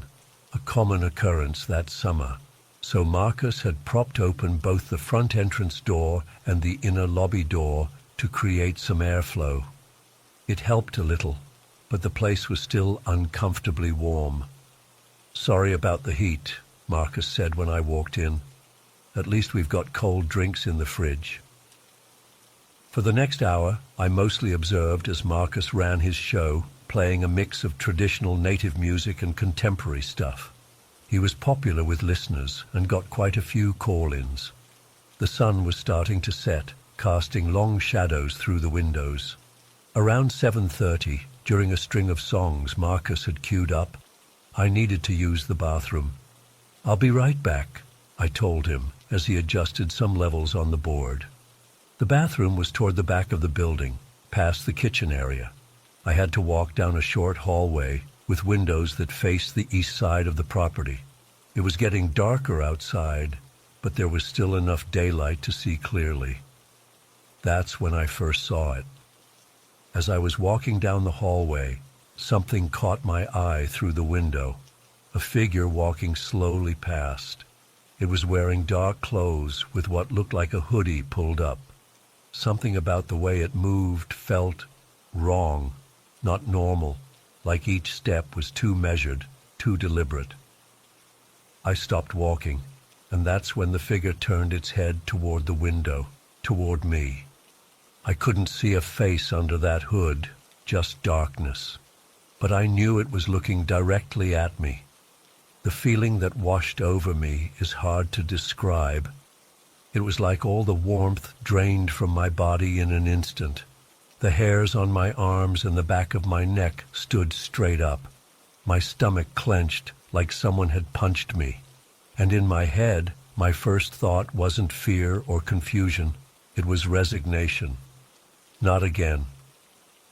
a common occurrence that summer, so Marcus had propped open both the front entrance door and the inner lobby door to create some airflow. It helped a little, but the place was still uncomfortably warm. "Sorry about the heat," Marcus said when I walked in. "At least we've got cold drinks in the fridge." For the next hour, I mostly observed as Marcus ran his show, playing a mix of traditional native music and contemporary stuff. He was popular with listeners and got quite a few call-ins. The sun was starting to set, casting long shadows through the windows. Around 7:30, during a string of songs Marcus had queued up, I needed to use the bathroom. "I'll be right back," I told him as he adjusted some levels on the board. The bathroom was toward the back of the building, past the kitchen area. I had to walk down a short hallway with windows that faced the east side of the property. It was getting darker outside, but there was still enough daylight to see clearly. That's when I first saw it. As I was walking down the hallway, something caught my eye through the window. a figure walking slowly past. It was wearing dark clothes with what looked like a hoodie pulled up. Something about the way it moved felt wrong, not normal, like each step was too measured, too deliberate. I stopped walking, and that's when the figure turned its head toward the window, toward me. I couldn't see a face under that hood, just darkness. But I knew it was looking directly at me. The feeling that washed over me is hard to describe. It was like all the warmth drained from my body in an instant. The hairs on my arms and the back of my neck stood straight up. My stomach clenched like someone had punched me. And in my head, my first thought wasn't fear or confusion. It was resignation. Not again.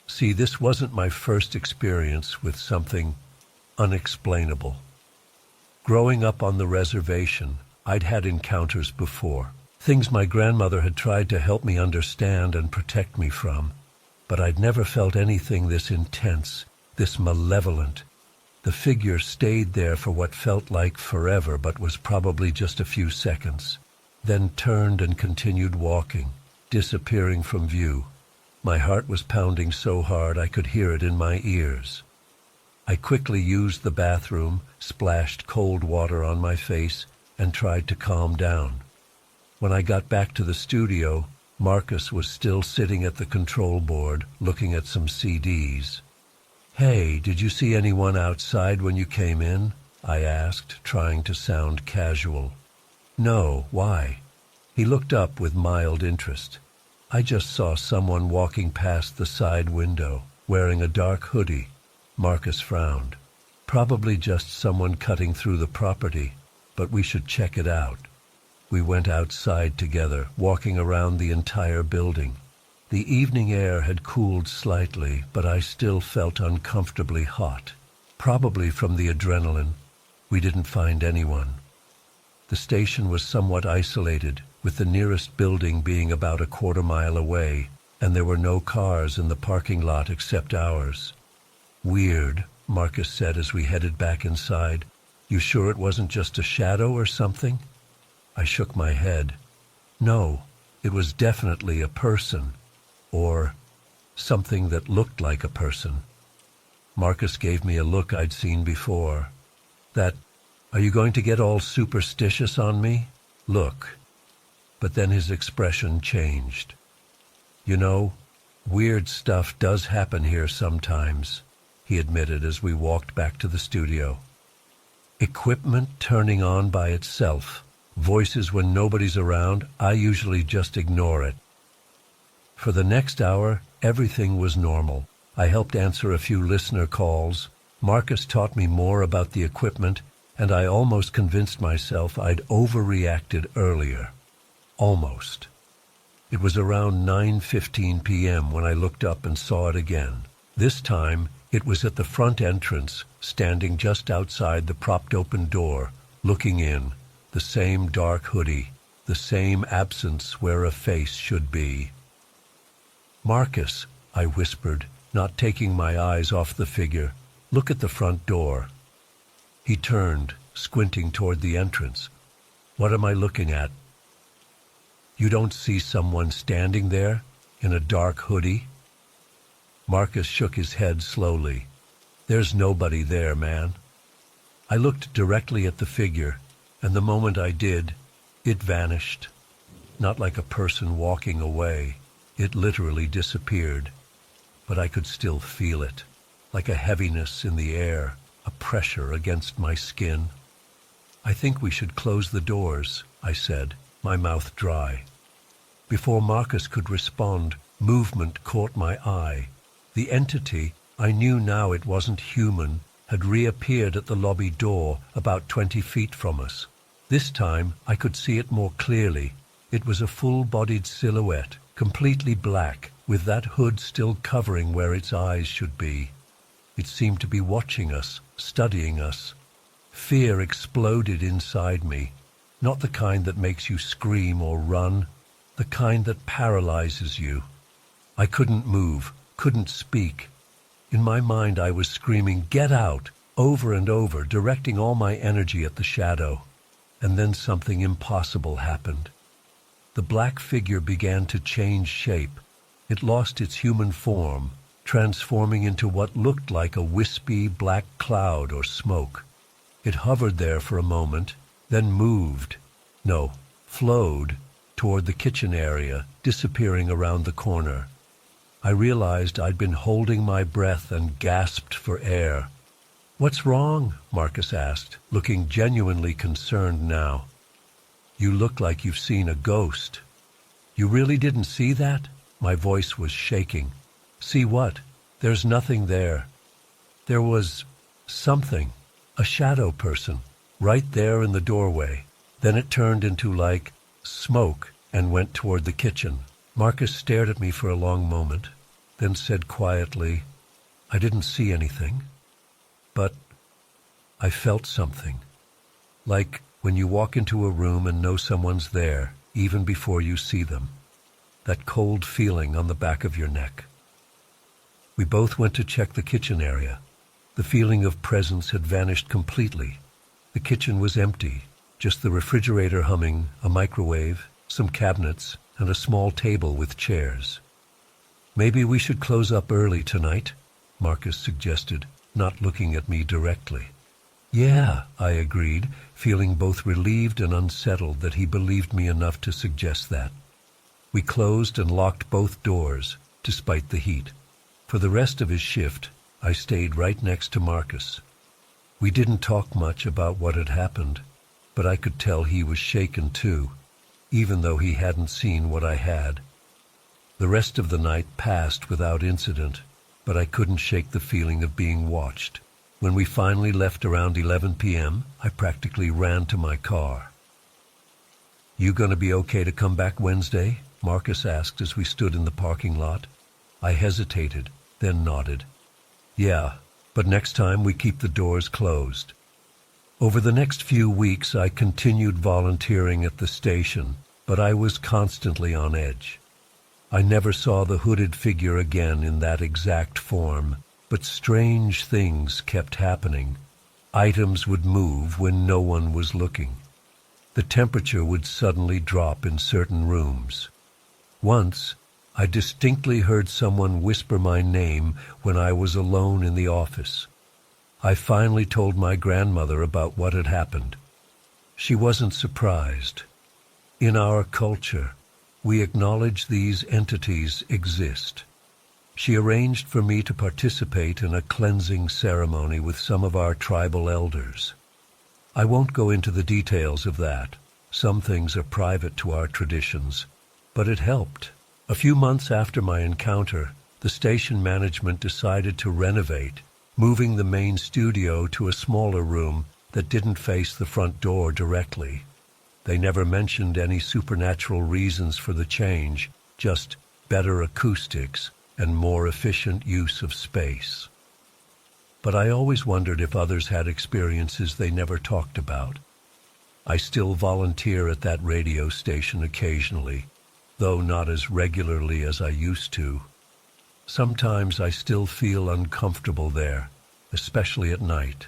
See, this wasn't my first experience with something unexplainable. Growing up on the reservation, I'd had encounters before, things my grandmother had tried to help me understand and protect me from, but I'd never felt anything this intense, this malevolent. The figure stayed there for what felt like forever, but was probably just a few seconds, then turned and continued walking, disappearing from view. My heart was pounding so hard I could hear it in my ears. I quickly used the bathroom, splashed cold water on my face, and tried to calm down. When I got back to the studio, Marcus was still sitting at the control board, looking at some CDs. "Hey, did you see anyone outside when you came in?" I asked, trying to sound casual. "No, why?" He looked up with mild interest. "I just saw someone walking past the side window, wearing a dark hoodie." Marcus frowned. "Probably just someone cutting through the property, but we should check it out." We went outside together, walking around the entire building. The evening air had cooled slightly, but I still felt uncomfortably hot, probably from the adrenaline. We didn't find anyone. The station was somewhat isolated, with the nearest building being about a quarter-mile away, and there were no cars in the parking lot except ours. "Weird," Marcus said as we headed back inside. "You sure it wasn't just a shadow or something?" I shook my head. No, it was definitely a person, or something that looked like a person. Marcus gave me a look I'd seen before. That, "Are you going to get all superstitious on me?" look. But then his expression changed. "You know, weird stuff does happen here sometimes," he admitted as we walked back to the studio. Equipment turning on by itself, voices when nobody's around, I usually just ignore it. For the next hour, everything was normal. I helped answer a few listener calls. Marcus taught me more about the equipment, and I almost convinced myself I'd overreacted earlier. Almost. It was around 9:15 p.m. when I looked up and saw it again. This time, it was at the front entrance, standing just outside the propped-open door, looking in, the same dark hoodie, the same absence where a face should be. "Marcus," I whispered, not taking my eyes off the figure, "look at the front door." He turned, squinting toward the entrance. "What am I looking at?" "You don't see someone standing there, in a dark hoodie?" Marcus shook his head slowly. "There's nobody there, man." I looked directly at the figure, and the moment I did, it vanished. Not like a person walking away. It literally disappeared. But I could still feel it, like a heaviness in the air, a pressure against my skin. "I think we should close the doors," I said, my mouth dry. Before Marcus could respond, movement caught my eye. The entity, I knew now it wasn't human, had reappeared at the lobby door about 20 feet from us. This time I could see it more clearly. It was a full-bodied silhouette, completely black, with that hood still covering where its eyes should be. It seemed to be watching us, studying us. Fear exploded inside me, not the kind that makes you scream or run, the kind that paralyzes you. I couldn't move, couldn't speak. In my mind I was screaming, "Get out! over and over, directing all my energy at the shadow. And then something impossible happened. The black figure began to change shape. It lost its human form, transforming into what looked like a wispy black cloud or smoke. It hovered there for a moment, then flowed toward the kitchen area, disappearing around the corner. I realized I'd been holding my breath and gasped for air. "What's wrong?" Marcus asked, looking genuinely concerned now. "You look like you've seen a ghost." "You really didn't see that?" My voice was shaking. "See what?" "There's nothing there." "There was something, a shadow person, right there in the doorway." Then it turned into like smoke and went toward the kitchen. Marcus stared at me for a long moment, then said quietly, "I didn't see anything, but I felt something. Like when you walk into a room and know someone's there, even before you see them. That cold feeling on the back of your neck." We both went to check the kitchen area. The feeling of presence had vanished completely. The kitchen was empty, just the refrigerator humming, a microwave, some cabinets, and a small table with chairs. "Maybe we should close up early tonight," Marcus suggested, not looking at me directly. "Yeah," I agreed, feeling both relieved and unsettled that he believed me enough to suggest that. We closed and locked both doors, despite the heat. For the rest of his shift, I stayed right next to Marcus. We didn't talk much about what had happened, but I could tell he was shaken too, even though he hadn't seen what I had. The rest of the night passed without incident, but I couldn't shake the feeling of being watched. When we finally left around 11 p.m., I practically ran to my car. "You gonna be okay to come back Wednesday?" Marcus asked as we stood in the parking lot. I hesitated, then nodded. "Yeah, but next time we keep the doors closed." Over the next few weeks, I continued volunteering at the station, but I was constantly on edge. I never saw the hooded figure again in that exact form, but strange things kept happening. Items would move when no one was looking. The temperature would suddenly drop in certain rooms. Once, I distinctly heard someone whisper my name when I was alone in the office. I finally told my grandmother about what had happened. She wasn't surprised. In our culture, we acknowledge these entities exist. She arranged for me to participate in a cleansing ceremony with some of our tribal elders. I won't go into the details of that. Some things are private to our traditions, but it helped. A few months after my encounter, the station management decided to renovate, moving the main studio to a smaller room that didn't face the front door directly. They never mentioned any supernatural reasons for the change, just better acoustics and more efficient use of space. But I always wondered if others had experiences they never talked about. I still volunteer at that radio station occasionally, though not as regularly as I used to. Sometimes I still feel uncomfortable there, especially at night.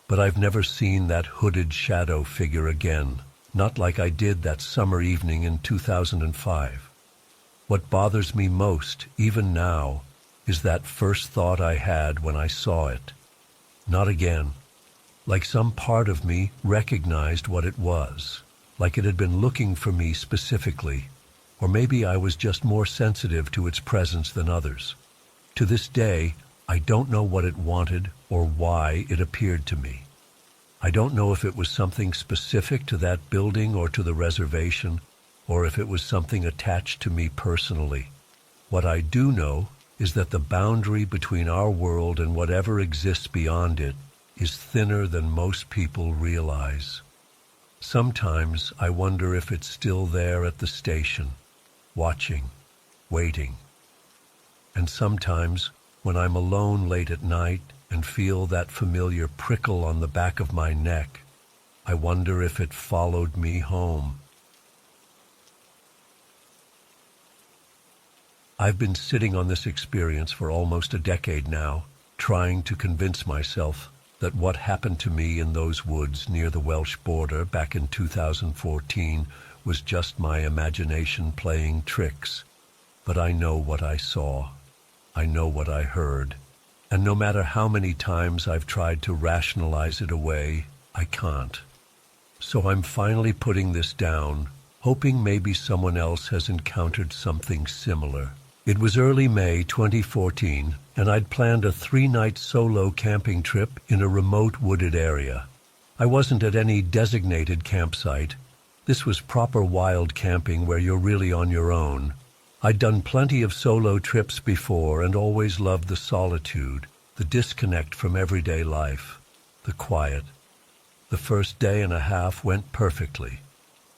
But I've never seen that hooded shadow figure again, not like I did that summer evening in 2005. What bothers me most, even now, is that first thought I had when I saw it. Not again. Like some part of me recognized what it was, like it had been looking for me specifically. Or maybe I was just more sensitive to its presence than others. To this day, I don't know what it wanted or why it appeared to me. I don't know if it was something specific to that building or to the reservation, or if it was something attached to me personally. What I do know is that the boundary between our world and whatever exists beyond it is thinner than most people realize. Sometimes I wonder if it's still there at the station, watching, waiting. And sometimes, when I'm alone late at night and feel that familiar prickle on the back of my neck, I wonder if it followed me home. I've been sitting on this experience for almost a decade now, trying to convince myself that what happened to me in those woods near the Welsh border back in 2014 was just my imagination playing tricks. But I know what I saw. I know what I heard. And no matter how many times I've tried to rationalize it away, I can't. So I'm finally putting this down, hoping maybe someone else has encountered something similar. It was early May 2014, and I'd planned a 3-night solo camping trip in a remote wooded area. I wasn't at any designated campsite. This was proper wild camping where you're really on your own. I'd done plenty of solo trips before and always loved the solitude, the disconnect from everyday life, the quiet. The first day and a half went perfectly.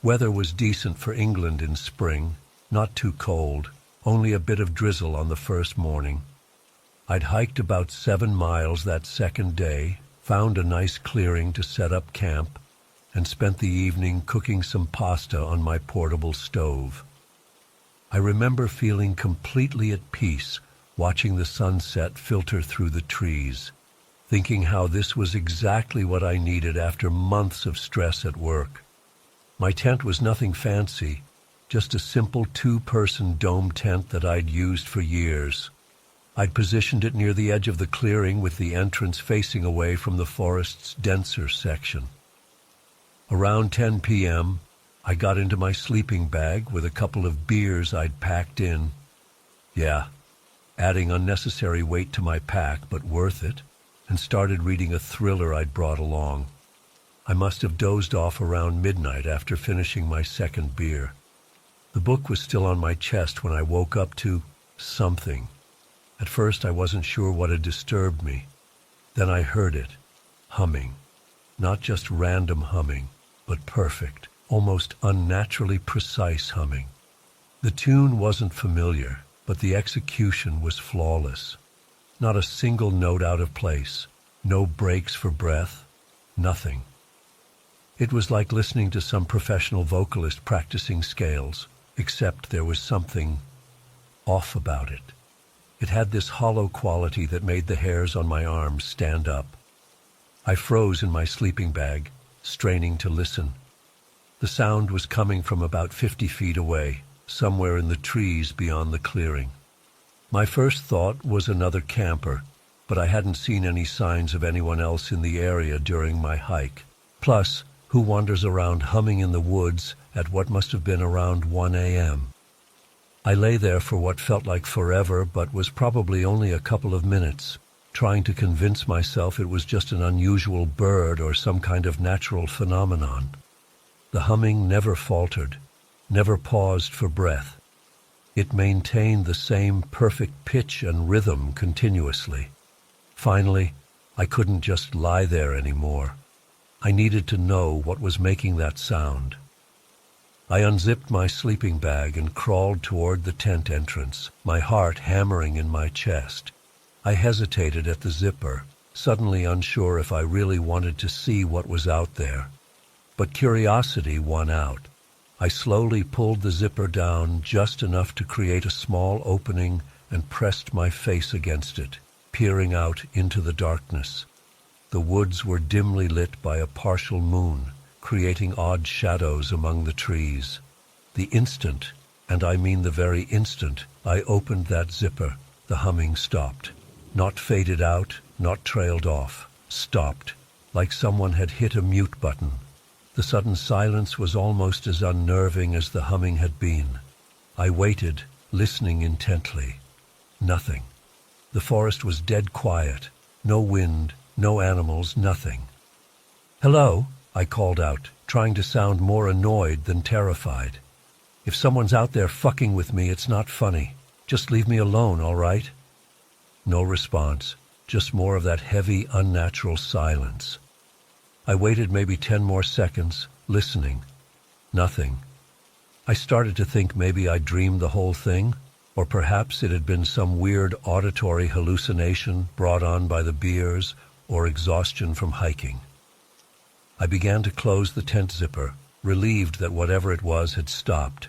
Weather was decent for England in spring, not too cold, only a bit of drizzle on the first morning. I'd hiked about 7 miles that second day, found a nice clearing to set up camp, and spent the evening cooking some pasta on my portable stove. I remember feeling completely at peace, watching the sunset filter through the trees, thinking how this was exactly what I needed after months of stress at work. My tent was nothing fancy, just a simple 2-person dome tent that I'd used for years. I'd positioned it near the edge of the clearing with the entrance facing away from the forest's denser section. Around 10 p.m., I got into my sleeping bag with a couple of beers I'd packed in. Yeah, adding unnecessary weight to my pack, but worth it, and started reading a thriller I'd brought along. I must have dozed off around midnight after finishing my second beer. The book was still on my chest when I woke up to something. At first I wasn't sure what had disturbed me. Then I heard it, humming. Not just random humming, but perfect, almost unnaturally precise humming. The tune wasn't familiar, but the execution was flawless. Not a single note out of place, no breaks for breath, nothing. It was like listening to some professional vocalist practicing scales, except there was something off about it. It had this hollow quality that made the hairs on my arms stand up. I froze in my sleeping bag, straining to listen. The sound was coming from about 50 feet away, somewhere in the trees beyond the clearing. My first thought was another camper, but I hadn't seen any signs of anyone else in the area during my hike. Plus, who wanders around humming in the woods at what must have been around 1 a.m.? I lay there for what felt like forever, but was probably only a couple of minutes, trying to convince myself it was just an unusual bird or some kind of natural phenomenon. The humming never faltered, never paused for breath. It maintained the same perfect pitch and rhythm continuously. Finally, I couldn't just lie there anymore. I needed to know what was making that sound. I unzipped my sleeping bag and crawled toward the tent entrance, my heart hammering in my chest. I hesitated at the zipper, suddenly unsure if I really wanted to see what was out there. But curiosity won out. I slowly pulled the zipper down just enough to create a small opening and pressed my face against it, peering out into the darkness. The woods were dimly lit by a partial moon, creating odd shadows among the trees. The instant, and I mean the very instant, I opened that zipper, the humming stopped. Not faded out, not trailed off. Stopped, like someone had hit a mute button. The sudden silence was almost as unnerving as the humming had been. I waited, listening intently. Nothing. The forest was dead quiet. No wind, no animals, nothing. "Hello," I called out, trying to sound more annoyed than terrified. "If someone's out there fucking with me, it's not funny. Just leave me alone, all right?" No response, just more of that heavy, unnatural silence. I waited maybe 10 more seconds, listening. Nothing. I started to think maybe I dreamed the whole thing, or perhaps it had been some weird auditory hallucination brought on by the beers or exhaustion from hiking. I began to close the tent zipper, relieved that whatever it was had stopped.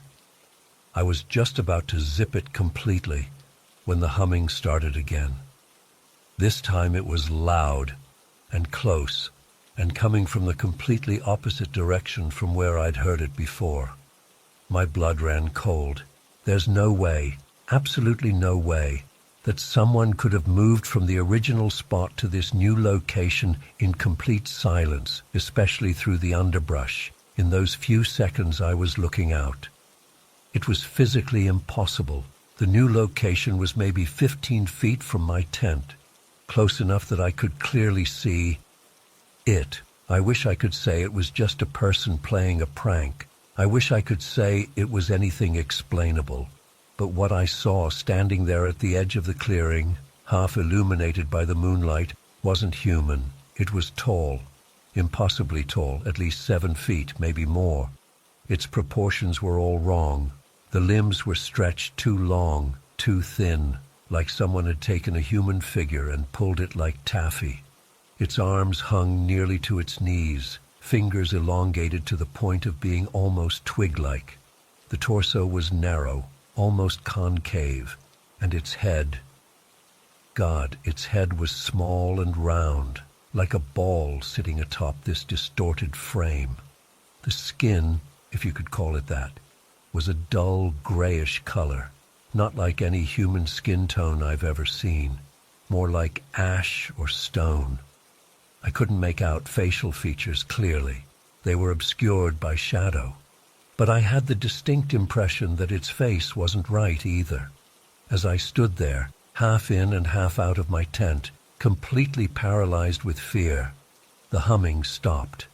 I was just about to zip it completely when the humming started again. This time it was loud, and close, and coming from the completely opposite direction from where I'd heard it before. My blood ran cold. There's no way, absolutely no way, that someone could have moved from the original spot to this new location in complete silence, especially through the underbrush, in those few seconds I was looking out. It was physically impossible. The new location was maybe 15 feet from my tent, close enough that I could clearly see it. I wish I could say it was just a person playing a prank. I wish I could say it was anything explainable. But what I saw standing there at the edge of the clearing, half illuminated by the moonlight, wasn't human. It was tall, impossibly tall, at least 7 feet, maybe more. Its proportions were all wrong. The limbs were stretched too long, too thin, like someone had taken a human figure and pulled it like taffy. Its arms hung nearly to its knees, fingers elongated to the point of being almost twig-like. The torso was narrow, almost concave, and its head, its head was small and round, like a ball sitting atop this distorted frame. The skin, if you could call it that, was a dull grayish color, not like any human skin tone I've ever seen, more like ash or stone. I couldn't make out facial features clearly. They were obscured by shadow. But I had the distinct impression that its face wasn't right either. As I stood there, half in and half out of my tent, completely paralyzed with fear, the humming stopped.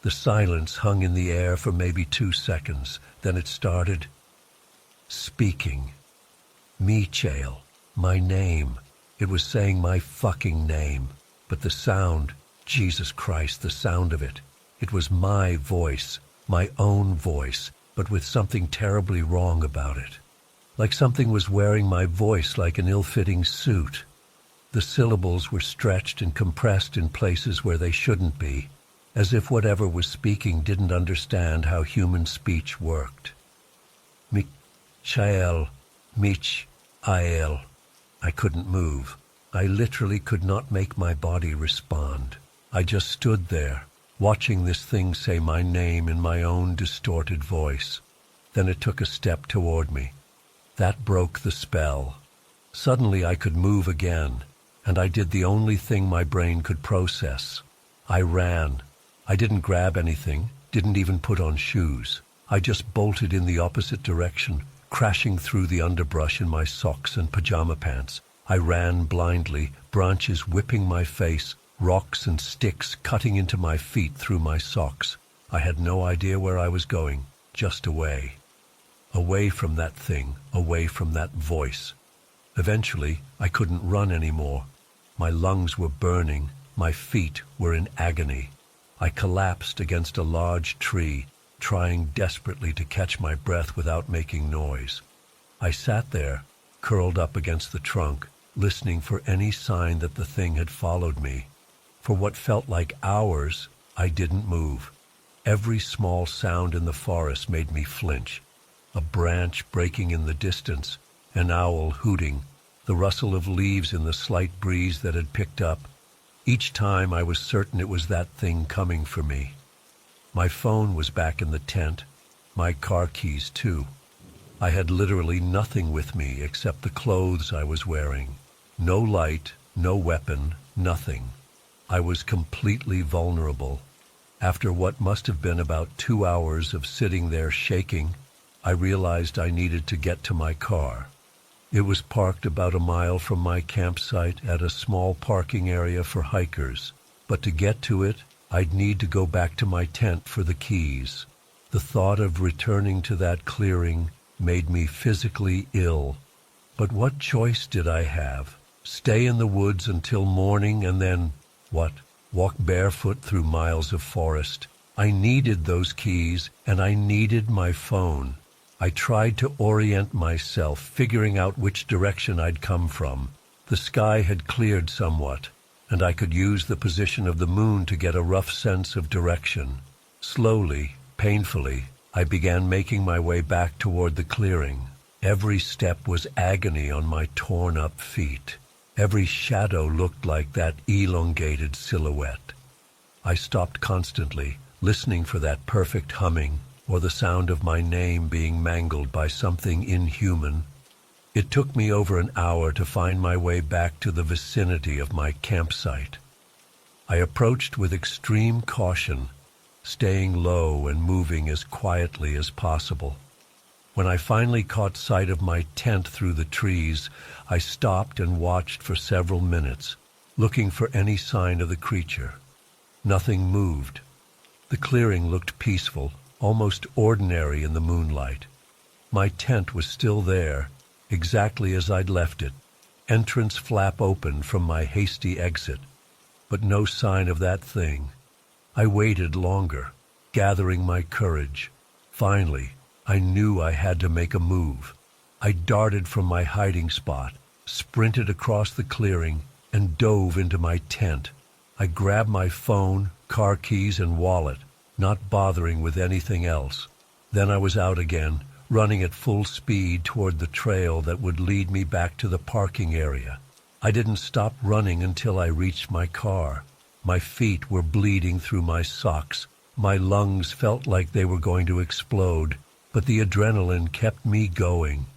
The silence hung in the air for maybe 2 seconds. Then it started speaking. Michael, my name. It was saying my fucking name. But the sound, Jesus Christ, the sound of it. It was my voice. My own voice, but with something terribly wrong about it. Like something was wearing my voice like an ill-fitting suit. The syllables were stretched and compressed in places where they shouldn't be, as if whatever was speaking didn't understand how human speech worked. Michael. I couldn't move. I literally could not make my body respond. I just stood there, watching this thing say my name in my own distorted voice. Then it took a step toward me. That broke the spell. Suddenly I could move again, and I did the only thing my brain could process. I ran. I didn't grab anything, didn't even put on shoes. I just bolted in the opposite direction, crashing through the underbrush in my socks and pajama pants. I ran blindly, branches whipping my face, rocks and sticks cutting into my feet through my socks. I had no idea where I was going, just away. Away from that thing, away from that voice. Eventually, I couldn't run anymore. My lungs were burning, my feet were in agony. I collapsed against a large tree, trying desperately to catch my breath without making noise. I sat there, curled up against the trunk, listening for any sign that the thing had followed me. For what felt like hours, I didn't move. Every small sound in the forest made me flinch. A branch breaking in the distance, an owl hooting, the rustle of leaves in the slight breeze that had picked up. Each time I was certain it was that thing coming for me. My phone was back in the tent, my car keys too. I had literally nothing with me except the clothes I was wearing. No light, no weapon, nothing. I was completely vulnerable. After what must have been about 2 hours of sitting there shaking, I realized I needed to get to my car. It was parked about a mile from my campsite at a small parking area for hikers, but to get to it, I'd need to go back to my tent for the keys. The thought of returning to that clearing made me physically ill. But what choice did I have? Stay in the woods until morning and then, what? Walk barefoot through miles of forest. I needed those keys, and I needed my phone. I tried to orient myself, figuring out which direction I'd come from. The sky had cleared somewhat, and I could use the position of the moon to get a rough sense of direction. Slowly, painfully, I began making my way back toward the clearing. Every step was agony on my torn-up feet. Every shadow looked like that elongated silhouette. I stopped constantly, listening for that perfect humming or the sound of my name being mangled by something inhuman. It took me over an hour to find my way back to the vicinity of my campsite. I approached with extreme caution, staying low and moving as quietly as possible. When I finally caught sight of my tent through the trees, I stopped and watched for several minutes, looking for any sign of the creature. Nothing moved. The clearing looked peaceful, almost ordinary in the moonlight. My tent was still there, exactly as I'd left it, entrance flap open from my hasty exit, but no sign of that thing. I waited longer, gathering my courage. Finally, I knew I had to make a move. I darted from my hiding spot, sprinted across the clearing, and dove into my tent. I grabbed my phone, car keys, and wallet, not bothering with anything else. Then I was out again, running at full speed toward the trail that would lead me back to the parking area. I didn't stop running until I reached my car. My feet were bleeding through my socks. My lungs felt like they were going to explode, but the adrenaline kept me going.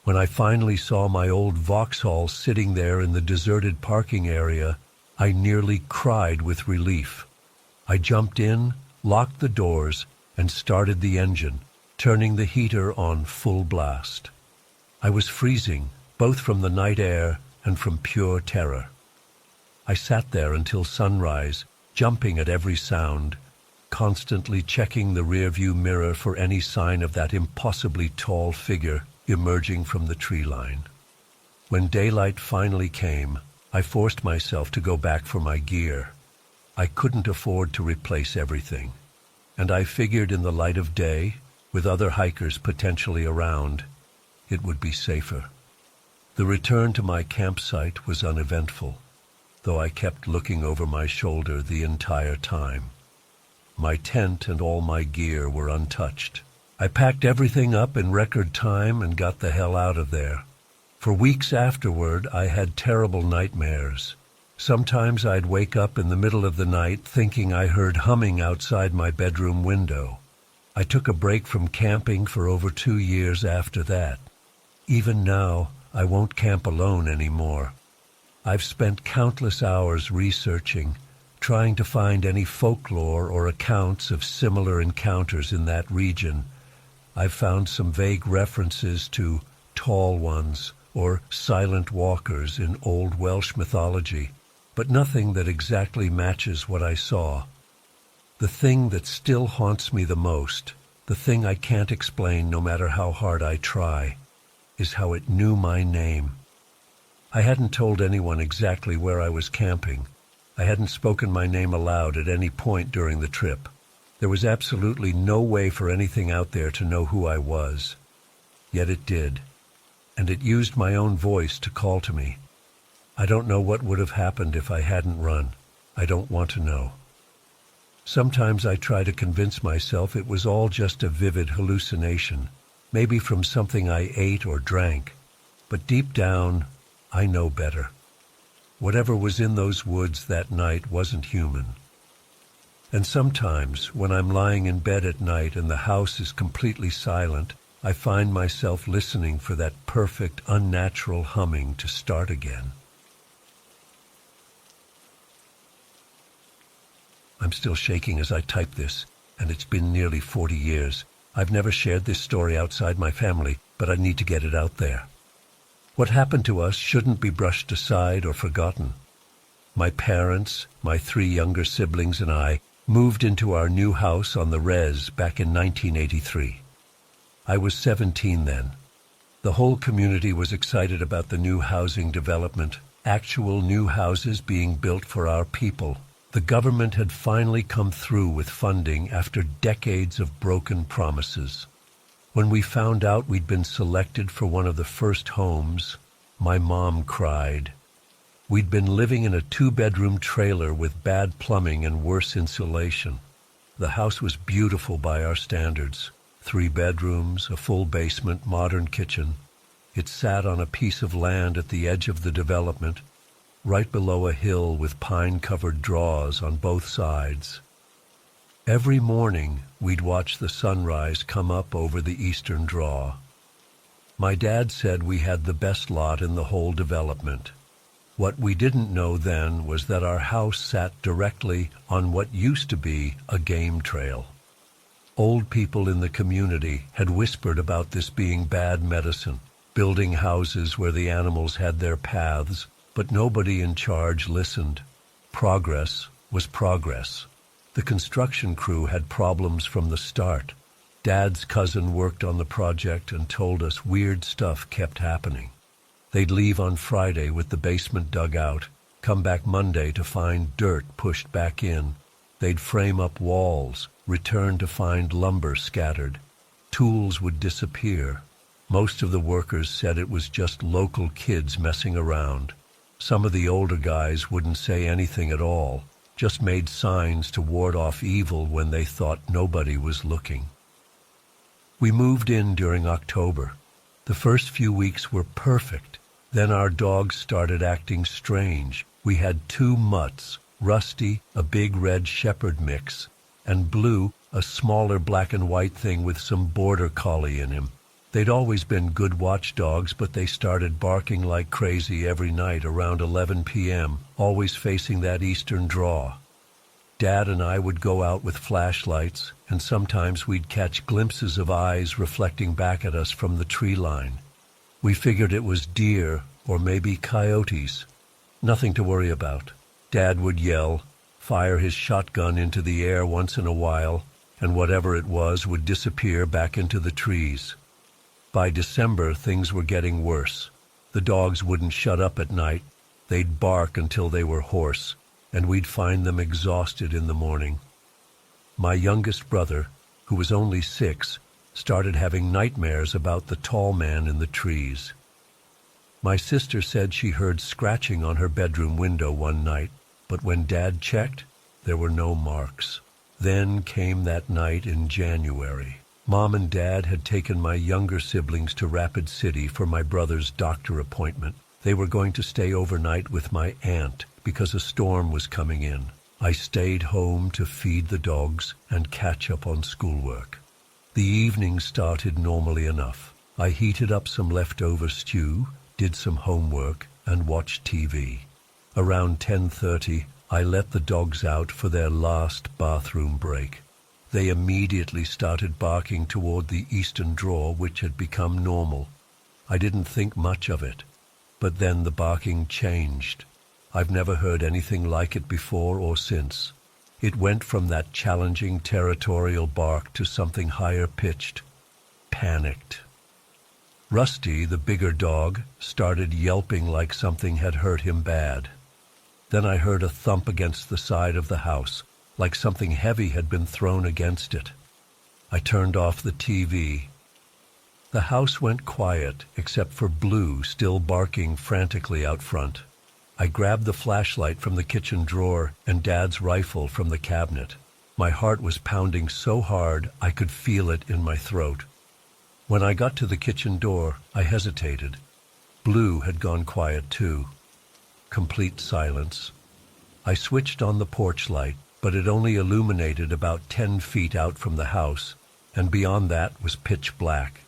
When I finally saw my old Vauxhall sitting there in the deserted parking area, I nearly cried with relief. I jumped in, locked the doors, and started the engine, turning the heater on full blast. I was freezing, both from the night air and from pure terror. I sat there until sunrise, jumping at every sound, constantly checking the rearview mirror for any sign of that impossibly tall figure emerging from the tree line. When daylight finally came, I forced myself to go back for my gear. I couldn't afford to replace everything, and I figured in the light of day, with other hikers potentially around, it would be safer. The return to my campsite was uneventful, though I kept looking over my shoulder the entire time. My tent and all my gear were untouched. I packed everything up in record time and got the hell out of there. For weeks afterward, I had terrible nightmares. Sometimes I'd wake up in the middle of the night thinking I heard humming outside my bedroom window. I took a break from camping for over 2 years after that. Even now, I won't camp alone anymore. I've spent countless hours researching, trying to find any folklore or accounts of similar encounters in that region. I've found some vague references to tall ones or silent walkers in old Welsh mythology, but nothing that exactly matches what I saw. The thing that still haunts me the most, the thing I can't explain no matter how hard I try, is how it knew my name. I hadn't told anyone exactly where I was camping. I hadn't spoken my name aloud at any point during the trip. There was absolutely no way for anything out there to know who I was. Yet it did, and it used my own voice to call to me. I don't know what would have happened if I hadn't run. I don't want to know. Sometimes I try to convince myself it was all just a vivid hallucination, maybe from something I ate or drank, but deep down, I know better. Whatever was in those woods that night wasn't human. And sometimes, when I'm lying in bed at night and the house is completely silent, I find myself listening for that perfect, unnatural humming to start again. I'm still shaking as I type this, and it's been nearly 40 years. I've never shared this story outside my family, but I need to get it out there. What happened to us shouldn't be brushed aside or forgotten. My parents, my 3 younger siblings, and I moved into our new house on the Res back in 1983. I was 17 then. The whole community was excited about the new housing development, actual new houses being built for our people. The government had finally come through with funding after decades of broken promises. When we found out we'd been selected for one of the first homes, my mom cried. We'd been living in a 2-bedroom trailer with bad plumbing and worse insulation. The house was beautiful by our standards. 3 bedrooms, a full basement, modern kitchen. It sat on a piece of land at the edge of the development, right below a hill with pine-covered draws on both sides. Every morning, we'd watch the sunrise come up over the eastern draw. My dad said we had the best lot in the whole development. What we didn't know then was that our house sat directly on what used to be a game trail. Old people in the community had whispered about this being bad medicine, building houses where the animals had their paths, but nobody in charge listened. Progress was progress. The construction crew had problems from the start. Dad's cousin worked on the project and told us weird stuff kept happening. They'd leave on Friday with the basement dug out, come back Monday to find dirt pushed back in. They'd frame up walls, return to find lumber scattered. Tools would disappear. Most of the workers said it was just local kids messing around. Some of the older guys wouldn't say anything at all, just made signs to ward off evil when they thought nobody was looking. We moved in during October. The first few weeks were perfect. Then our dogs started acting strange. We had 2 mutts, Rusty, a big red shepherd mix, and Blue, a smaller black and white thing with some border collie in him. They'd always been good watchdogs, but they started barking like crazy every night around 11 p.m., always facing that eastern draw. Dad and I would go out with flashlights, and sometimes we'd catch glimpses of eyes reflecting back at us from the tree line. We figured it was deer or maybe coyotes. Nothing to worry about. Dad would yell, fire his shotgun into the air once in a while, and whatever it was would disappear back into the trees. By December, things were getting worse. The dogs wouldn't shut up at night. They'd bark until they were hoarse, and we'd find them exhausted in the morning. My youngest brother, who was only 6, started having nightmares about the tall man in the trees. My sister said she heard scratching on her bedroom window one night, but when Dad checked, there were no marks. Then came that night in January. Mom and Dad had taken my younger siblings to Rapid City for my brother's doctor appointment. They were going to stay overnight with my aunt because a storm was coming in. I stayed home to feed the dogs and catch up on schoolwork. The evening started normally enough. I heated up some leftover stew, did some homework, and watched TV. Around 10:30, I let the dogs out for their last bathroom break. They immediately started barking toward the eastern draw, which had become normal. I didn't think much of it, but then the barking changed. I've never heard anything like it before or since. It went from that challenging territorial bark to something higher pitched. Panicked. Rusty, the bigger dog, started yelping like something had hurt him bad. Then I heard a thump against the side of the house, like something heavy had been thrown against it. I turned off the TV. The house went quiet, except for Blue still barking frantically out front. I grabbed the flashlight from the kitchen drawer and Dad's rifle from the cabinet. My heart was pounding so hard I could feel it in my throat. When I got to the kitchen door, I hesitated. Blue had gone quiet too. Complete silence. I switched on the porch light, but it only illuminated about 10 feet out from the house, and beyond that was pitch black.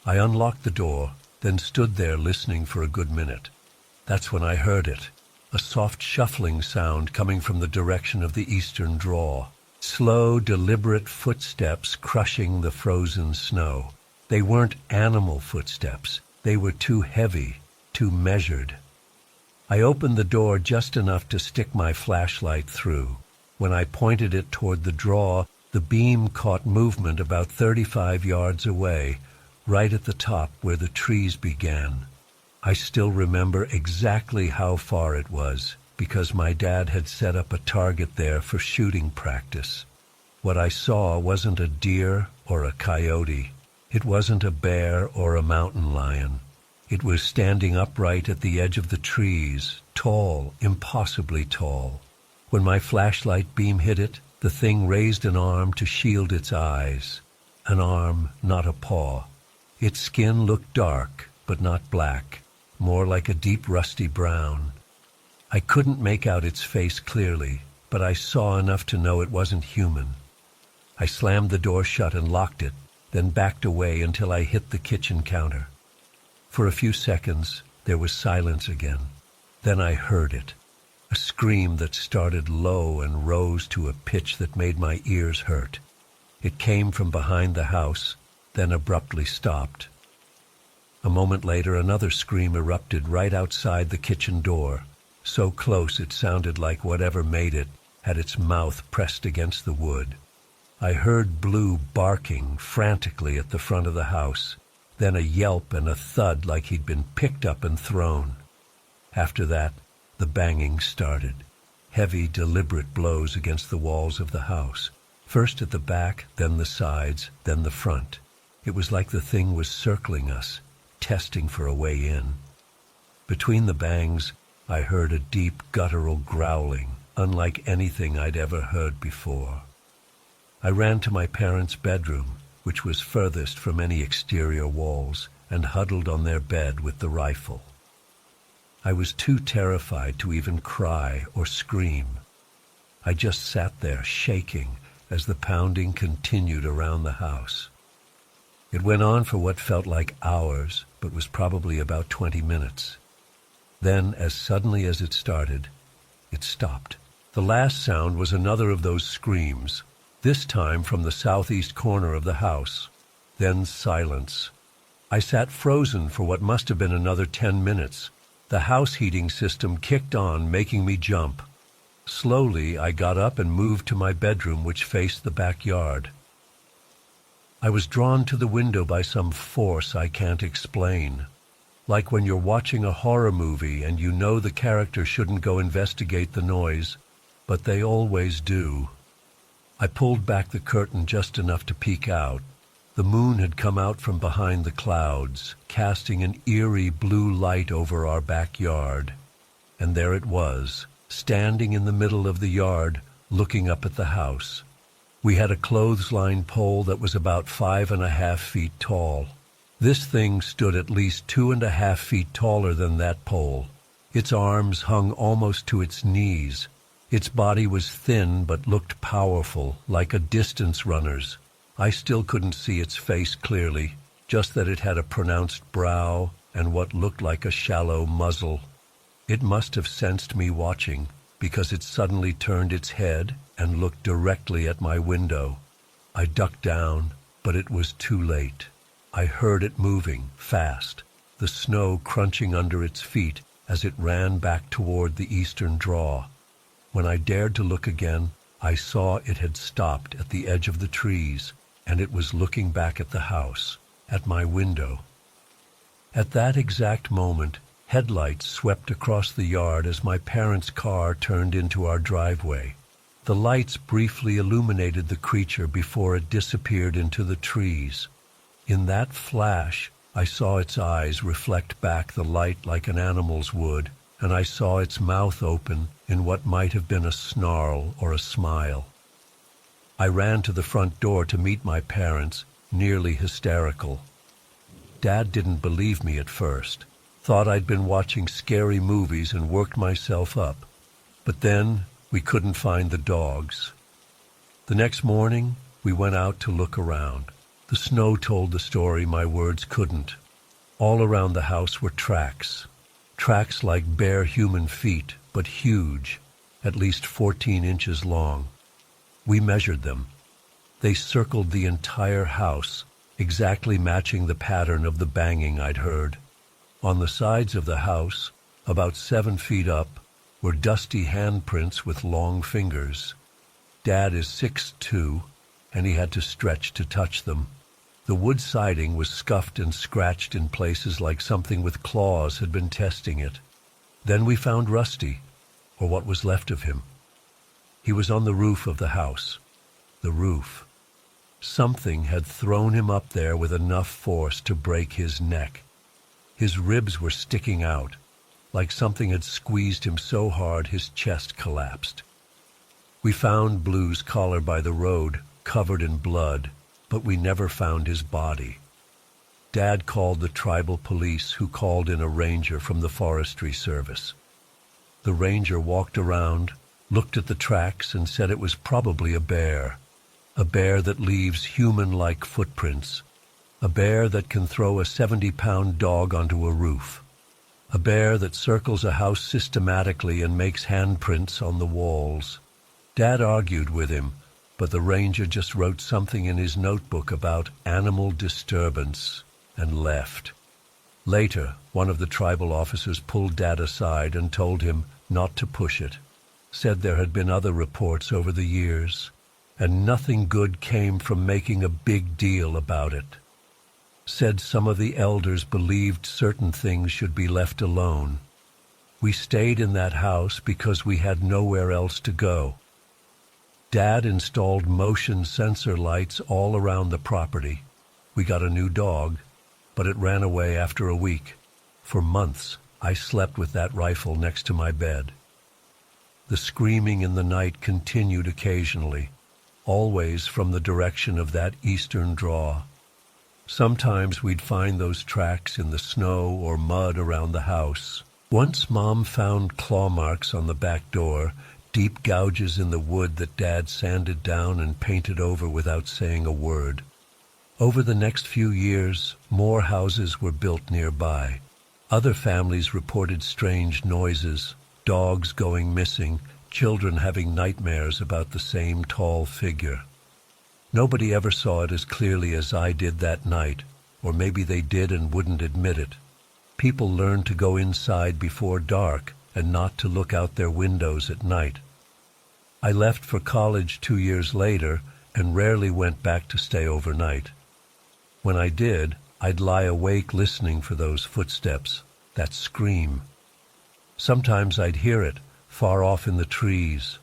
I unlocked the door, then stood there listening for a good minute. That's when I heard it, a soft shuffling sound coming from the direction of the eastern draw. Slow, deliberate footsteps crushing the frozen snow. They weren't animal footsteps. They were too heavy, too measured. I opened the door just enough to stick my flashlight through. When I pointed it toward the draw, the beam caught movement about 35 yards away, right at the top where the trees began. I still remember exactly how far it was, because my dad had set up a target there for shooting practice. What I saw wasn't a deer or a coyote. It wasn't a bear or a mountain lion. It was standing upright at the edge of the trees, tall, impossibly tall. When my flashlight beam hit it, the thing raised an arm to shield its eyes. An arm, not a paw. Its skin looked dark, but not black, more like a deep rusty brown. I couldn't make out its face clearly, but I saw enough to know it wasn't human. I slammed the door shut and locked it, then backed away until I hit the kitchen counter. For a few seconds, there was silence again. Then I heard it, a scream that started low and rose to a pitch that made my ears hurt. It came from behind the house, then abruptly stopped. A moment later, another scream erupted right outside the kitchen door, so close it sounded like whatever made it had its mouth pressed against the wood. I heard Blue barking frantically at the front of the house, then a yelp and a thud like he'd been picked up and thrown. After that, the banging started. Heavy, deliberate blows against the walls of the house. First at the back, then the sides, then the front. It was like the thing was circling us, testing for a way in. Between the bangs, I heard a deep, guttural growling, unlike anything I'd ever heard before. I ran to my parents' bedroom, which was furthest from any exterior walls, and huddled on their bed with the rifle. I was too terrified to even cry or scream. I just sat there, shaking, as the pounding continued around the house. It went on for what felt like hours, but was probably about 20 minutes. Then, as suddenly as it started, it stopped. The last sound was another of those screams, this time from the southeast corner of the house. Then silence. I sat frozen for what must have been another 10 minutes. The house heating system kicked on, making me jump. Slowly, I got up and moved to my bedroom, which faced the backyard. I was drawn to the window by some force I can't explain. Like when you're watching a horror movie and you know the character shouldn't go investigate the noise, but they always do. I pulled back the curtain just enough to peek out. The moon had come out from behind the clouds, casting an eerie blue light over our backyard. And there it was, standing in the middle of the yard, looking up at the house. We had a clothesline pole that was about 5.5 feet tall. This thing stood at least 2.5 feet taller than that pole. Its arms hung almost to its knees. Its body was thin but looked powerful, like a distance runner's. I still couldn't see its face clearly, just that it had a pronounced brow and what looked like a shallow muzzle. It must have sensed me watching, because it suddenly turned its head and looked directly at my window. I ducked down, but it was too late. I heard it moving, fast, the snow crunching under its feet as it ran back toward the eastern draw. When I dared to look again, I saw it had stopped at the edge of the trees, and it was looking back at the house, at my window. At that exact moment, headlights swept across the yard as my parents' car turned into our driveway. The lights briefly illuminated the creature before it disappeared into the trees. In that flash, I saw its eyes reflect back the light like an animal's would, and I saw its mouth open in what might have been a snarl or a smile. I ran to the front door to meet my parents, nearly hysterical. Dad didn't believe me at first, thought I'd been watching scary movies and worked myself up. But then we couldn't find the dogs. The next morning, we went out to look around. The snow told the story my words couldn't. All around the house were tracks. Tracks like bare human feet, but huge, at least 14 inches long. We measured them. They circled the entire house, exactly matching the pattern of the banging I'd heard. On the sides of the house, about 7 feet up, were dusty handprints with long fingers. Dad is 6'2", and he had to stretch to touch them. The wood siding was scuffed and scratched in places like something with claws had been testing it. Then we found Rusty, or what was left of him. He was on the roof of the house. The roof. Something had thrown him up there with enough force to break his neck. His ribs were sticking out, like something had squeezed him so hard his chest collapsed. We found Blue's collar by the road, covered in blood, but we never found his body. Dad called the tribal police, who called in a ranger from the Forestry Service. The ranger walked around, looked at the tracks, and said it was probably a bear that leaves human-like footprints, a bear that can throw a 70-pound dog onto a roof, a bear that circles a house systematically and makes handprints on the walls. Dad argued with him, but the ranger just wrote something in his notebook about animal disturbance and left. Later, one of the tribal officers pulled Dad aside and told him not to push it, said there had been other reports over the years, and nothing good came from making a big deal about it. Said some of the elders believed certain things should be left alone. We stayed in that house because we had nowhere else to go. Dad installed motion sensor lights all around the property. We got a new dog, but it ran away after a week. For months, I slept with that rifle next to my bed. The screaming in the night continued occasionally, always from the direction of that eastern draw. Sometimes we'd find those tracks in the snow or mud around the house. Once Mom found claw marks on the back door, deep gouges in the wood that Dad sanded down and painted over without saying a word. Over the next few years, more houses were built nearby. Other families reported strange noises, dogs going missing, children having nightmares about the same tall figure. Nobody ever saw it as clearly as I did that night, or maybe they did and wouldn't admit it. People learned to go inside before dark and not to look out their windows at night. I left for college 2 years later and rarely went back to stay overnight. When I did, I'd lie awake listening for those footsteps, that scream. Sometimes I'd hear it, far off in the trees.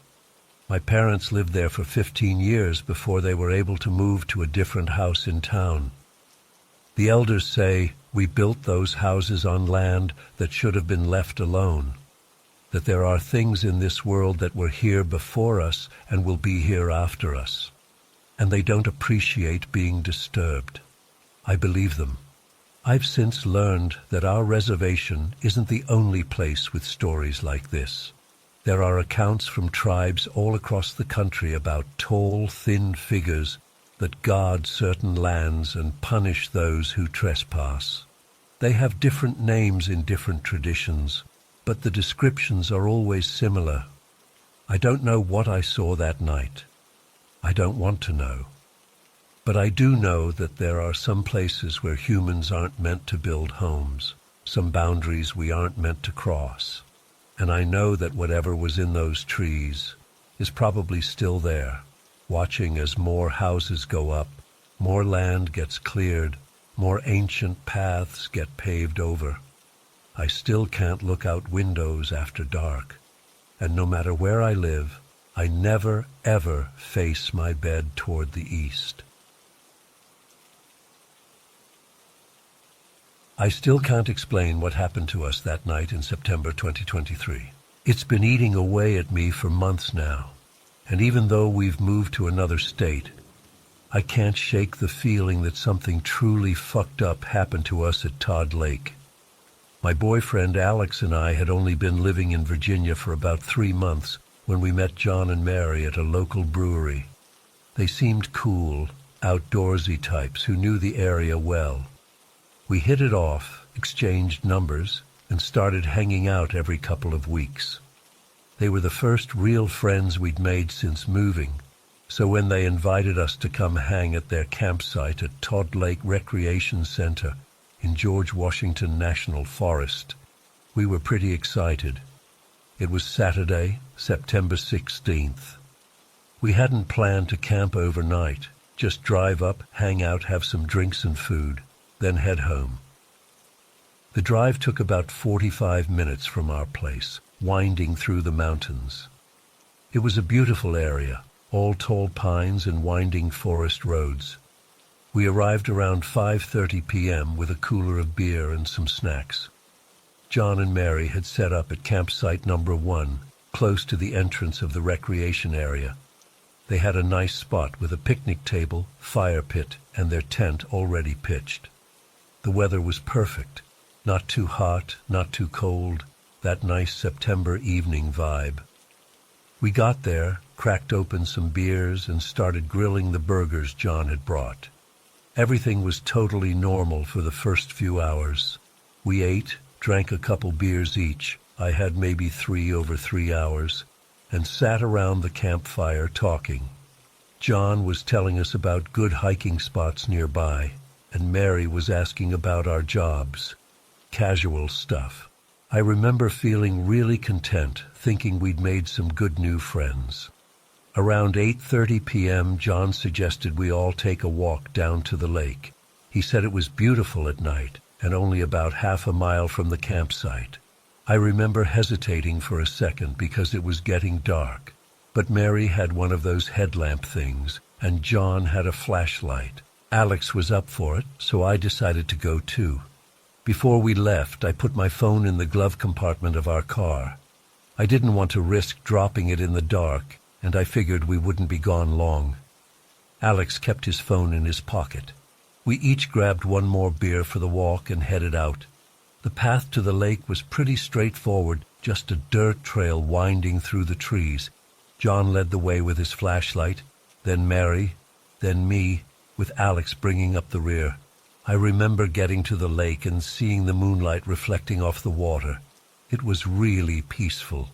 My parents lived there for 15 years before they were able to move to a different house in town. The elders say we built those houses on land that should have been left alone, that there are things in this world that were here before us and will be here after us, and they don't appreciate being disturbed. I believe them. I've since learned that our reservation isn't the only place with stories like this. There are accounts from tribes all across the country about tall, thin figures that guard certain lands and punish those who trespass. They have different names in different traditions, but the descriptions are always similar. I don't know what I saw that night. I don't want to know. But I do know that there are some places where humans aren't meant to build homes, some boundaries we aren't meant to cross. And I know that whatever was in those trees is probably still there, watching as more houses go up, more land gets cleared, more ancient paths get paved over. I still can't look out windows after dark, and no matter where I live, I never, ever face my bed toward the east. I still can't explain what happened to us that night in September 2023. It's been eating away at me for months now, and even though we've moved to another state, I can't shake the feeling that something truly fucked up happened to us at Todd Lake. My boyfriend Alex and I had only been living in Virginia for about 3 months when we met John and Mary at a local brewery. They seemed cool, outdoorsy types who knew the area well. We hit it off, exchanged numbers, and started hanging out every couple of weeks. They were the first real friends we'd made since moving, so when they invited us to come hang at their campsite at Todd Lake Recreation Center in George Washington National Forest, we were pretty excited. It was Saturday, September 16th. We hadn't planned to camp overnight, just drive up, hang out, have some drinks and food, then head home. The drive took about 45 minutes from our place, winding through the mountains. It was a beautiful area, all tall pines and winding forest roads. We arrived around 5:30 p.m. with a cooler of beer and some snacks. John and Mary had set up at campsite number 1, close to the entrance of the recreation area. They had a nice spot with a picnic table, fire pit, and their tent already pitched. The weather was perfect. Not too hot, not too cold. That nice September evening vibe. We got there, cracked open some beers, and started grilling the burgers John had brought. Everything was totally normal for the first few hours. We ate, drank a couple beers each. I had maybe 3 over 3 hours, and sat around the campfire talking. John was telling us about good hiking spots nearby, and Mary was asking about our jobs. Casual stuff. I remember feeling really content, thinking we'd made some good new friends. Around 8:30 p.m., John suggested we all take a walk down to the lake. He said it was beautiful at night, and only about half a mile from the campsite. I remember hesitating for a second because it was getting dark, but Mary had one of those headlamp things, and John had a flashlight. Alex was up for it, so I decided to go too. Before we left, I put my phone in the glove compartment of our car. I didn't want to risk dropping it in the dark, and I figured we wouldn't be gone long. Alex kept his phone in his pocket. We each grabbed one more beer for the walk and headed out. The path to the lake was pretty straightforward, just a dirt trail winding through the trees. John led the way with his flashlight, then Mary, then me, with Alex bringing up the rear. I remember getting to the lake and seeing the moonlight reflecting off the water. It was really peaceful.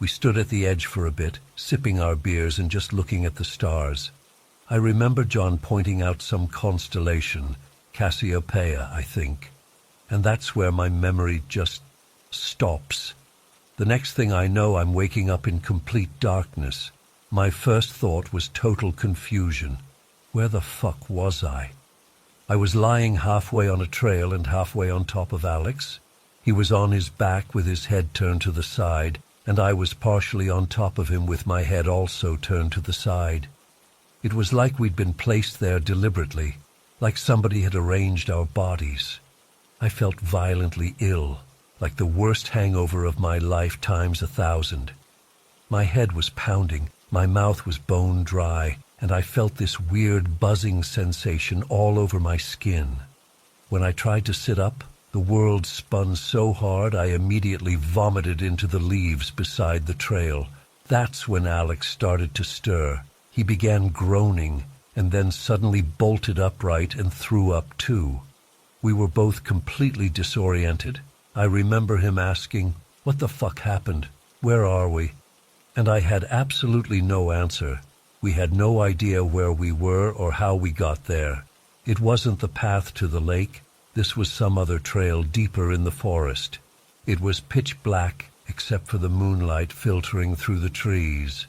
We stood at the edge for a bit, sipping our beers and just looking at the stars. I remember John pointing out some constellation, Cassiopeia, I think. And that's where my memory just stops. The next thing I know, I'm waking up in complete darkness. My first thought was total confusion. Where the fuck was I? I was lying halfway on a trail and halfway on top of Alex. He was on his back with his head turned to the side, and I was partially on top of him with my head also turned to the side. It was like we'd been placed there deliberately, like somebody had arranged our bodies. I felt violently ill, like the worst hangover of my life times 1,000. My head was pounding, my mouth was bone dry, and I felt this weird buzzing sensation all over my skin. When I tried to sit up, the world spun so hard I immediately vomited into the leaves beside the trail. That's when Alex started to stir. He began groaning, and then suddenly bolted upright and threw up too. We were both completely disoriented. I remember him asking, "What the fuck happened? Where are we?" And I had absolutely no answer. We had no idea where we were or how we got there. It wasn't the path to the lake. This was some other trail deeper in the forest. It was pitch black, except for the moonlight filtering through the trees.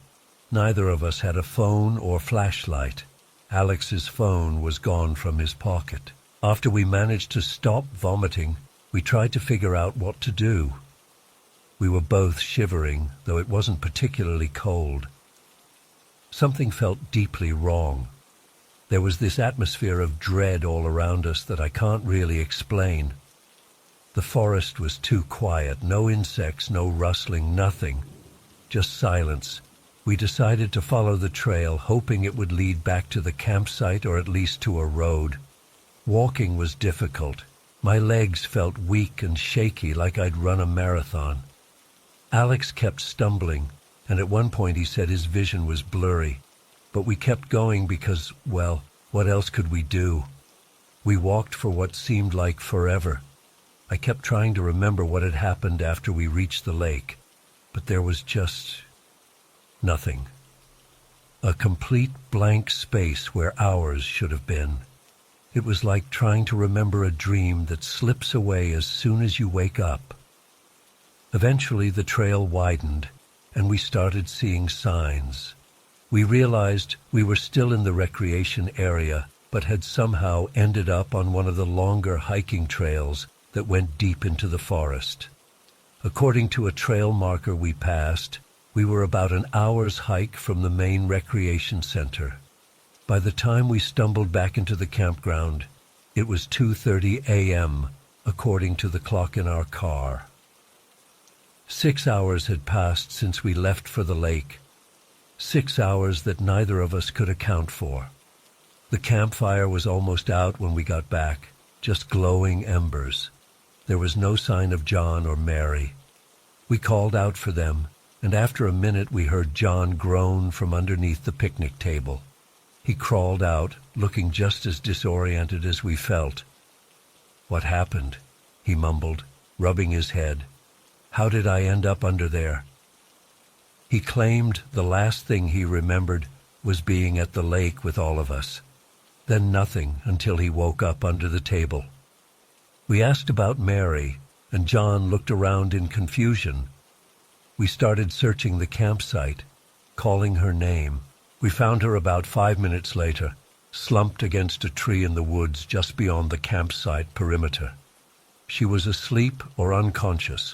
Neither of us had a phone or flashlight. Alex's phone was gone from his pocket. After we managed to stop vomiting, we tried to figure out what to do. We were both shivering, though it wasn't particularly cold. Something felt deeply wrong. There was this atmosphere of dread all around us that I can't really explain. The forest was too quiet, no insects, no rustling, nothing. Just silence. We decided to follow the trail, hoping it would lead back to the campsite or at least to a road. Walking was difficult. My legs felt weak and shaky, like I'd run a marathon. Alex kept stumbling, and at one point he said his vision was blurry. But we kept going because, well, what else could we do? We walked for what seemed like forever. I kept trying to remember what had happened after we reached the lake, but there was just nothing. A complete blank space where hours should have been. It was like trying to remember a dream that slips away as soon as you wake up. Eventually the trail widened, and we started seeing signs. We realized we were still in the recreation area, but had somehow ended up on one of the longer hiking trails that went deep into the forest. According to a trail marker we passed, we were about an hour's hike from the main recreation center. By the time we stumbled back into the campground, it was 2:30 a.m., according to the clock in our car. 6 hours had passed since we left for the lake. 6 hours that neither of us could account for. The campfire was almost out when we got back, just glowing embers. There was no sign of John or Mary. We called out for them, and after a minute we heard John groan from underneath the picnic table. He crawled out, looking just as disoriented as we felt. "What happened?" he mumbled, rubbing his head. "How did I end up under there?" He claimed the last thing he remembered was being at the lake with all of us. Then nothing until he woke up under the table. We asked about Mary, and John looked around in confusion. We started searching the campsite, calling her name. We found her about 5 minutes later, slumped against a tree in the woods just beyond the campsite perimeter. She was asleep or unconscious,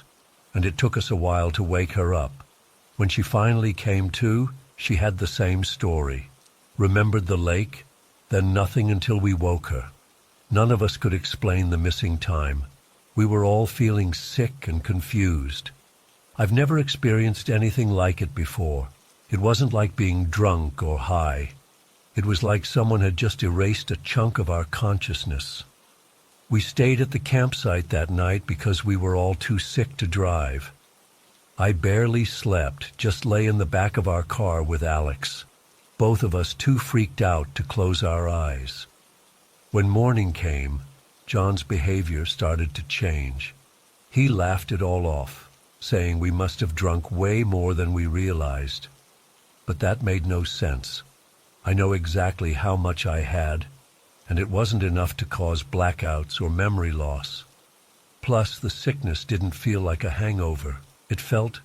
and it took us a while to wake her up. When she finally came to, she had the same story. Remembered the lake, then nothing until we woke her. None of us could explain the missing time. We were all feeling sick and confused. I've never experienced anything like it before. It wasn't like being drunk or high. It was like someone had just erased a chunk of our consciousness. We stayed at the campsite that night because we were all too sick to drive. I barely slept, just lay in the back of our car with Alex, both of us too freaked out to close our eyes. When morning came, John's behavior started to change. He laughed it all off, saying we must have drunk way more than we realized. But that made no sense. I know exactly how much I had, and it wasn't enough to cause blackouts or memory loss. Plus, the sickness didn't feel like a hangover. It felt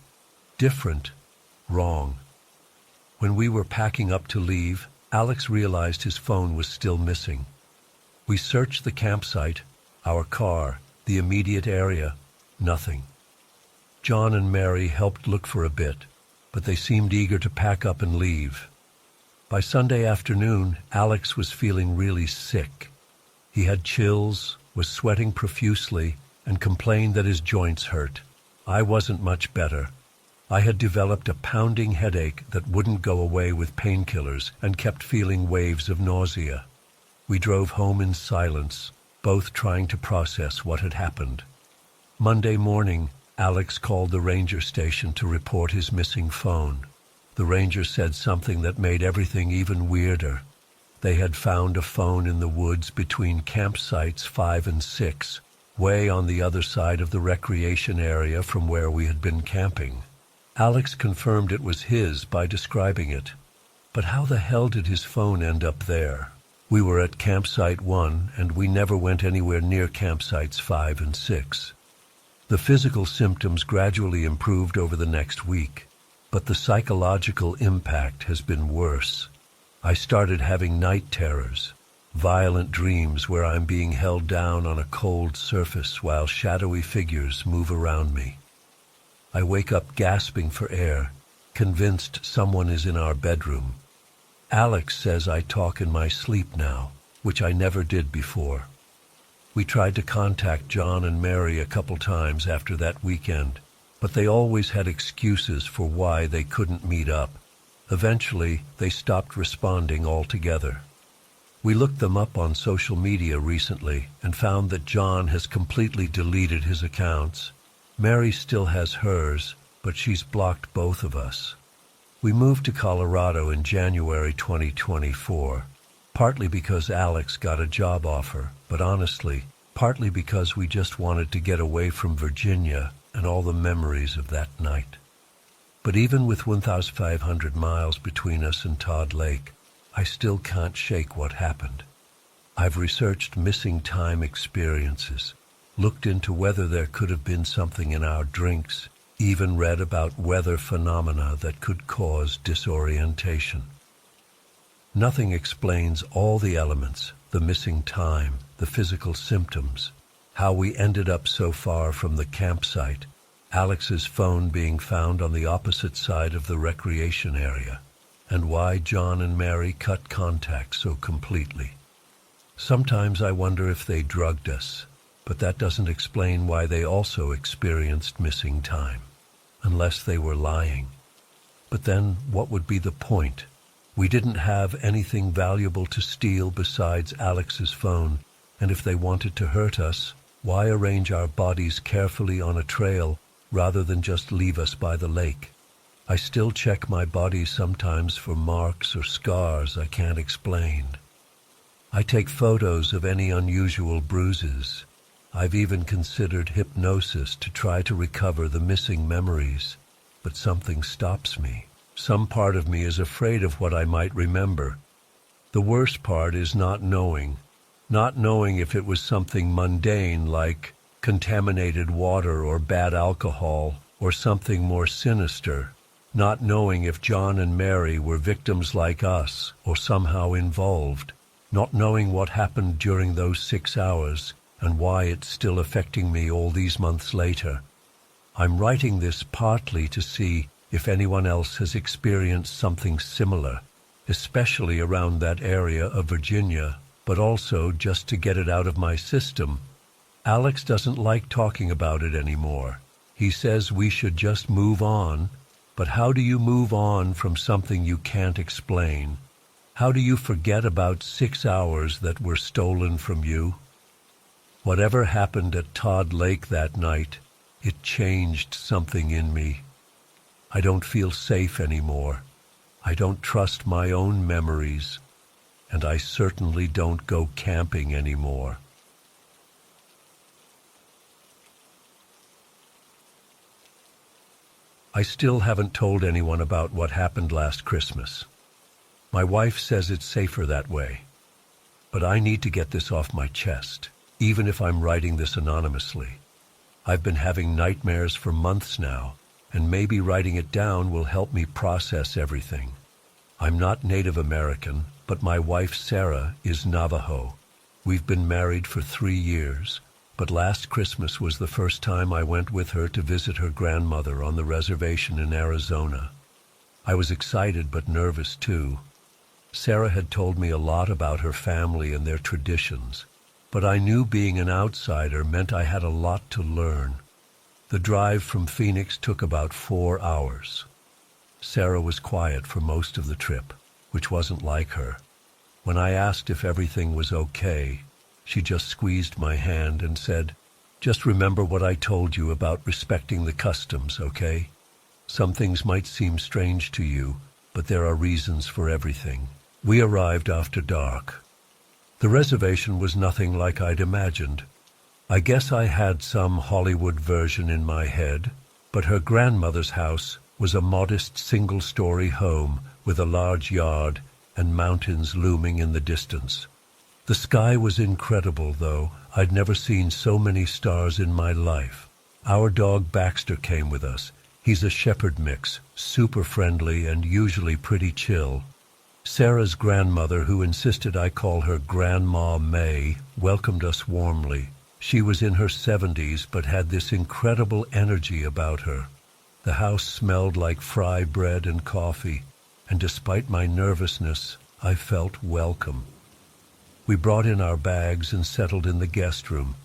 different, wrong. When we were packing up to leave, Alex realized his phone was still missing. We searched the campsite, our car, the immediate area, nothing. John and Mary helped look for a bit, but they seemed eager to pack up and leave. By Sunday afternoon, Alex was feeling really sick. He had chills, was sweating profusely, and complained that his joints hurt. I wasn't much better. I had developed a pounding headache that wouldn't go away with painkillers and kept feeling waves of nausea. We drove home in silence, both trying to process what had happened. Monday morning, Alex called the ranger station to report his missing phone. The ranger said something that made everything even weirder. They had found a phone in the woods between campsites 5 and 6, way on the other side of the recreation area from where we had been camping. Alex confirmed it was his by describing it. But how the hell did his phone end up there? We were at campsite 1, and we never went anywhere near campsites 5 and 6. The physical symptoms gradually improved over the next week, but the psychological impact has been worse. I started having night terrors, violent dreams where I'm being held down on a cold surface while shadowy figures move around me. I wake up gasping for air, convinced someone is in our bedroom. Alex says I talk in my sleep now, which I never did before. We tried to contact John and Mary a couple times after that weekend, but they always had excuses for why they couldn't meet up. Eventually, they stopped responding altogether. We looked them up on social media recently and found that John has completely deleted his accounts. Mary still has hers, but she's blocked both of us. We moved to Colorado in January 2024, partly because Alex got a job offer, but honestly, partly because we just wanted to get away from Virginia and all the memories of that night. But even with 1,500 miles between us and Todd Lake, I still can't shake what happened. I've researched missing time experiences, looked into whether there could have been something in our drinks, even read about weather phenomena that could cause disorientation. Nothing explains all the elements, the missing time, the physical symptoms, how we ended up so far from the campsite, Alex's phone being found on the opposite side of the recreation area, and why John and Mary cut contact so completely. Sometimes I wonder if they drugged us, but that doesn't explain why they also experienced missing time, unless they were lying. But then, what would be the point? We didn't have anything valuable to steal besides Alex's phone, And if they wanted to hurt us, why arrange our bodies carefully on a trail rather than just leave us by the lake? I still check my body sometimes for marks or scars I can't explain. I take photos of any unusual bruises. I've even considered hypnosis to try to recover the missing memories, but something stops me. Some part of me is afraid of what I might remember. The worst part is not knowing if it was something mundane like contaminated water or bad alcohol, or something more sinister, not knowing if John and Mary were victims like us or somehow involved, not knowing what happened during those 6 hours and why it's still affecting me all these months later. I'm writing this partly to see if anyone else has experienced something similar, especially around that area of Virginia, but also just to get it out of my system. Alex doesn't like talking about it anymore. He says we should just move on, but how do you move on from something you can't explain? How do you forget about 6 hours that were stolen from you? Whatever happened at Todd Lake that night, it changed something in me. I don't feel safe anymore. I don't trust my own memories, and I certainly don't go camping anymore. I still haven't told anyone about what happened last Christmas. My wife says it's safer that way, but I need to get this off my chest, even if I'm writing this anonymously. I've been having nightmares for months now, and maybe writing it down will help me process everything. I'm not Native American, but my wife Sarah is Navajo. We've been married for 3 years, but last Christmas was the first time I went with her to visit her grandmother on the reservation in Arizona. I was excited but nervous too. Sarah had told me a lot about her family and their traditions, but I knew being an outsider meant I had a lot to learn. The drive from Phoenix took about 4 hours. Sarah was quiet for most of the trip, which wasn't like her. When I asked if everything was okay, she just squeezed my hand and said, "Just remember what I told you about respecting the customs, okay? Some things might seem strange to you, but there are reasons for everything." We arrived after dark. The reservation was nothing like I'd imagined. I guess I had some Hollywood version in my head, but her grandmother's house was a modest single-story home with a large yard and mountains looming in the distance. The sky was incredible, though. I'd never seen so many stars in my life. Our dog Baxter came with us. He's a shepherd mix, super friendly and usually pretty chill. Sarah's grandmother, who insisted I call her Grandma May, welcomed us warmly. She was in her 70s but had this incredible energy about her. The house smelled like fry bread and coffee, and despite my nervousness, I felt welcome. We brought in our bags and settled in the guest room.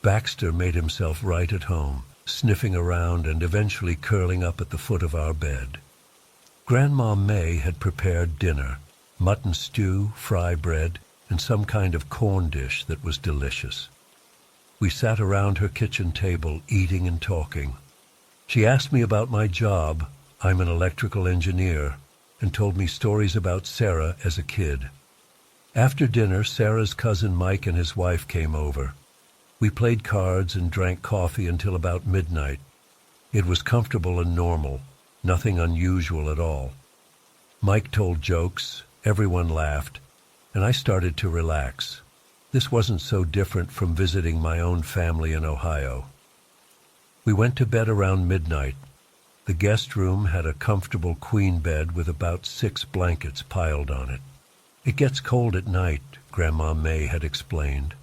Baxter made himself right at home, sniffing around and eventually curling up at the foot of our bed. Grandma May had prepared dinner, mutton stew, fry bread, and some kind of corn dish that was delicious. We sat around her kitchen table, eating and talking. She asked me about my job, I'm an electrical engineer, and told me stories about Sarah as a kid. After dinner, Sarah's cousin Mike and his wife came over. We played cards and drank coffee until about midnight. It was comfortable and normal, nothing unusual at all. Mike told jokes, everyone laughed, and I started to relax. This wasn't so different from visiting my own family in Ohio. We went to bed around midnight. The guest room had a comfortable queen bed with about 6 blankets piled on it. "It gets cold at night," Grandma May had explained.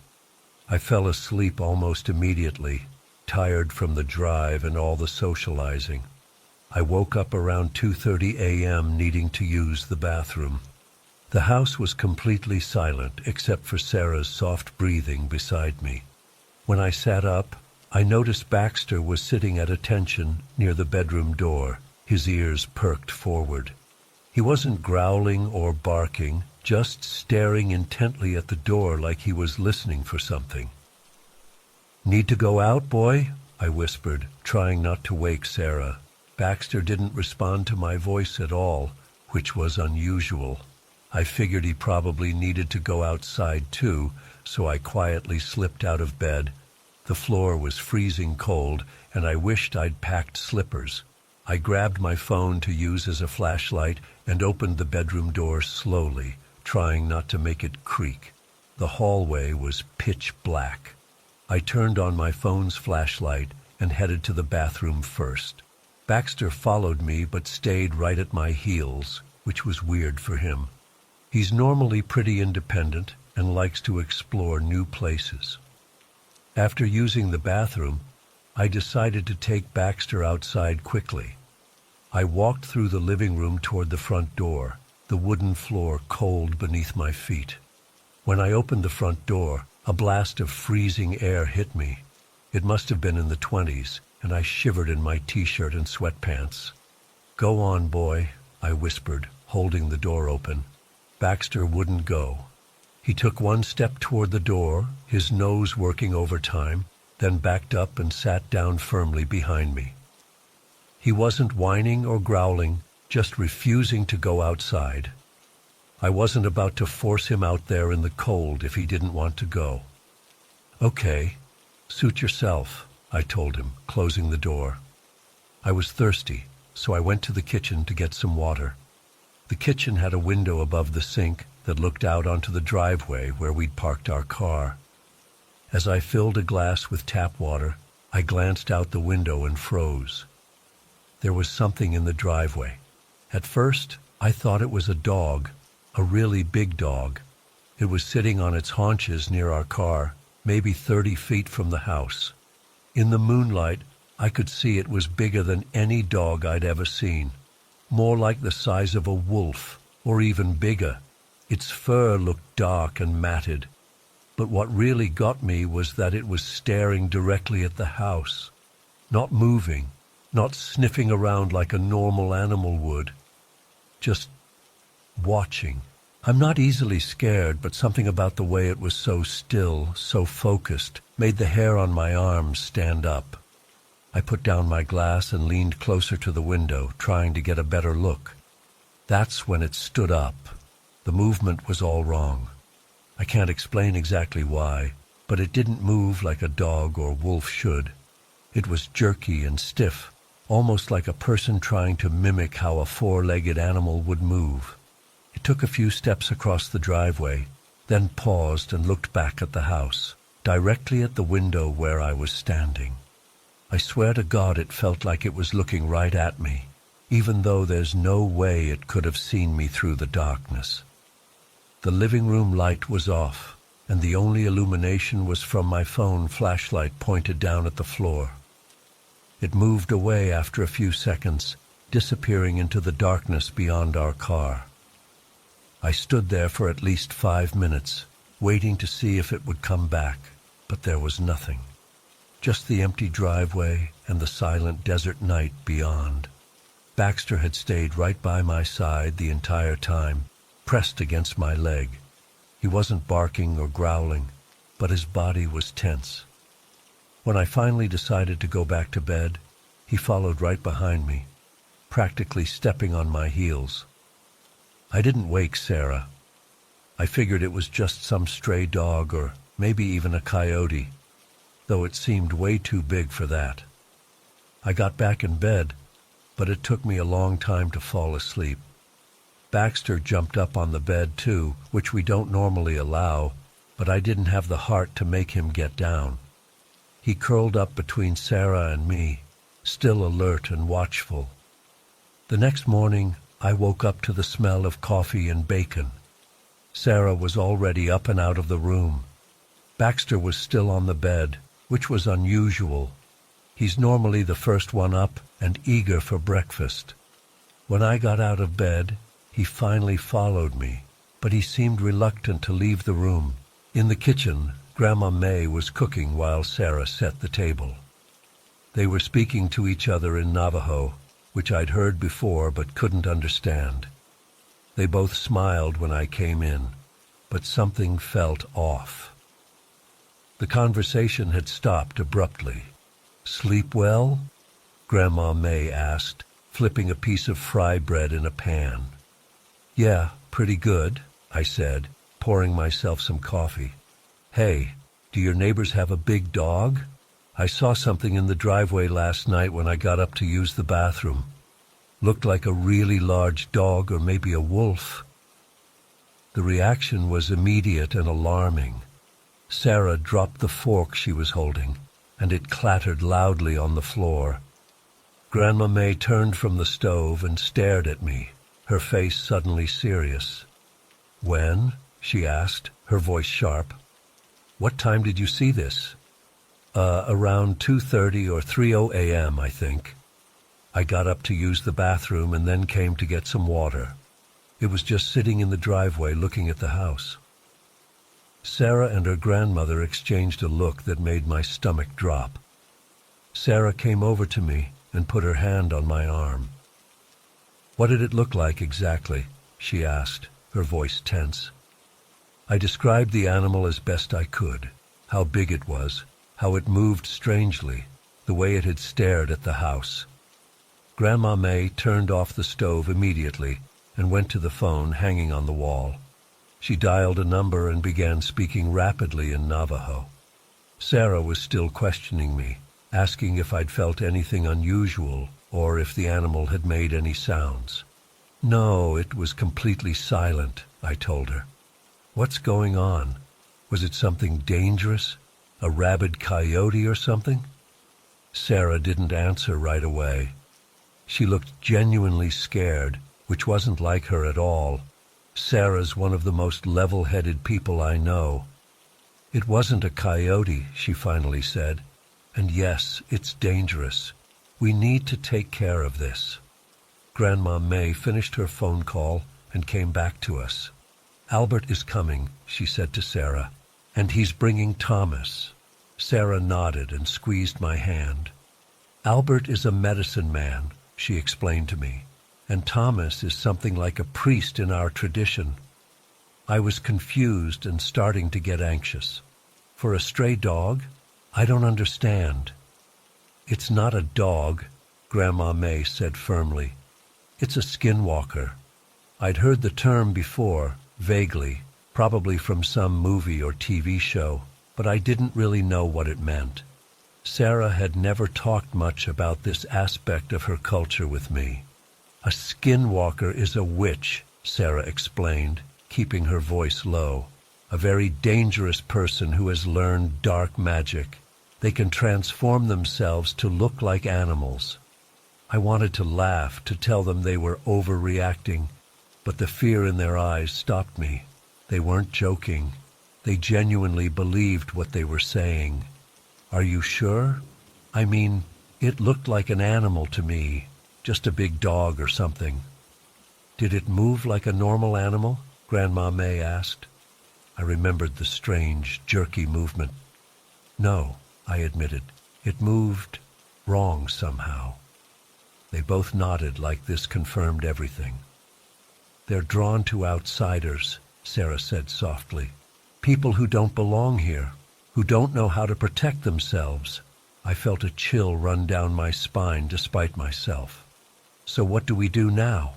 I fell asleep almost immediately, tired from the drive and all the socializing. I woke up around 2:30 a.m. needing to use the bathroom. The house was completely silent except for Sarah's soft breathing beside me. When I sat up, I noticed Baxter was sitting at attention near the bedroom door, his ears perked forward. He wasn't growling or barking, just staring intently at the door like he was listening for something. "Need to go out, boy?" I whispered, trying not to wake Sarah. Baxter didn't respond to my voice at all, which was unusual. I figured he probably needed to go outside too, so I quietly slipped out of bed. The floor was freezing cold, and I wished I'd packed slippers. I grabbed my phone to use as a flashlight and opened the bedroom door slowly, trying not to make it creak. The hallway was pitch black. I turned on my phone's flashlight and headed to the bathroom first. Baxter followed me but stayed right at my heels, which was weird for him. He's normally pretty independent and likes to explore new places. After using the bathroom, I decided to take Baxter outside quickly. I walked through the living room toward the front door, the wooden floor cold beneath my feet. When I opened the front door, a blast of freezing air hit me. It must have been in the 20s, and I shivered in my t-shirt and sweatpants. "Go on, boy," I whispered, holding the door open. Baxter wouldn't go. He took one step toward the door, his nose working overtime, then backed up and sat down firmly behind me. He wasn't whining or growling, just refusing to go outside. I wasn't about to force him out there in the cold if he didn't want to go. "Okay, suit yourself," I told him, closing the door. I was thirsty, so I went to the kitchen to get some water. The kitchen had a window above the sink that looked out onto the driveway where we'd parked our car. As I filled a glass with tap water, I glanced out the window and froze. There was something in the driveway. At first, I thought it was a dog, a really big dog. It was sitting on its haunches near our car, maybe 30 feet from the house. In the moonlight, I could see it was bigger than any dog I'd ever seen, more like the size of a wolf, or even bigger. Its fur looked dark and matted, but what really got me was that it was staring directly at the house, not moving, not sniffing around like a normal animal would, just watching. I'm not easily scared, but something about the way it was so still, so focused, made the hair on my arms stand up. I put down my glass and leaned closer to the window, trying to get a better look. That's when it stood up. The movement was all wrong. I can't explain exactly why, but it didn't move like a dog or wolf should. It was jerky and stiff, almost like a person trying to mimic how a four-legged animal would move. It took a few steps across the driveway, then paused and looked back at the house, directly at the window where I was standing. I swear to God it felt like it was looking right at me, even though there's no way it could have seen me through the darkness. The living room light was off, and the only illumination was from my phone flashlight pointed down at the floor. It moved away after a few seconds, disappearing into the darkness beyond our car. I stood there for at least 5 minutes, waiting to see if it would come back, but there was nothing. Just the empty driveway and the silent desert night beyond. Baxter had stayed right by my side the entire time, pressed against my leg. He wasn't barking or growling, but his body was tense. When I finally decided to go back to bed, he followed right behind me, practically stepping on my heels. I didn't wake Sarah. I figured it was just some stray dog or maybe even a coyote, though it seemed way too big for that. I got back in bed, but it took me a long time to fall asleep. Baxter jumped up on the bed too, which we don't normally allow, but I didn't have the heart to make him get down. He curled up between Sarah and me, still alert and watchful. The next morning, I woke up to the smell of coffee and bacon. Sarah was already up and out of the room. Baxter was still on the bed, which was unusual. He's normally the first one up and eager for breakfast. When I got out of bed, he finally followed me, but he seemed reluctant to leave the room. In the kitchen, Grandma May was cooking while Sarah set the table. They were speaking to each other in Navajo, which I'd heard before but couldn't understand. They both smiled when I came in, but something felt off. The conversation had stopped abruptly. "Sleep well?" Grandma May asked, flipping a piece of fry bread in a pan. "Yeah, pretty good," I said, pouring myself some coffee. "Hey, do your neighbors have a big dog? I saw something in the driveway last night when I got up to use the bathroom. Looked like a really large dog or maybe a wolf." The reaction was immediate and alarming. Sarah dropped the fork she was holding, and it clattered loudly on the floor. Grandma May turned from the stove and stared at me, her face suddenly serious. "When?" she asked, her voice sharp. "What time did you see this?" Around 2:30 or 3:00 a.m., I think. I got up to use the bathroom and then came to get some water. It was just sitting in the driveway looking at the house." Sarah and her grandmother exchanged a look that made my stomach drop. Sarah came over to me and put her hand on my arm. "What did it look like exactly?" she asked, her voice tense. I described the animal as best I could, how big it was, how it moved strangely, the way it had stared at the house. Grandma May turned off the stove immediately and went to the phone hanging on the wall. She dialed a number and began speaking rapidly in Navajo. Sarah was still questioning me, asking if I'd felt anything unusual or if the animal had made any sounds. "No, it was completely silent," I told her. "What's going on? Was it something dangerous? A rabid coyote or something?" Sarah didn't answer right away. She looked genuinely scared, which wasn't like her at all. Sarah's one of the most level-headed people I know. "It wasn't a coyote," she finally said. "And yes, it's dangerous. We need to take care of this." Grandma May finished her phone call and came back to us. "Albert is coming," she said to Sarah, "and he's bringing Thomas." Sarah nodded and squeezed my hand. "Albert is a medicine man," she explained to me, "and Thomas is something like a priest in our tradition." I was confused and starting to get anxious. "For a stray dog? I don't understand." "It's not a dog," Grandma May said firmly. "It's a skinwalker." I'd heard the term before, vaguely, probably from some movie or TV show, but I didn't really know what it meant. Sarah had never talked much about this aspect of her culture with me. "A skinwalker is a witch," Sarah explained, keeping her voice low. "A very dangerous person who has learned dark magic. They can transform themselves to look like animals." I wanted to laugh, to tell them they were overreacting, but the fear in their eyes stopped me. They weren't joking. They genuinely believed what they were saying. "Are you sure? I mean, it looked like an animal to me, just a big dog or something." "Did it move like a normal animal?" Grandma May asked. I remembered the strange, jerky movement. "No," I admitted. "It moved wrong somehow." They both nodded like this confirmed everything. "They're drawn to outsiders," Sarah said softly. "People who don't belong here, who don't know how to protect themselves." I felt a chill run down my spine despite myself. "So what do we do now?"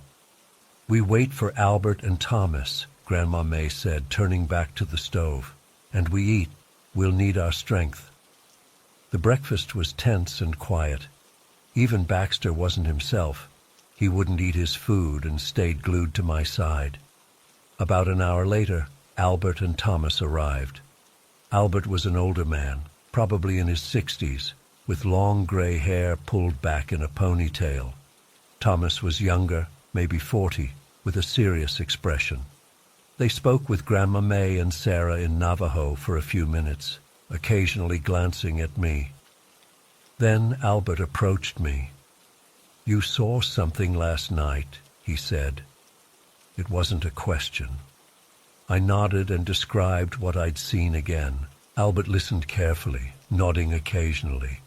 "We wait for Albert and Thomas," Grandma May said, turning back to the stove. "And we eat. We'll need our strength." The breakfast was tense and quiet. Even Baxter wasn't himself. He wouldn't eat his food and stayed glued to my side. About an hour later, Albert and Thomas arrived. Albert was an older man, probably in his 60s, with long gray hair pulled back in a ponytail. Thomas was younger, maybe 40, with a serious expression. They spoke with Grandma May and Sarah in Navajo for a few minutes, occasionally glancing at me. Then Albert approached me. "You saw something last night," he said. It wasn't a question. I nodded and described what I'd seen again. Albert listened carefully, nodding occasionally.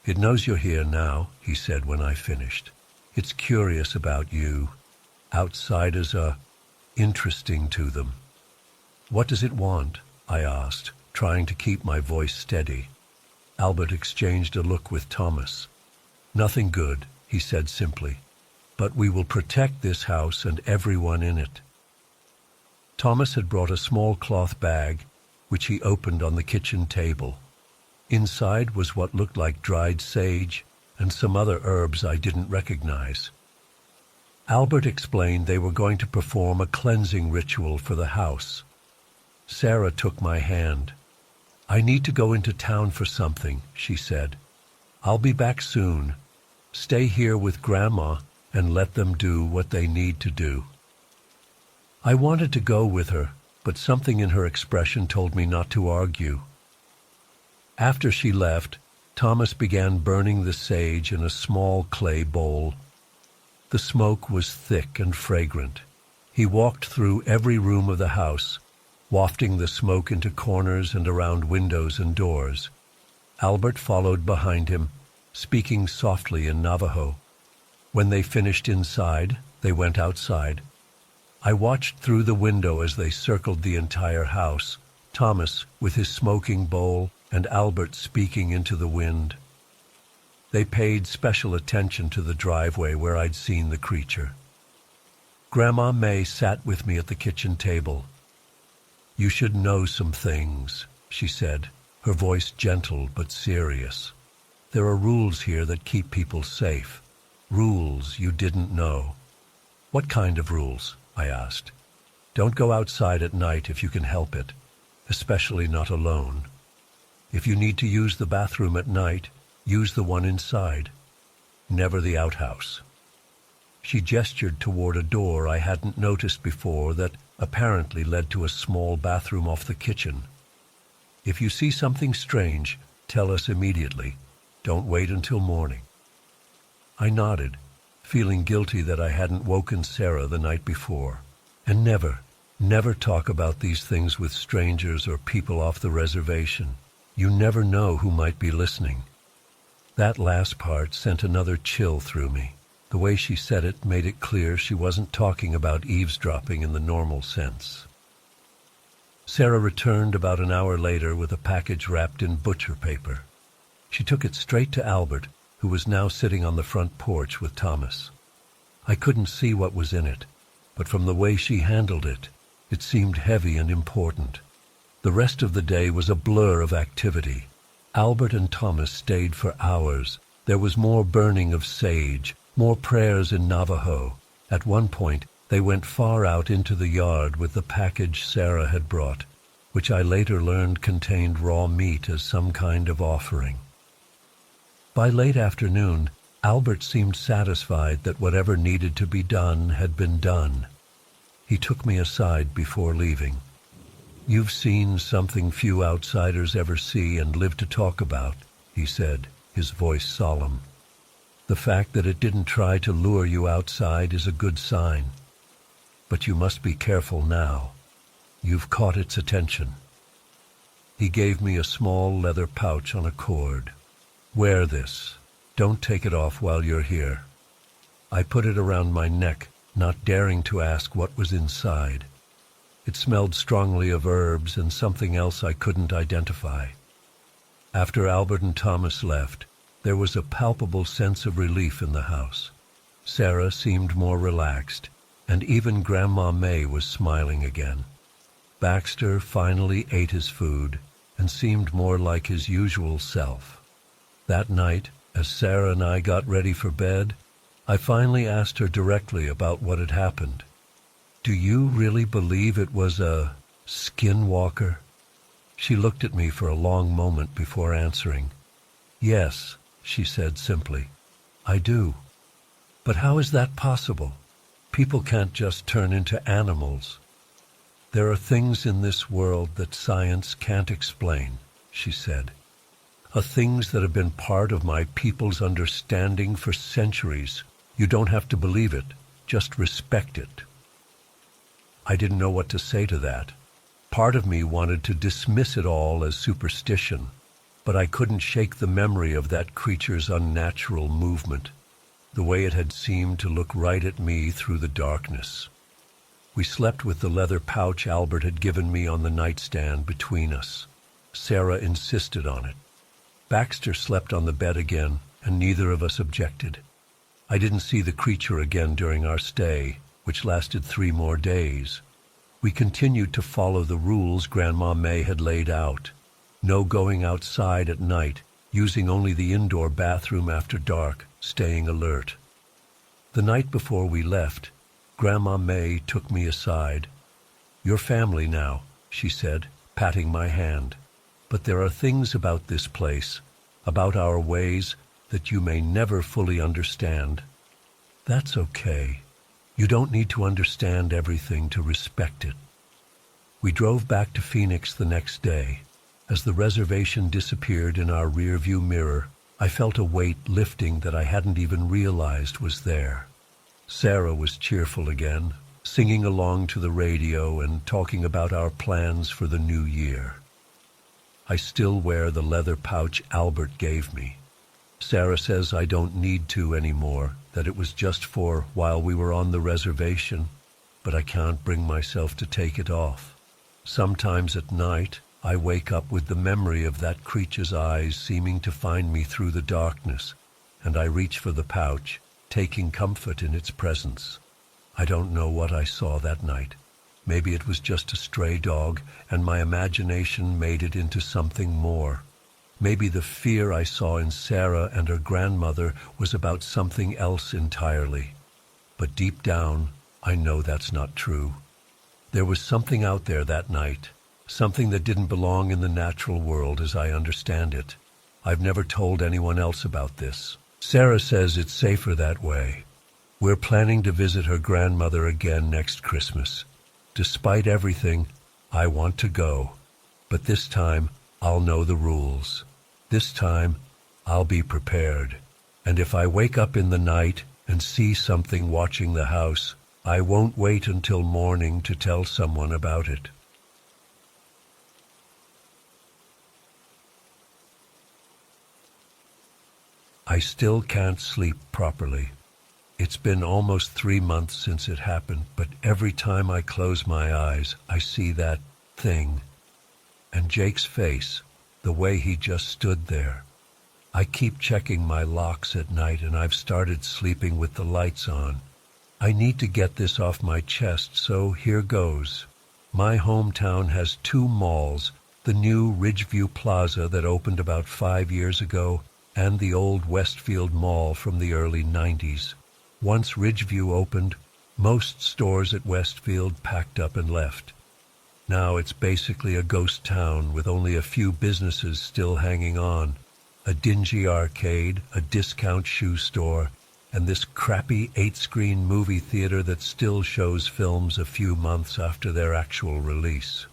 "It knows you're here now," he said when I finished. "It's curious about you. Outsiders are interesting to them. "What does it want?" I asked, trying to keep my voice steady. Albert exchanged a look with Thomas. "Nothing good," he said simply, "but we will protect this house and everyone in it." Thomas had brought a small cloth bag, which he opened on the kitchen table. Inside was what looked like dried sage and some other herbs I didn't recognize. Albert explained they were going to perform a cleansing ritual for the house. Sarah took my hand. "I need to go into town for something," she said. "I'll be back soon. Stay here with Grandma and let them do what they need to do." I wanted to go with her, but something in her expression told me not to argue. After she left, Thomas began burning the sage in a small clay bowl. The smoke was thick and fragrant. He walked through every room of the house, wafting the smoke into corners and around windows and doors. Albert followed behind him, speaking softly in Navajo. When they finished inside, they went outside. I watched through the window as they circled the entire house, Thomas with his smoking bowl and Albert speaking into the wind. They paid special attention to the driveway where I'd seen the creature. Grandma May sat with me at the kitchen table. "You should know some things," she said, her voice gentle but serious. "There are rules here that keep people safe. Rules you didn't know." "What kind of rules?" I asked. "Don't go outside at night if you can help it, especially not alone. If you need to use the bathroom at night, use the one inside. Never the outhouse." She gestured toward a door I hadn't noticed before that apparently led to a small bathroom off the kitchen. "If you see something strange, tell us immediately. Don't wait until morning." I nodded, feeling guilty that I hadn't woken Sarah the night before. And never talk about these things with strangers or people off the reservation. You never know who might be listening. That last part sent another chill through me. The way she said it made it clear she wasn't talking about eavesdropping in the normal sense. Sarah returned about an hour later with a package wrapped in butcher paper. She took it straight to Albert, who was now sitting on the front porch with Thomas. I couldn't see what was in it, but from the way she handled it, it seemed heavy and important. The rest of the day was a blur of activity. Albert and Thomas stayed for hours. There was more burning of sage, more prayers in Navajo. At one point, they went far out into the yard with the package Sarah had brought, which I later learned contained raw meat as some kind of offering. By late afternoon, Albert seemed satisfied that whatever needed to be done had been done. He took me aside before leaving. "You've seen something few outsiders ever see and live to talk about," he said, his voice solemn. "The fact that it didn't try to lure you outside is a good sign. But you must be careful now. You've caught its attention." He gave me a small leather pouch on a cord. "Wear this. Don't take it off while you're here." I put it around my neck, not daring to ask what was inside. It smelled strongly of herbs and something else I couldn't identify. After Albert and Thomas left, there was a palpable sense of relief in the house. Sarah seemed more relaxed, and even Grandma May was smiling again. Baxter finally ate his food and seemed more like his usual self. That night, as Sarah and I got ready for bed, I finally asked her directly about what had happened. "Do you really believe it was a skinwalker?" She looked at me for a long moment before answering. "Yes," she said simply. "I do. But how is that possible? People can't just turn into animals." "There are things in this world that science can't explain," she said. "Things that have been part of my people's understanding for centuries. You don't have to believe it, just respect it." I didn't know what to say to that. Part of me wanted to dismiss it all as superstition, but I couldn't shake the memory of that creature's unnatural movement, the way it had seemed to look right at me through the darkness. We slept with the leather pouch Albert had given me on the nightstand between us. Sarah insisted on it. Baxter slept on the bed again, and neither of us objected. I didn't see the creature again during our stay, which lasted 3 more days. We continued to follow the rules Grandma May had laid out. No going outside at night, using only the indoor bathroom after dark, staying alert. The night before we left, Grandma May took me aside. "You're family now," she said, patting my hand. "But there are things about this place, about our ways, that you may never fully understand. That's okay. You don't need to understand everything to respect it." We drove back to Phoenix the next day. As the reservation disappeared in our rearview mirror, I felt a weight lifting that I hadn't even realized was there. Sarah was cheerful again, singing along to the radio and talking about our plans for the new year. I still wear the leather pouch Albert gave me. Sarah says I don't need to anymore, that it was just for while we were on the reservation, but I can't bring myself to take it off. Sometimes at night, I wake up with the memory of that creature's eyes seeming to find me through the darkness, and I reach for the pouch, taking comfort in its presence. I don't know what I saw that night. Maybe it was just a stray dog, and my imagination made it into something more. Maybe the fear I saw in Sarah and her grandmother was about something else entirely. But deep down, I know that's not true. There was something out there that night, something that didn't belong in the natural world as I understand it. I've never told anyone else about this. Sarah says it's safer that way. We're planning to visit her grandmother again next Christmas. Despite everything, I want to go. But this time, I'll know the rules. This time, I'll be prepared. And if I wake up in the night and see something watching the house, I won't wait until morning to tell someone about it. I still can't sleep properly. It's been almost 3 months since it happened, but every time I close my eyes, I see that thing. And Jake's face, the way he just stood there. I keep checking my locks at night, and I've started sleeping with the lights on. I need to get this off my chest, so here goes. My hometown has 2 malls, the new Ridgeview Plaza that opened about 5 years ago, and the old Westfield Mall from the early 90s. Once Ridgeview opened, most stores at Westfield packed up and left. Now it's basically a ghost town with only a few businesses still hanging on. A dingy arcade, a discount shoe store, and this crappy 8-screen movie theater that still shows films a few months after their actual release.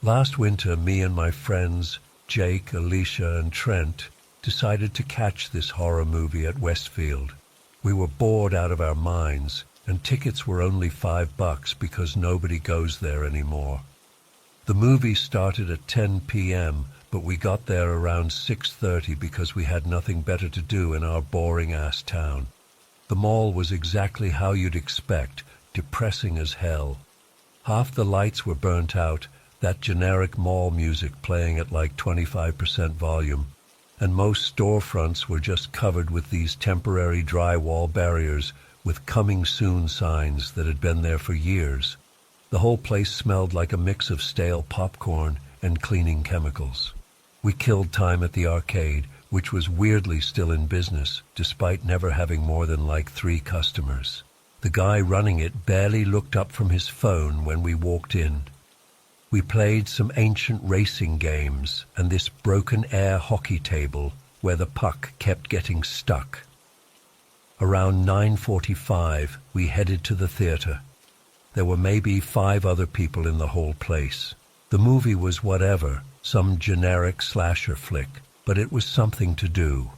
Last winter, me and my friends, Jake, Alicia, and Trent, decided to catch this horror movie at Westfield. We were bored out of our minds, and tickets were only $5 because nobody goes there anymore. The movie started at 10 p.m., but we got there around 6:30 because we had nothing better to do in our boring-ass town. The mall was exactly how you'd expect, depressing as hell. Half the lights were burnt out, that generic mall music playing at like 25% volume, and most storefronts were just covered with these temporary drywall barriers with coming soon signs that had been there for years. The whole place smelled like a mix of stale popcorn and cleaning chemicals. We killed time at the arcade, which was weirdly still in business, despite never having more than like 3 customers. The guy running it barely looked up from his phone when we walked in. We played some ancient racing games and this broken air hockey table where the puck kept getting stuck. Around 9:45, we headed to the theater. There were maybe 5 other people in the whole place. The movie was whatever, some generic slasher flick, but it was something to do.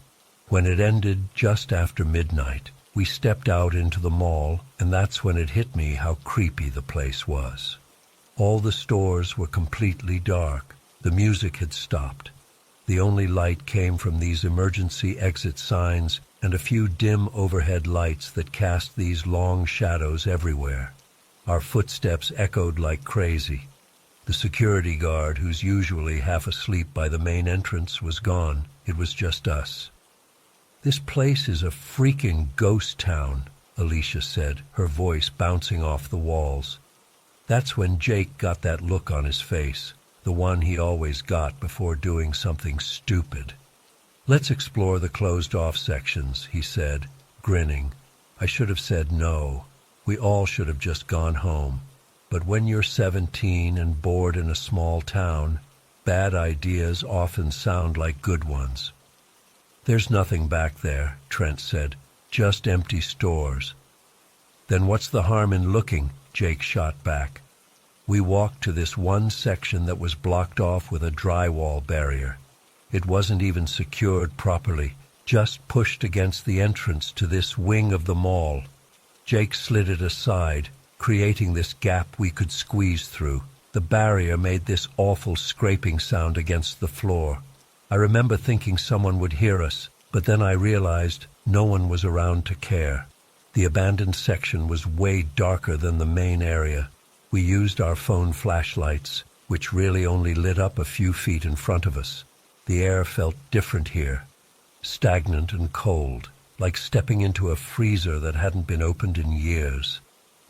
When it ended just after midnight, we stepped out into the mall, and that's when it hit me how creepy the place was. All the stores were completely dark. The music had stopped. The only light came from these emergency exit signs and a few dim overhead lights that cast these long shadows everywhere. Our footsteps echoed like crazy. The security guard, who's usually half asleep by the main entrance, was gone. It was just us. "This place is a freaking ghost town," Alicia said, her voice bouncing off the walls. That's when Jake got that look on his face, the one he always got before doing something stupid. "Let's explore the closed-off sections," he said, grinning. I should have said no. We all should have just gone home. But when you're 17 and bored in a small town, bad ideas often sound like good ones. "There's nothing back there," Trent said. "Just empty stores." "Then what's the harm in looking?" Jake shot back. We walked to this one section that was blocked off with a drywall barrier. It wasn't even secured properly, just pushed against the entrance to this wing of the mall. Jake slid it aside, creating this gap we could squeeze through. The barrier made this awful scraping sound against the floor. I remember thinking someone would hear us, but then I realized no one was around to care. The abandoned section was way darker than the main area. We used our phone flashlights, which really only lit up a few feet in front of us. The air felt different here, stagnant and cold, like stepping into a freezer that hadn't been opened in years.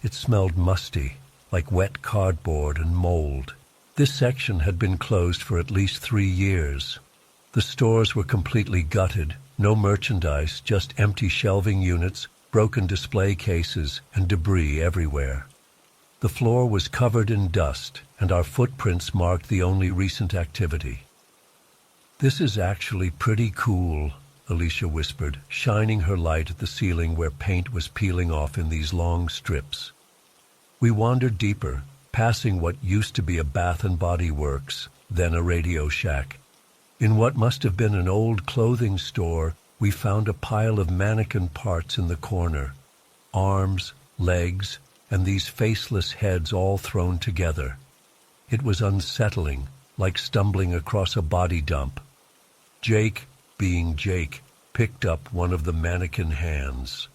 It smelled musty, like wet cardboard and mold. This section had been closed for at least 3 years. The stores were completely gutted, no merchandise, just empty shelving units, broken display cases, and debris everywhere. The floor was covered in dust, and our footprints marked the only recent activity. "This is actually pretty cool," Alicia whispered, shining her light at the ceiling where paint was peeling off in these long strips. We wandered deeper, passing what used to be a Bath and Body Works, then a Radio Shack. In what must have been an old clothing store, we found a pile of mannequin parts in the corner. Arms, legs, and these faceless heads all thrown together. It was unsettling, like stumbling across a body dump. Jake, being Jake, picked up one of the mannequin hands.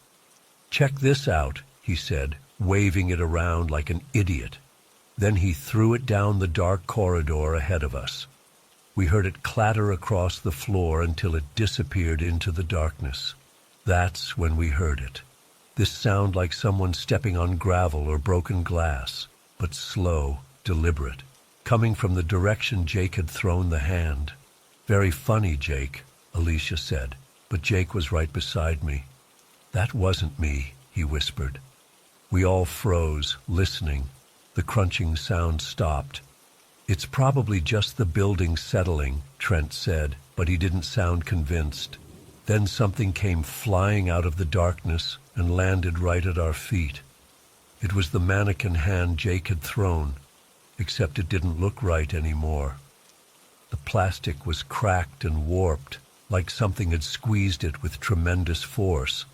"Check this out," he said, waving it around like an idiot. Then he threw it down the dark corridor ahead of us. We heard it clatter across the floor until it disappeared into the darkness. That's when we heard it. This sound like someone stepping on gravel or broken glass, but slow, deliberate, coming from the direction Jake had thrown the hand. "Very funny, Jake," Alicia said, but Jake was right beside me. "That wasn't me," he whispered. We all froze, listening. The crunching sound stopped. "It's probably just the building settling," Trent said, but he didn't sound convinced. Then something came flying out of the darkness and landed right at our feet. It was the mannequin hand Jake had thrown, except it didn't look right anymore. The plastic was cracked and warped, like something had squeezed it with tremendous force.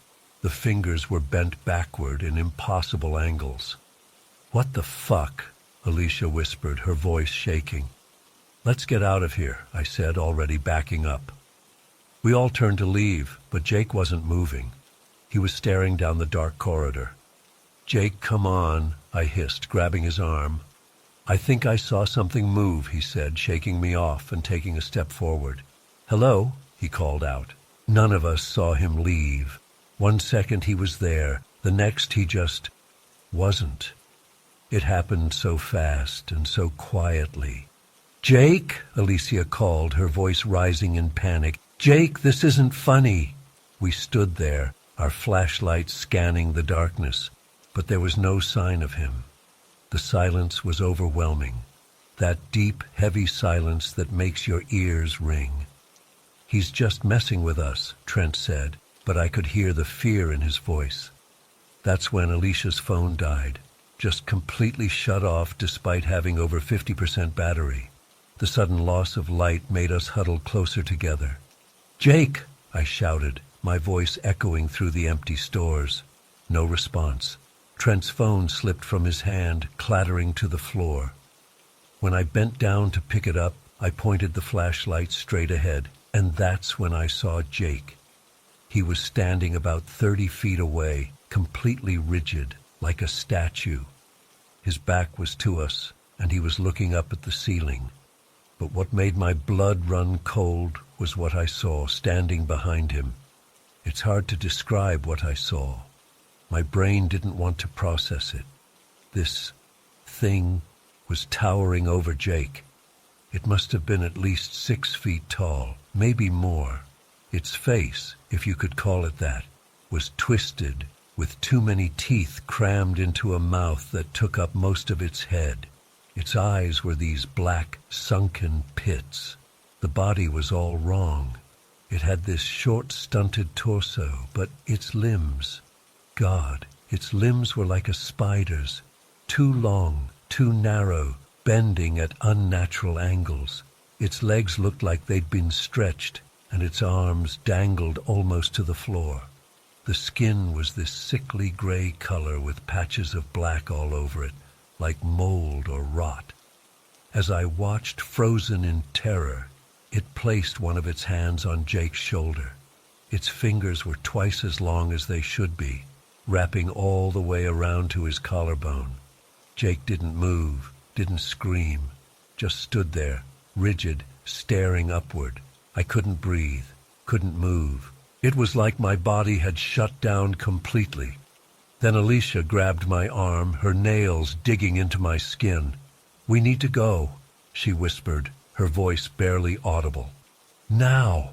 The fingers were bent backward in impossible angles. "What the fuck?" Alicia whispered, her voice shaking. "Let's get out of here," I said, already backing up. We all turned to leave, but Jake wasn't moving. He was staring down the dark corridor. "Jake, come on," I hissed, grabbing his arm. "I think I saw something move," he said, shaking me off and taking a step forward. "Hello?" he called out. None of us saw him leave. One second he was there, the next he just wasn't. It happened so fast and so quietly. "Jake," Alicia called, her voice rising in panic. "Jake, this isn't funny." We stood there, our flashlights scanning the darkness, but there was no sign of him. The silence was overwhelming, that deep, heavy silence that makes your ears ring. "He's just messing with us," Trent said, but I could hear the fear in his voice. That's when Alicia's phone died, just completely shut off despite having over 50% battery. The sudden loss of light made us huddle closer together. "Jake!" I shouted, my voice echoing through the empty stores. No response. Trent's phone slipped from his hand, clattering to the floor. When I bent down to pick it up, I pointed the flashlight straight ahead, and that's when I saw Jake. He was standing about 30 feet away, completely rigid, like a statue. His back was to us, and he was looking up at the ceiling. But what made my blood run cold was what I saw standing behind him. It's hard to describe what I saw. My brain didn't want to process it. This thing was towering over Jake. It must have been at least 6 feet tall, maybe more. Its face, if you could call it that, was twisted, with too many teeth crammed into a mouth that took up most of its head. Its eyes were these black, sunken pits. The body was all wrong. It had this short, stunted torso, but its limbs, God, its limbs were like a spider's, too long, too narrow, bending at unnatural angles. Its legs looked like they'd been stretched, and its arms dangled almost to the floor. The skin was this sickly gray color with patches of black all over it, like mold or rot. As I watched, frozen in terror, it placed one of its hands on Jake's shoulder. Its fingers were twice as long as they should be, wrapping all the way around to his collarbone. Jake didn't move, didn't scream, just stood there, rigid, staring upward. I couldn't breathe, couldn't move. It was like my body had shut down completely. Then Alicia grabbed my arm, her nails digging into my skin. "We need to go," she whispered, her voice barely audible. "Now!"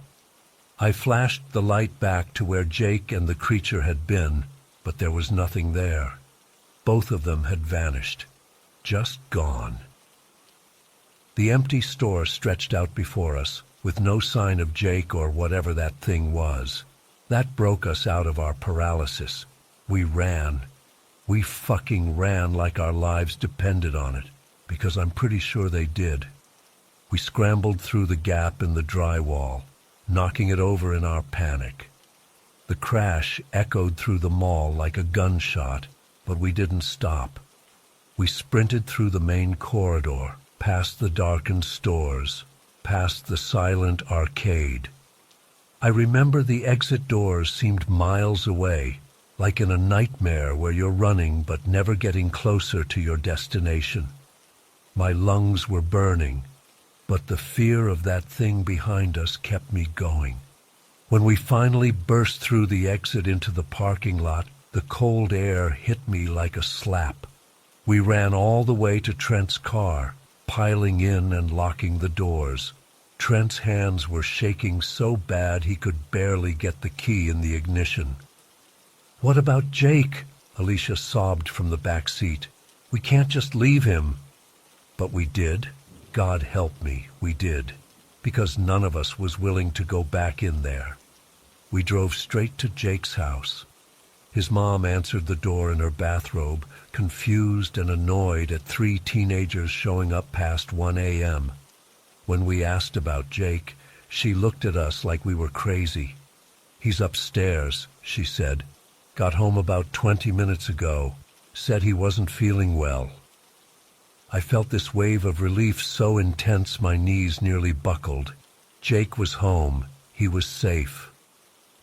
I flashed the light back to where Jake and the creature had been, but there was nothing there. Both of them had vanished, just gone. The empty store stretched out before us, with no sign of Jake or whatever that thing was. That broke us out of our paralysis. We ran. We fucking ran like our lives depended on it, because I'm pretty sure they did. We scrambled through the gap in the drywall, knocking it over in our panic. The crash echoed through the mall like a gunshot, but we didn't stop. We sprinted through the main corridor, past the darkened stores, past the silent arcade. I remember the exit doors seemed miles away, like in a nightmare where you're running but never getting closer to your destination. My lungs were burning, but the fear of that thing behind us kept me going. When we finally burst through the exit into the parking lot, the cold air hit me like a slap. We ran all the way to Trent's car, piling in and locking the doors. Trent's hands were shaking so bad he could barely get the key in the ignition. "What about Jake?" Alicia sobbed from the back seat. "We can't just leave him." But we did. God help me, we did, because none of us was willing to go back in there. We drove straight to Jake's house. His mom answered the door in her bathrobe, confused and annoyed at 3 teenagers showing up past 1 a.m. When we asked about Jake, she looked at us like we were crazy. "He's upstairs," she said. "Got home about 20 minutes ago. Said he wasn't feeling well." I felt this wave of relief so intense my knees nearly buckled. Jake was home. He was safe.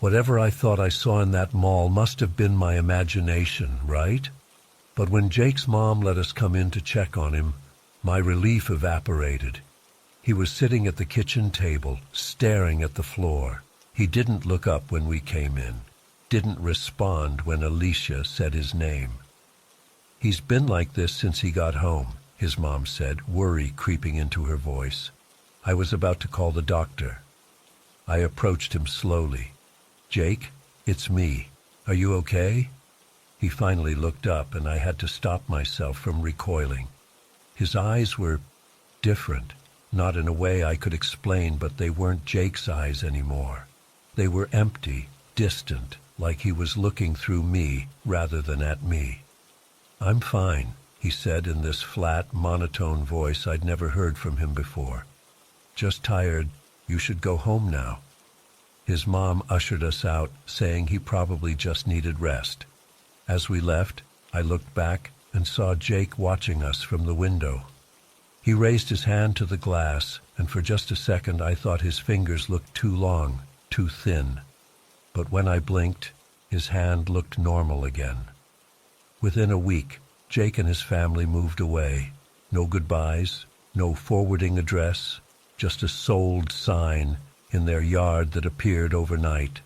Whatever I thought I saw in that mall must have been my imagination, right? But when Jake's mom let us come in to check on him, my relief evaporated. He was sitting at the kitchen table, staring at the floor. He didn't look up when we came in, didn't respond when Alicia said his name. "He's been like this since he got home," his mom said, worry creeping into her voice. I was about to call the doctor. I approached him slowly. "Jake, it's me. Are you okay?" He finally looked up, and I had to stop myself from recoiling. His eyes were different, not in a way I could explain, but they weren't Jake's eyes anymore. They were empty, distant, like he was looking through me rather than at me. "I'm fine," he said in this flat, monotone voice I'd never heard from him before. "Just tired. You should go home now." His mom ushered us out, saying he probably just needed rest. As we left, I looked back and saw Jake watching us from the window. He raised his hand to the glass, and for just a second I thought his fingers looked too long, too thin. But when I blinked, his hand looked normal again. Within a week, Jake and his family moved away. No goodbyes, no forwarding address, just a sold sign in their yard that appeared overnight.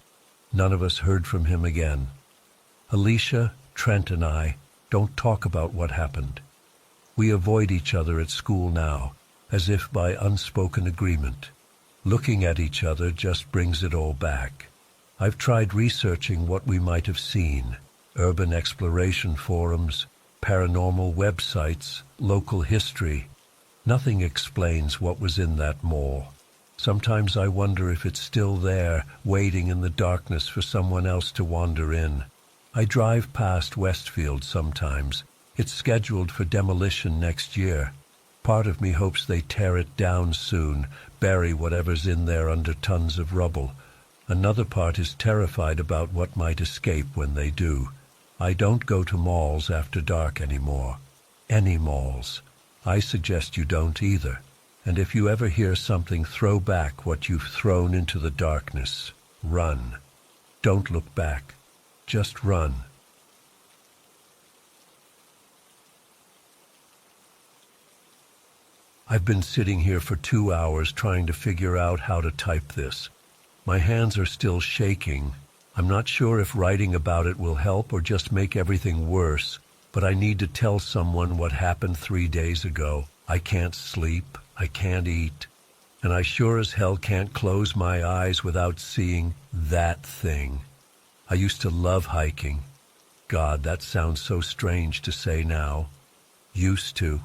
None of us heard from him again. Alicia, Trent, and I don't talk about what happened. We avoid each other at school now, as if by unspoken agreement. Looking at each other just brings it all back. I've tried researching what we might have seen: urban exploration forums, paranormal websites, local history. Nothing explains what was in that mall. Sometimes I wonder if it's still there, waiting in the darkness for someone else to wander in. I drive past Westfield sometimes. It's scheduled for demolition next year. Part of me hopes they tear it down soon, bury whatever's in there under tons of rubble. Another part is terrified about what might escape when they do. I don't go to malls after dark anymore. Any malls. I suggest you don't either. And if you ever hear something, throw back what you've thrown into the darkness. Run. Don't look back. Just run. I've been sitting here for 2 hours trying to figure out how to type this. My hands are still shaking. I'm not sure if writing about it will help or just make everything worse, but I need to tell someone what happened 3 days ago. I can't sleep, I can't eat, and I sure as hell can't close my eyes without seeing that thing. I used to love hiking. God, that sounds so strange to say now. Used to.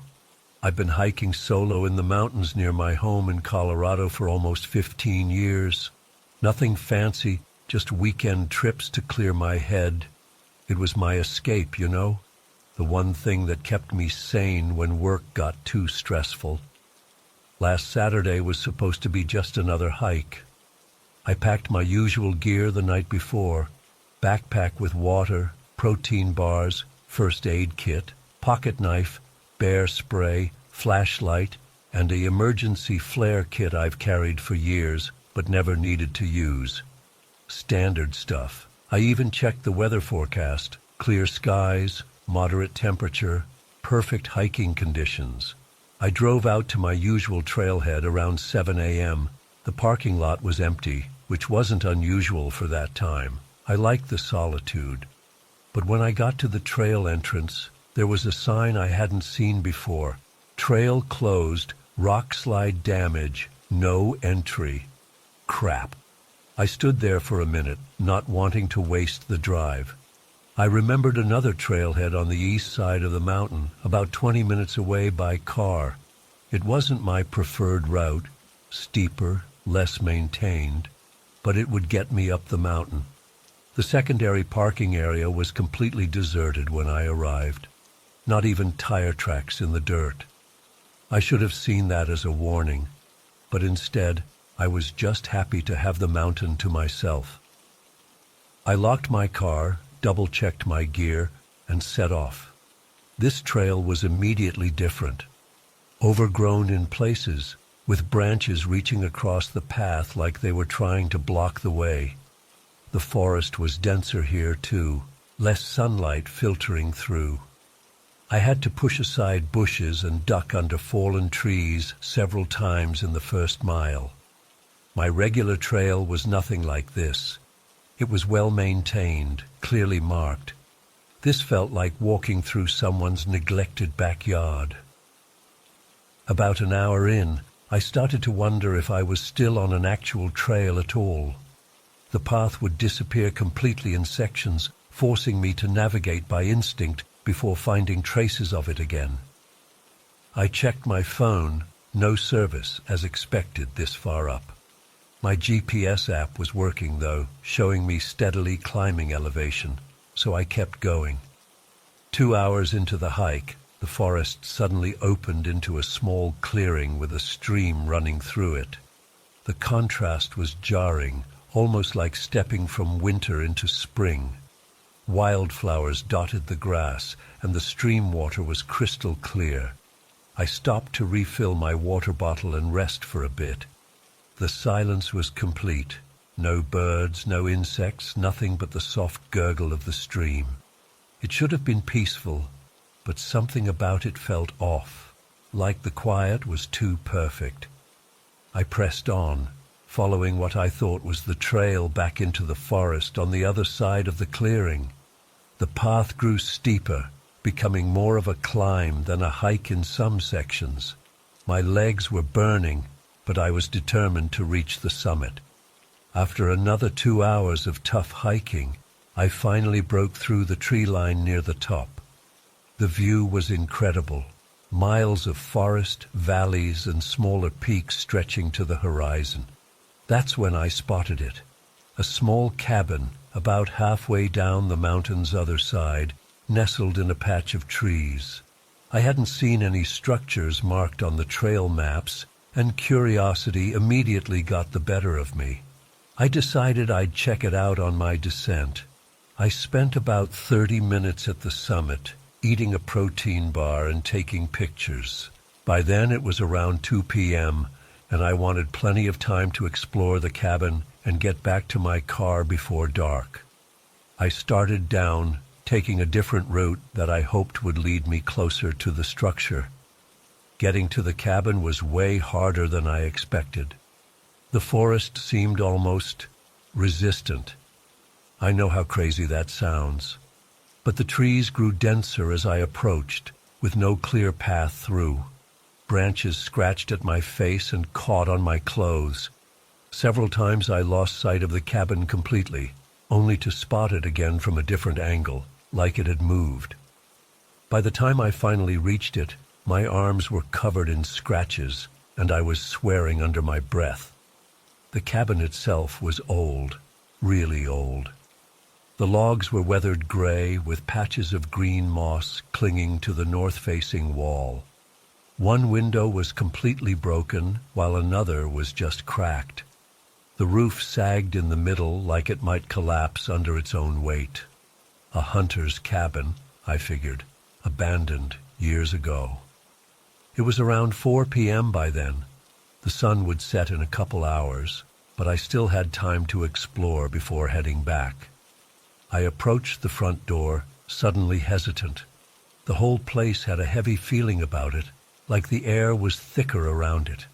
I've been hiking solo in the mountains near my home in Colorado for almost 15 years. Nothing fancy, just weekend trips to clear my head. It was my escape, you know? The one thing that kept me sane when work got too stressful. Last Saturday was supposed to be just another hike. I packed my usual gear the night before: backpack with water, protein bars, first aid kit, pocket knife, bear spray, flashlight, and an emergency flare kit I've carried for years but never needed to use. Standard stuff. I even checked the weather forecast: clear skies, moderate temperature, perfect hiking conditions. I drove out to my usual trailhead around 7 a.m. The parking lot was empty, which wasn't unusual for that time. I liked the solitude. But when I got to the trail entrance, there was a sign I hadn't seen before: trail closed, rock slide damage, no entry. Crap. I stood there for a minute, not wanting to waste the drive. I remembered another trailhead on the east side of the mountain, about 20 minutes away by car. It wasn't my preferred route, steeper, less maintained, but it would get me up the mountain. The secondary parking area was completely deserted when I arrived. Not even tire tracks in the dirt. I should have seen that as a warning, but instead, I was just happy to have the mountain to myself. I locked my car, double-checked my gear, and set off. This trail was immediately different. Overgrown in places, with branches reaching across the path like they were trying to block the way. The forest was denser here, too, less sunlight filtering through. I had to push aside bushes and duck under fallen trees several times in the first mile. My regular trail was nothing like this. It was well maintained, clearly marked. This felt like walking through someone's neglected backyard. About an hour in, I started to wonder if I was still on an actual trail at all. The path would disappear completely in sections, forcing me to navigate by instinct before finding traces of it again. I checked my phone, no service, as expected this far up. My GPS app was working, though, showing me steadily climbing elevation, so I kept going. 2 hours into the hike, the forest suddenly opened into a small clearing with a stream running through it. The contrast was jarring, almost like stepping from winter into spring. Wildflowers dotted the grass, and the stream water was crystal clear. I stopped to refill my water bottle and rest for a bit. The silence was complete. No birds, no insects, nothing but the soft gurgle of the stream. It should have been peaceful, but something about it felt off, like the quiet was too perfect. I pressed on, following what I thought was the trail back into the forest on the other side of the clearing. The path grew steeper, becoming more of a climb than a hike in some sections. My legs were burning, but I was determined to reach the summit. After another 2 hours of tough hiking, I finally broke through the tree line near the top. The view was incredible. Miles of forest, valleys, and smaller peaks stretching to the horizon. That's when I spotted it. A small cabin, about halfway down the mountain's other side, nestled in a patch of trees. I hadn't seen any structures marked on the trail maps, and curiosity immediately got the better of me. I decided I'd check it out on my descent. I spent about 30 minutes at the summit, eating a protein bar and taking pictures. By then it was around 2 p.m., and I wanted plenty of time to explore the cabin and get back to my car before dark. I started down, taking a different route that I hoped would lead me closer to the structure. Getting to the cabin was way harder than I expected. The forest seemed almost resistant. I know how crazy that sounds. But the trees grew denser as I approached, with no clear path through. Branches scratched at my face and caught on my clothes. Several times I lost sight of the cabin completely, only to spot it again from a different angle, like it had moved. By the time I finally reached it, my arms were covered in scratches, and I was swearing under my breath. The cabin itself was old, really old. The logs were weathered gray with patches of green moss clinging to the north-facing wall. One window was completely broken, while another was just cracked. The roof sagged in the middle like it might collapse under its own weight. A hunter's cabin, I figured, abandoned years ago. It was around 4 p.m. by then. The sun would set in a couple hours, but I still had time to explore before heading back. I approached the front door, suddenly hesitant. The whole place had a heavy feeling about it, like the air was thicker around it.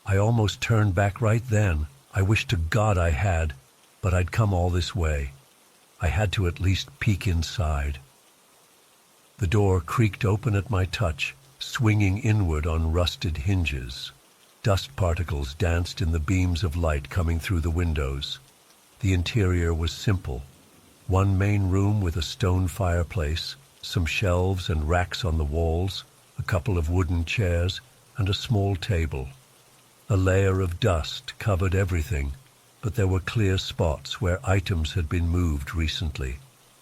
I almost turned back right then. I wished to God I had, but I'd come all this way. I had to at least peek inside. The door creaked open at my touch, swinging inward on rusted hinges. Dust particles danced in the beams of light coming through the windows. The interior was simple. One main room with a stone fireplace, some shelves and racks on the walls, a couple of wooden chairs, and a small table. A layer of dust covered everything, but there were clear spots where items had been moved recently.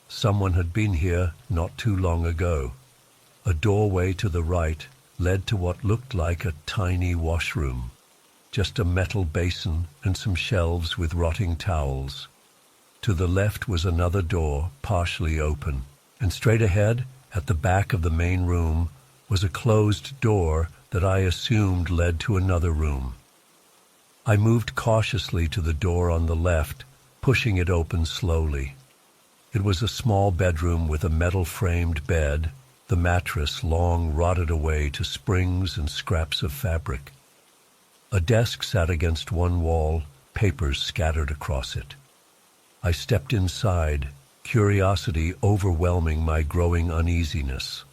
Someone had been here not too long ago. A doorway to the right led to what looked like a tiny washroom. Just a metal basin and some shelves with rotting towels. To the left was another door, partially open, and straight ahead, at the back of the main room, was a closed door that I assumed led to another room. I moved cautiously to the door on the left, pushing it open slowly. It was a small bedroom with a metal-framed bed, the mattress long rotted away to springs and scraps of fabric. A desk sat against one wall, papers scattered across it. I stepped inside, curiosity overwhelming my growing uneasiness.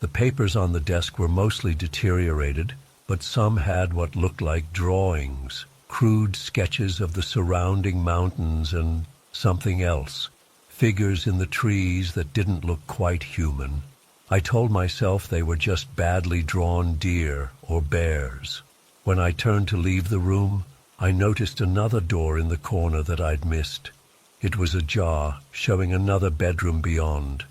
The papers on the desk were mostly deteriorated, but some had what looked like drawings, crude sketches of the surrounding mountains and something else, figures in the trees that didn't look quite human. I told myself they were just badly drawn deer or bears. When I turned to leave the room, I noticed another door in the corner that I'd missed. It was ajar, showing another bedroom beyond.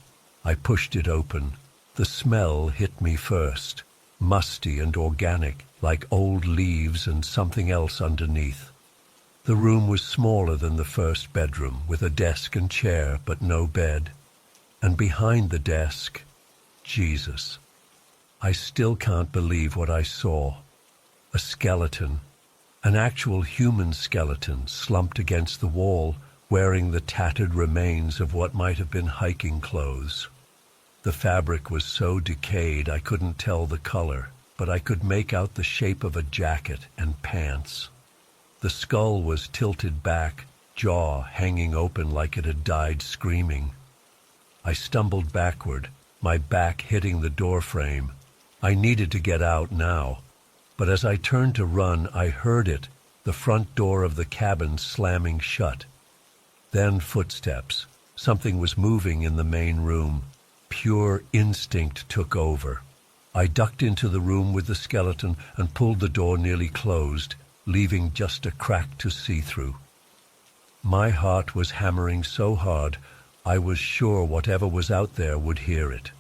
I pushed it open. The smell hit me first, musty and organic, like old leaves and something else underneath. The room was smaller than the first bedroom, with a desk and chair, but no bed. And behind the desk, Jesus. I still can't believe what I saw. A skeleton. An actual human skeleton slumped against the wall, wearing the tattered remains of what might have been hiking clothes. The fabric was so decayed I couldn't tell the color, but I could make out the shape of a jacket and pants. The skull was tilted back, jaw hanging open like it had died screaming. I stumbled backward, my back hitting the door frame. I needed to get out now, but as I turned to run, I heard it, the front door of the cabin slamming shut. Then footsteps. Something was moving in the main room. Pure instinct took over. I ducked into the room with the skeleton and pulled the door nearly closed, leaving just a crack to see through. My heart was hammering so hard, I was sure whatever was out there would hear it.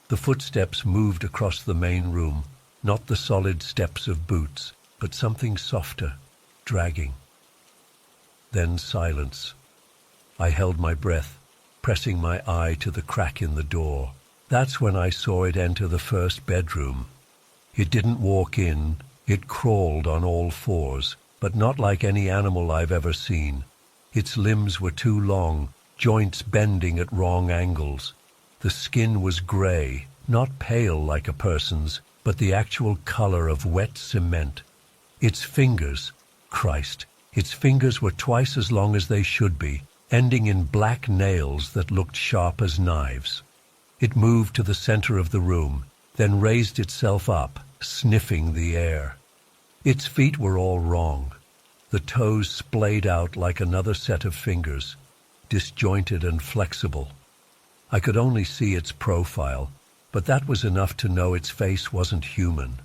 The footsteps moved across the main room, not the solid steps of boots, but something softer, dragging. Then silence. I held my breath, pressing my eye to the crack in the door. That's when I saw it enter the first bedroom. It didn't walk in, it crawled on all fours, but not like any animal I've ever seen. Its limbs were too long, joints bending at wrong angles. The skin was gray, not pale like a person's, but the actual color of wet cement. Its fingers, Christ, its fingers were twice as long as they should be, ending in black nails that looked sharp as knives. It moved to the center of the room, then raised itself up, sniffing the air. Its feet were all wrong. The toes splayed out like another set of fingers, disjointed and flexible. I could only see its profile, but that was enough to know its face wasn't human.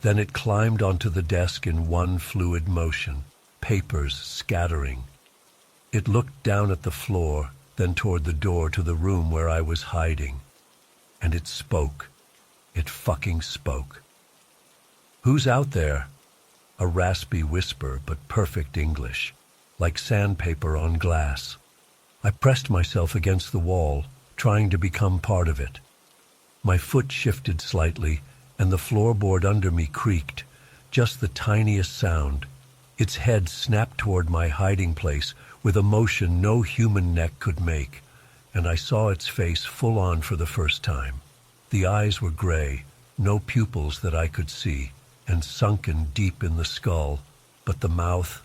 Then it climbed onto the desk in one fluid motion, papers scattering. It looked down at the floor, then toward the door to the room where I was hiding. And it spoke. It fucking spoke. "Who's out there?" A raspy whisper, but perfect English, like sandpaper on glass. I pressed myself against the wall, trying to become part of it. My foot shifted slightly, and the floorboard under me creaked, just the tiniest sound. Its head snapped toward my hiding place with a motion no human neck could make, and I saw its face full on for the first time. The eyes were gray, no pupils that I could see, and sunken deep in the skull, but the mouth,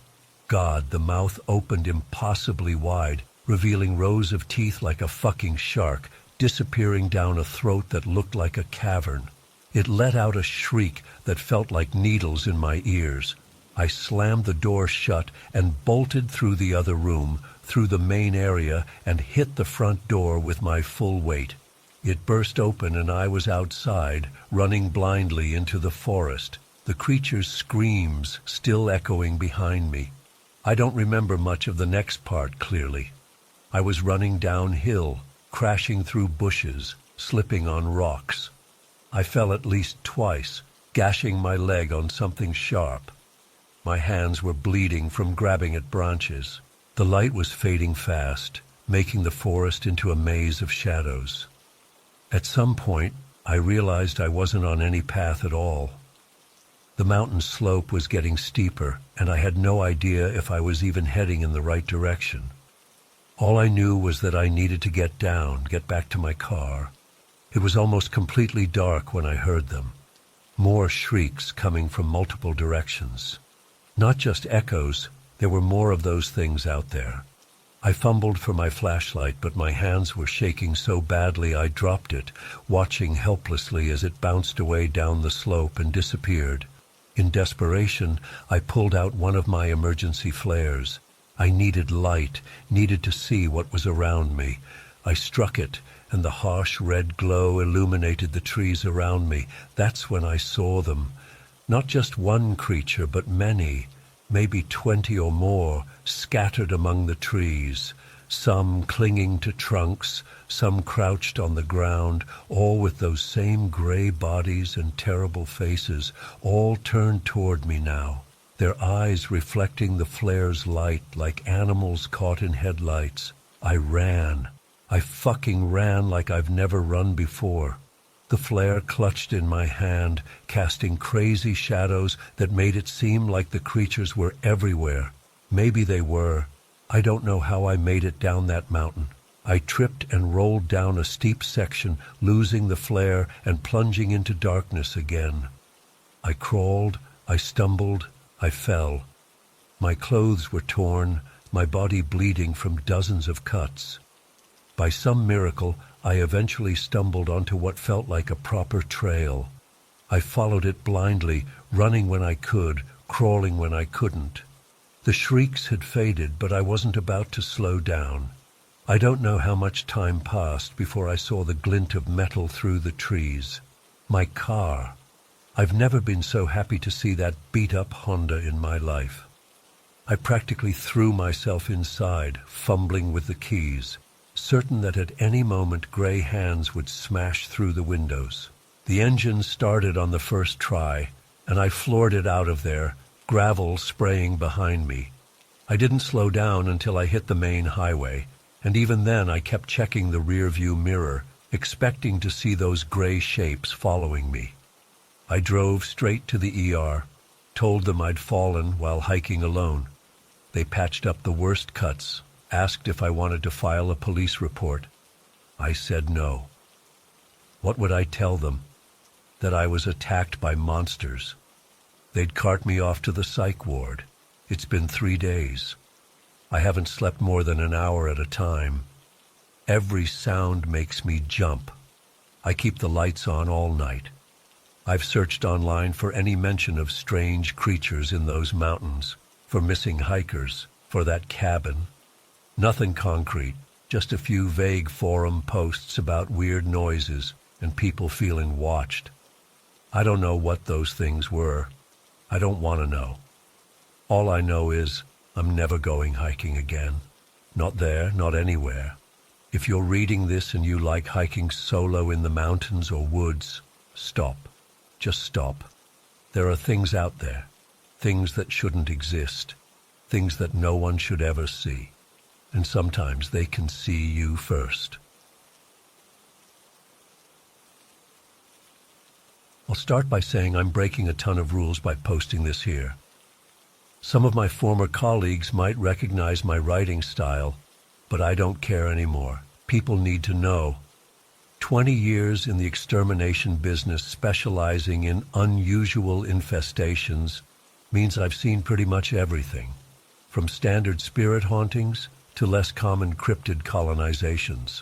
God, the mouth opened impossibly wide, revealing rows of teeth like a fucking shark, disappearing down a throat that looked like a cavern. It let out a shriek that felt like needles in my ears. I slammed the door shut and bolted through the other room, through the main area, and hit the front door with my full weight. It burst open and I was outside, running blindly into the forest, the creature's screams still echoing behind me. I don't remember much of the next part clearly. I was running downhill, crashing through bushes, slipping on rocks. I fell at least twice, gashing my leg on something sharp. My hands were bleeding from grabbing at branches. The light was fading fast, making the forest into a maze of shadows. At some point, I realized I wasn't on any path at all. The mountain slope was getting steeper, and I had no idea if I was even heading in the right direction. All I knew was that I needed to get down, get back to my car. It was almost completely dark when I heard them. More shrieks coming from multiple directions. Not just echoes, there were more of those things out there. I fumbled for my flashlight, but my hands were shaking so badly I dropped it, watching helplessly as it bounced away down the slope and disappeared. In desperation, I pulled out one of my emergency flares. I needed light, needed to see what was around me. I struck it, and the harsh red glow illuminated the trees around me. That's when I saw them. Not just one creature, but many, maybe 20 or more, scattered among the trees, some clinging to trunks, some crouched on the ground, all with those same gray bodies and terrible faces, all turned toward me now, their eyes reflecting the flare's light like animals caught in headlights. I ran. I fucking ran like I've never run before. The flare clutched in my hand, casting crazy shadows that made it seem like the creatures were everywhere. Maybe they were. I don't know how I made it down that mountain. I tripped and rolled down a steep section, losing the flare and plunging into darkness again. I crawled, I stumbled, I fell. My clothes were torn, my body bleeding from dozens of cuts. By some miracle, I eventually stumbled onto what felt like a proper trail. I followed it blindly, running when I could, crawling when I couldn't. The shrieks had faded, but I wasn't about to slow down. I don't know how much time passed before I saw the glint of metal through the trees. My car. I've never been so happy to see that beat-up Honda in my life. I practically threw myself inside, fumbling with the keys, certain that at any moment gray hands would smash through the windows. The engine started on the first try, and I floored it out of there, gravel spraying behind me. I didn't slow down until I hit the main highway, and even then I kept checking the rear-view mirror, expecting to see those gray shapes following me. I drove straight to the ER, told them I'd fallen while hiking alone. They patched up the worst cuts, asked if I wanted to file a police report. I said no. What would I tell them? That I was attacked by monsters. They'd cart me off to the psych ward. It's been 3 days. I haven't slept more than an hour at a time. Every sound makes me jump. I keep the lights on all night. I've searched online for any mention of strange creatures in those mountains, for missing hikers, for that cabin. Nothing concrete, just a few vague forum posts about weird noises and people feeling watched. I don't know what those things were. I don't want to know. All I know is I'm never going hiking again. Not there, not anywhere. If you're reading this and you like hiking solo in the mountains or woods, stop. Just stop. There are things out there, things that shouldn't exist, things that no one should ever see. And sometimes they can see you first. I'll start by saying I'm breaking a ton of rules by posting this here. Some of my former colleagues might recognize my writing style, but I don't care anymore. People need to know. 20 years in the extermination business specializing in unusual infestations means I've seen pretty much everything, from standard spirit hauntings to less common cryptid colonizations.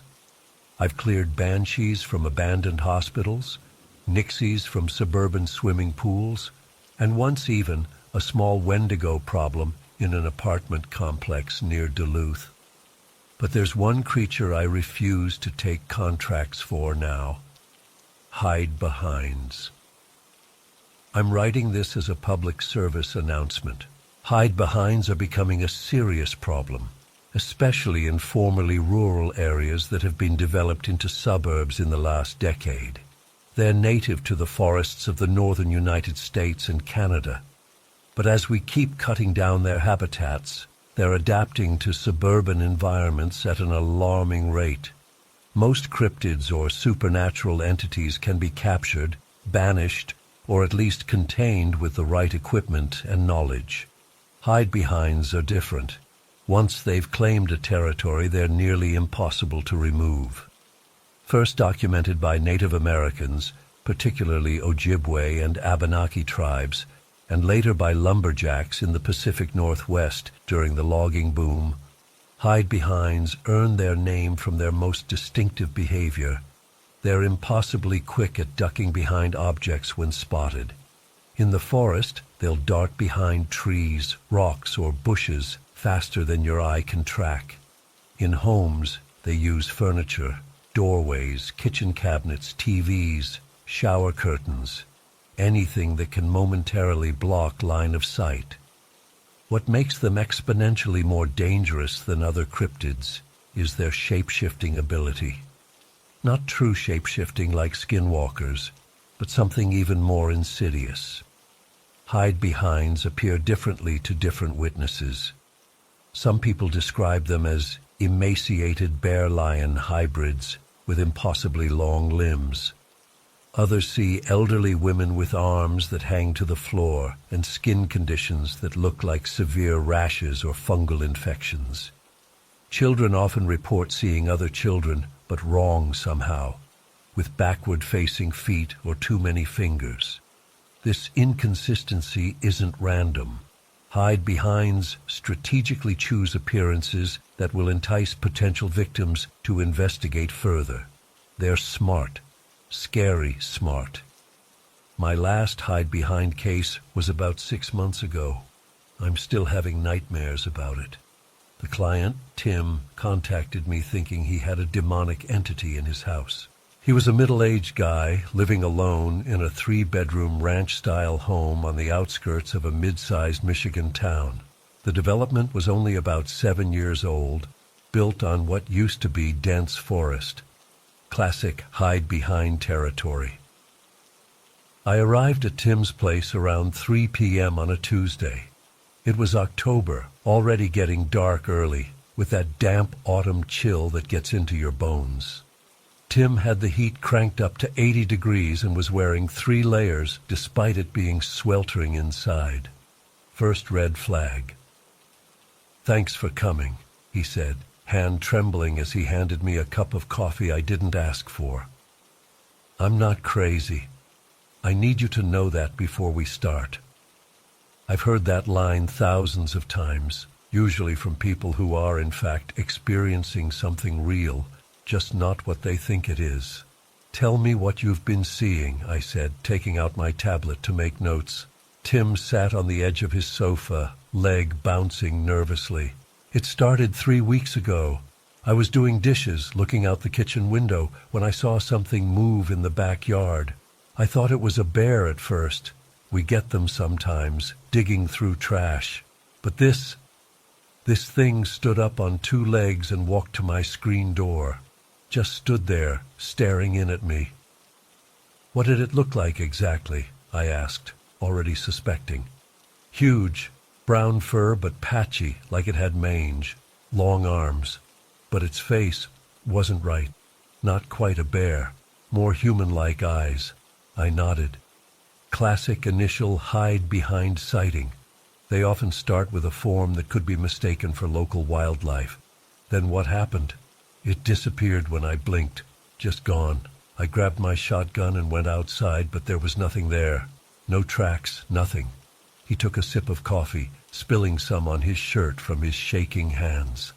I've cleared banshees from abandoned hospitals, nixies from suburban swimming pools, and once even a small Wendigo problem in an apartment complex near Duluth. But there's one creature I refuse to take contracts for now. Hide-behinds. I'm writing this as a public service announcement. Hide-behinds are becoming a serious problem, especially in formerly rural areas that have been developed into suburbs in the last decade. They're native to the forests of the northern United States and Canada. But as we keep cutting down their habitats, they're adapting to suburban environments at an alarming rate. Most cryptids or supernatural entities can be captured, banished, or at least contained with the right equipment and knowledge. Hide-behinds are different. Once they've claimed a territory, they're nearly impossible to remove. First documented by Native Americans, particularly Ojibwe and Abenaki tribes, and later by lumberjacks in the Pacific Northwest during the logging boom, hide-behinds earn their name from their most distinctive behavior. They're impossibly quick at ducking behind objects when spotted. In the forest, they'll dart behind trees, rocks, or bushes faster than your eye can track. In homes, they use furniture, doorways, kitchen cabinets, TVs, shower curtains, anything that can momentarily block line of sight. What makes them exponentially more dangerous than other cryptids is their shape-shifting ability. Not true shape-shifting like skinwalkers, but something even more insidious. Hide-behinds appear differently to different witnesses. Some people describe them as emaciated bear-lion hybrids with impossibly long limbs. Others see elderly women with arms that hang to the floor and skin conditions that look like severe rashes or fungal infections. Children often report seeing other children, but wrong somehow, with backward-facing feet or too many fingers. This inconsistency isn't random. Hide-behinds strategically choose appearances that will entice potential victims to investigate further. They're smart, scary smart. My last hide-behind case was about 6 months ago. I'm still having nightmares about it. The client, Tim, contacted me thinking he had a demonic entity in his house. He was a middle-aged guy living alone in a 3-bedroom ranch-style home on the outskirts of a mid-sized Michigan town. The development was only about 7 years old, built on what used to be dense forest. Classic hide-behind territory. I arrived at Tim's place around 3 p.m. on a Tuesday. It was October, already getting dark early, with that damp autumn chill that gets into your bones. Tim had the heat cranked up to 80 degrees and was wearing 3 layers despite it being sweltering inside. First red flag. "Thanks for coming," he said, hand trembling as he handed me a cup of coffee I didn't ask for. "I'm not crazy. I need you to know that before we start." I've heard that line thousands of times, usually from people who are, in fact, experiencing something real, just not what they think it is. "Tell me what you've been seeing," I said, taking out my tablet to make notes. Tim sat on the edge of his sofa, leg bouncing nervously. "It started 3 weeks ago. I was doing dishes, looking out the kitchen window, when I saw something move in the backyard. I thought it was a bear at first. We get them sometimes, digging through trash. But this thing stood up on 2 legs and walked to my screen door. Just stood there, staring in at me." "What did it look like exactly?" I asked, already suspecting. "Huge, brown fur but patchy, like it had mange, long arms. But its face wasn't right. Not quite a bear, more human-like eyes." I nodded. Classic initial hide-behind sighting. They often start with a form that could be mistaken for local wildlife. Then what happened? It disappeared when I blinked. Just gone. I grabbed my shotgun and went outside, but there was nothing there. No tracks, nothing. He took a sip of coffee, spilling some on his shirt from his shaking hands.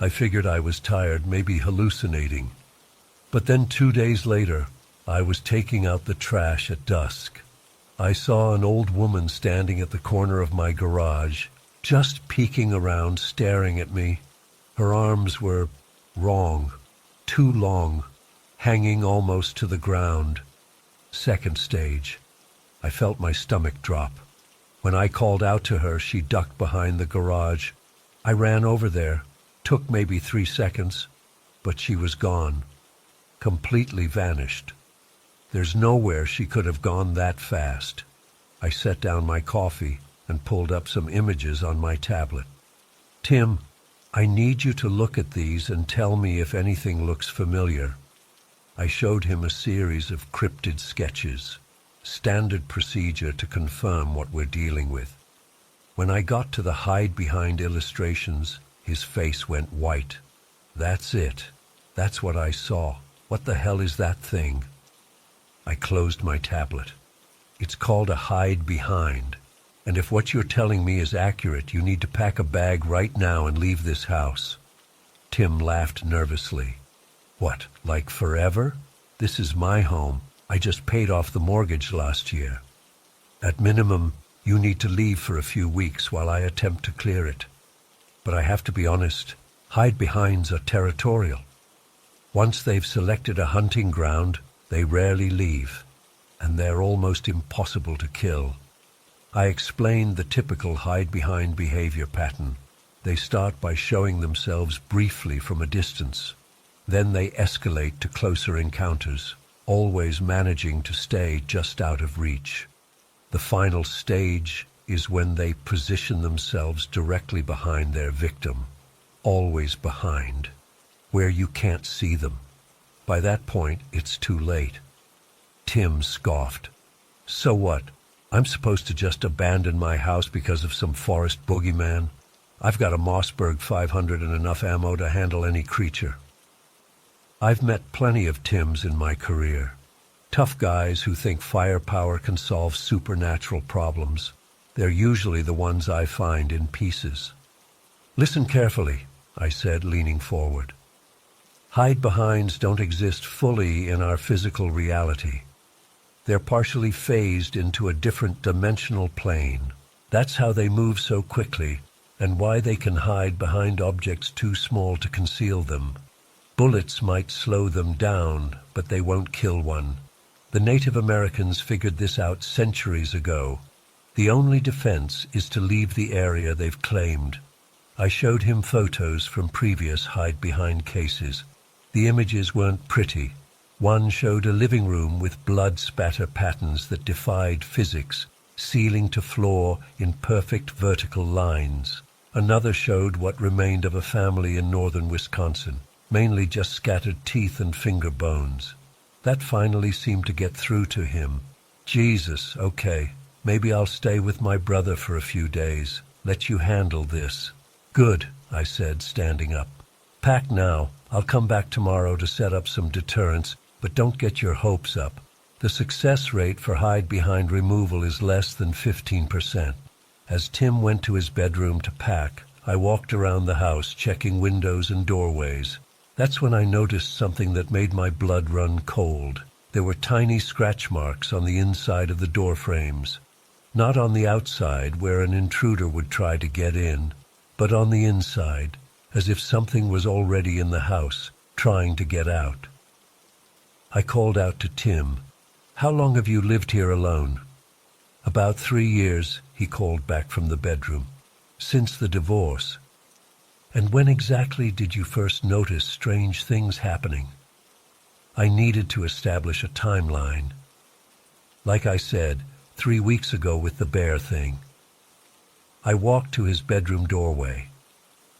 I figured I was tired, maybe hallucinating. But then 2 days later, I was taking out the trash at dusk. I saw an old woman standing at the corner of my garage, just peeking around, staring at me. Her arms were wrong, too long, hanging almost to the ground. Second stage. I felt my stomach drop. When I called out to her, she ducked behind the garage. I ran over there. Took maybe 3 seconds, but she was gone. Completely vanished. There's nowhere she could have gone that fast. I set down my coffee and pulled up some images on my tablet. "Tim, I need you to look at these and tell me if anything looks familiar." I showed him a series of cryptid sketches, standard procedure to confirm what we're dealing with. When I got to the hide-behind illustrations, his face went white. "That's it. That's what I saw. What the hell is that thing?" I closed my tablet. "It's called a hide-behind. And if what you're telling me is accurate, you need to pack a bag right now and leave this house." Tim laughed nervously. "What, like forever? This is my home. I just paid off the mortgage last year. At minimum, you need to leave for a few weeks while I attempt to clear it. But I have to be honest, hide-behinds are territorial. Once they've selected a hunting ground, they rarely leave, and they're almost impossible to kill." I explained the typical hide-behind behavior pattern. They start by showing themselves briefly from a distance. Then they escalate to closer encounters, always managing to stay just out of reach. The final stage is when they position themselves directly behind their victim, always behind, where you can't see them. By that point, it's too late. Tim scoffed. "So what? I'm supposed to just abandon my house because of some forest boogeyman? I've got a Mossberg 500 and enough ammo to handle any creature. I've met plenty of Tims in my career. Tough guys who think firepower can solve supernatural problems. They're usually the ones I find in pieces. Listen carefully, I said, leaning forward. Hide-behinds don't exist fully in our physical reality. They're partially phased into a different dimensional plane. That's how they move so quickly, and why they can hide behind objects too small to conceal them. Bullets might slow them down, but they won't kill one. The Native Americans figured this out centuries ago. The only defense is to leave the area they've claimed. I showed him photos from previous hide-behind cases. The images weren't pretty. One showed a living room with blood spatter patterns that defied physics, ceiling to floor in perfect vertical lines. Another showed what remained of a family in northern Wisconsin, mainly just scattered teeth and finger bones. That finally seemed to get through to him. Jesus, okay, maybe I'll stay with my brother for a few days. Let you handle this. Good, I said, standing up. Pack now. I'll come back tomorrow to set up some deterrents, but don't get your hopes up. The success rate for hide-behind removal is less than 15%. As Tim went to his bedroom to pack, I walked around the house checking windows and doorways. That's when I noticed something that made my blood run cold. There were tiny scratch marks on the inside of the door frames. Not on the outside where an intruder would try to get in, but on the inside, as if something was already in the house, trying to get out. I called out to Tim. How long have you lived here alone? About 3 years, he called back from the bedroom. Since the divorce. And when exactly did you first notice strange things happening? I needed to establish a timeline. Like I said, 3 weeks ago with the bear thing. I walked to his bedroom doorway.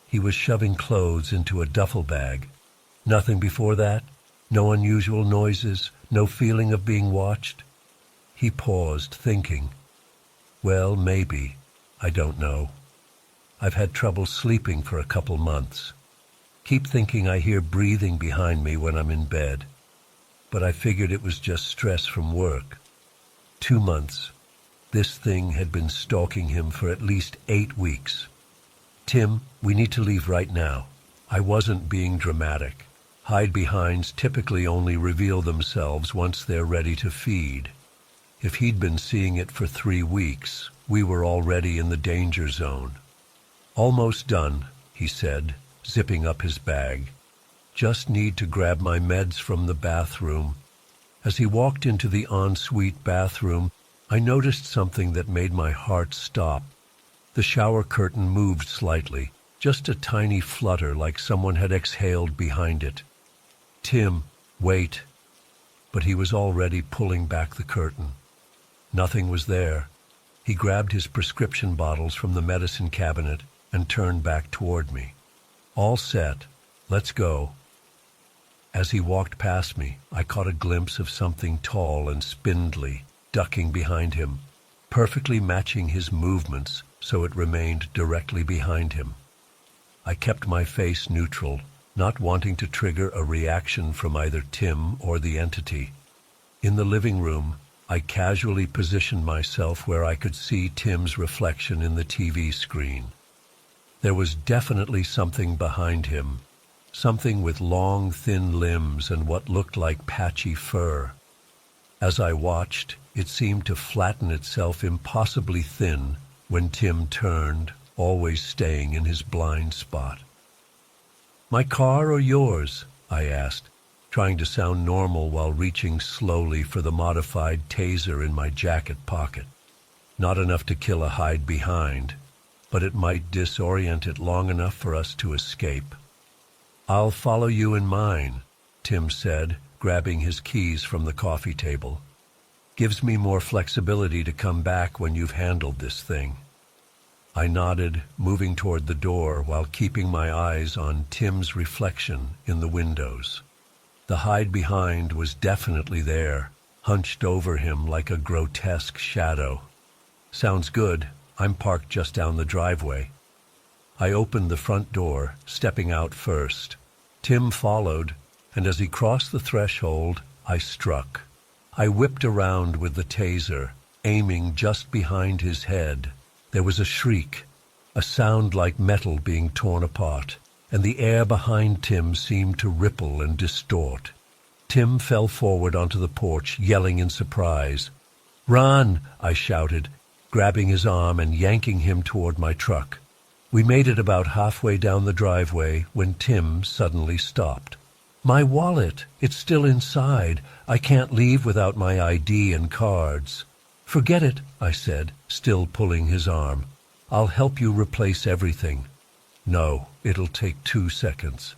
He was shoving clothes into a duffel bag. Nothing before that? No unusual noises? No feeling of being watched? He paused, thinking. Well, maybe. I don't know. I've had trouble sleeping for a couple months. Keep thinking I hear breathing behind me when I'm in bed. But I figured it was just stress from work. 2 months. This thing had been stalking him for at least 8 weeks. Tim, we need to leave right now. I wasn't being dramatic. Hide-behinds typically only reveal themselves once they're ready to feed. If he'd been seeing it for 3 weeks, we were already in the danger zone. Almost done, he said, zipping up his bag. Just need to grab my meds from the bathroom. As he walked into the ensuite bathroom, I noticed something that made my heart stop. The shower curtain moved slightly, just a tiny flutter like someone had exhaled behind it. Tim, wait. But he was already pulling back the curtain. Nothing was there. He grabbed his prescription bottles from the medicine cabinet and turned back toward me. All set. Let's go. As he walked past me, I caught a glimpse of something tall and spindly, ducking behind him, perfectly matching his movements so it remained directly behind him. I kept my face neutral, not wanting to trigger a reaction from either Tim or the entity. In the living room, I casually positioned myself where I could see Tim's reflection in the TV screen. There was definitely something behind him, something with long, thin limbs and what looked like patchy fur. As I watched, it seemed to flatten itself impossibly thin when Tim turned, always staying in his blind spot. "My car or yours?" I asked, trying to sound normal while reaching slowly for the modified taser in my jacket pocket. Not enough to kill a hide-behind, but it might disorient it long enough for us to escape. "I'll follow you in mine," Tim said, grabbing his keys from the coffee table. "Gives me more flexibility to come back when you've handled this thing." I nodded, moving toward the door while keeping my eyes on Tim's reflection in the windows. The hide-behind was definitely there, hunched over him like a grotesque shadow. "Sounds good. I'm parked just down the driveway." I opened the front door, stepping out first. Tim followed, and as he crossed the threshold, I struck. I whipped around with the taser, aiming just behind his head. There was a shriek, a sound like metal being torn apart, and the air behind Tim seemed to ripple and distort. Tim fell forward onto the porch, yelling in surprise. "Run!" I shouted, grabbing his arm and yanking him toward my truck. We made it about halfway down the driveway when Tim suddenly stopped. "My wallet! It's still inside. I can't leave without my ID and cards." "Forget it," I said, still pulling his arm. "I'll help you replace everything." "No, it'll take 2 seconds."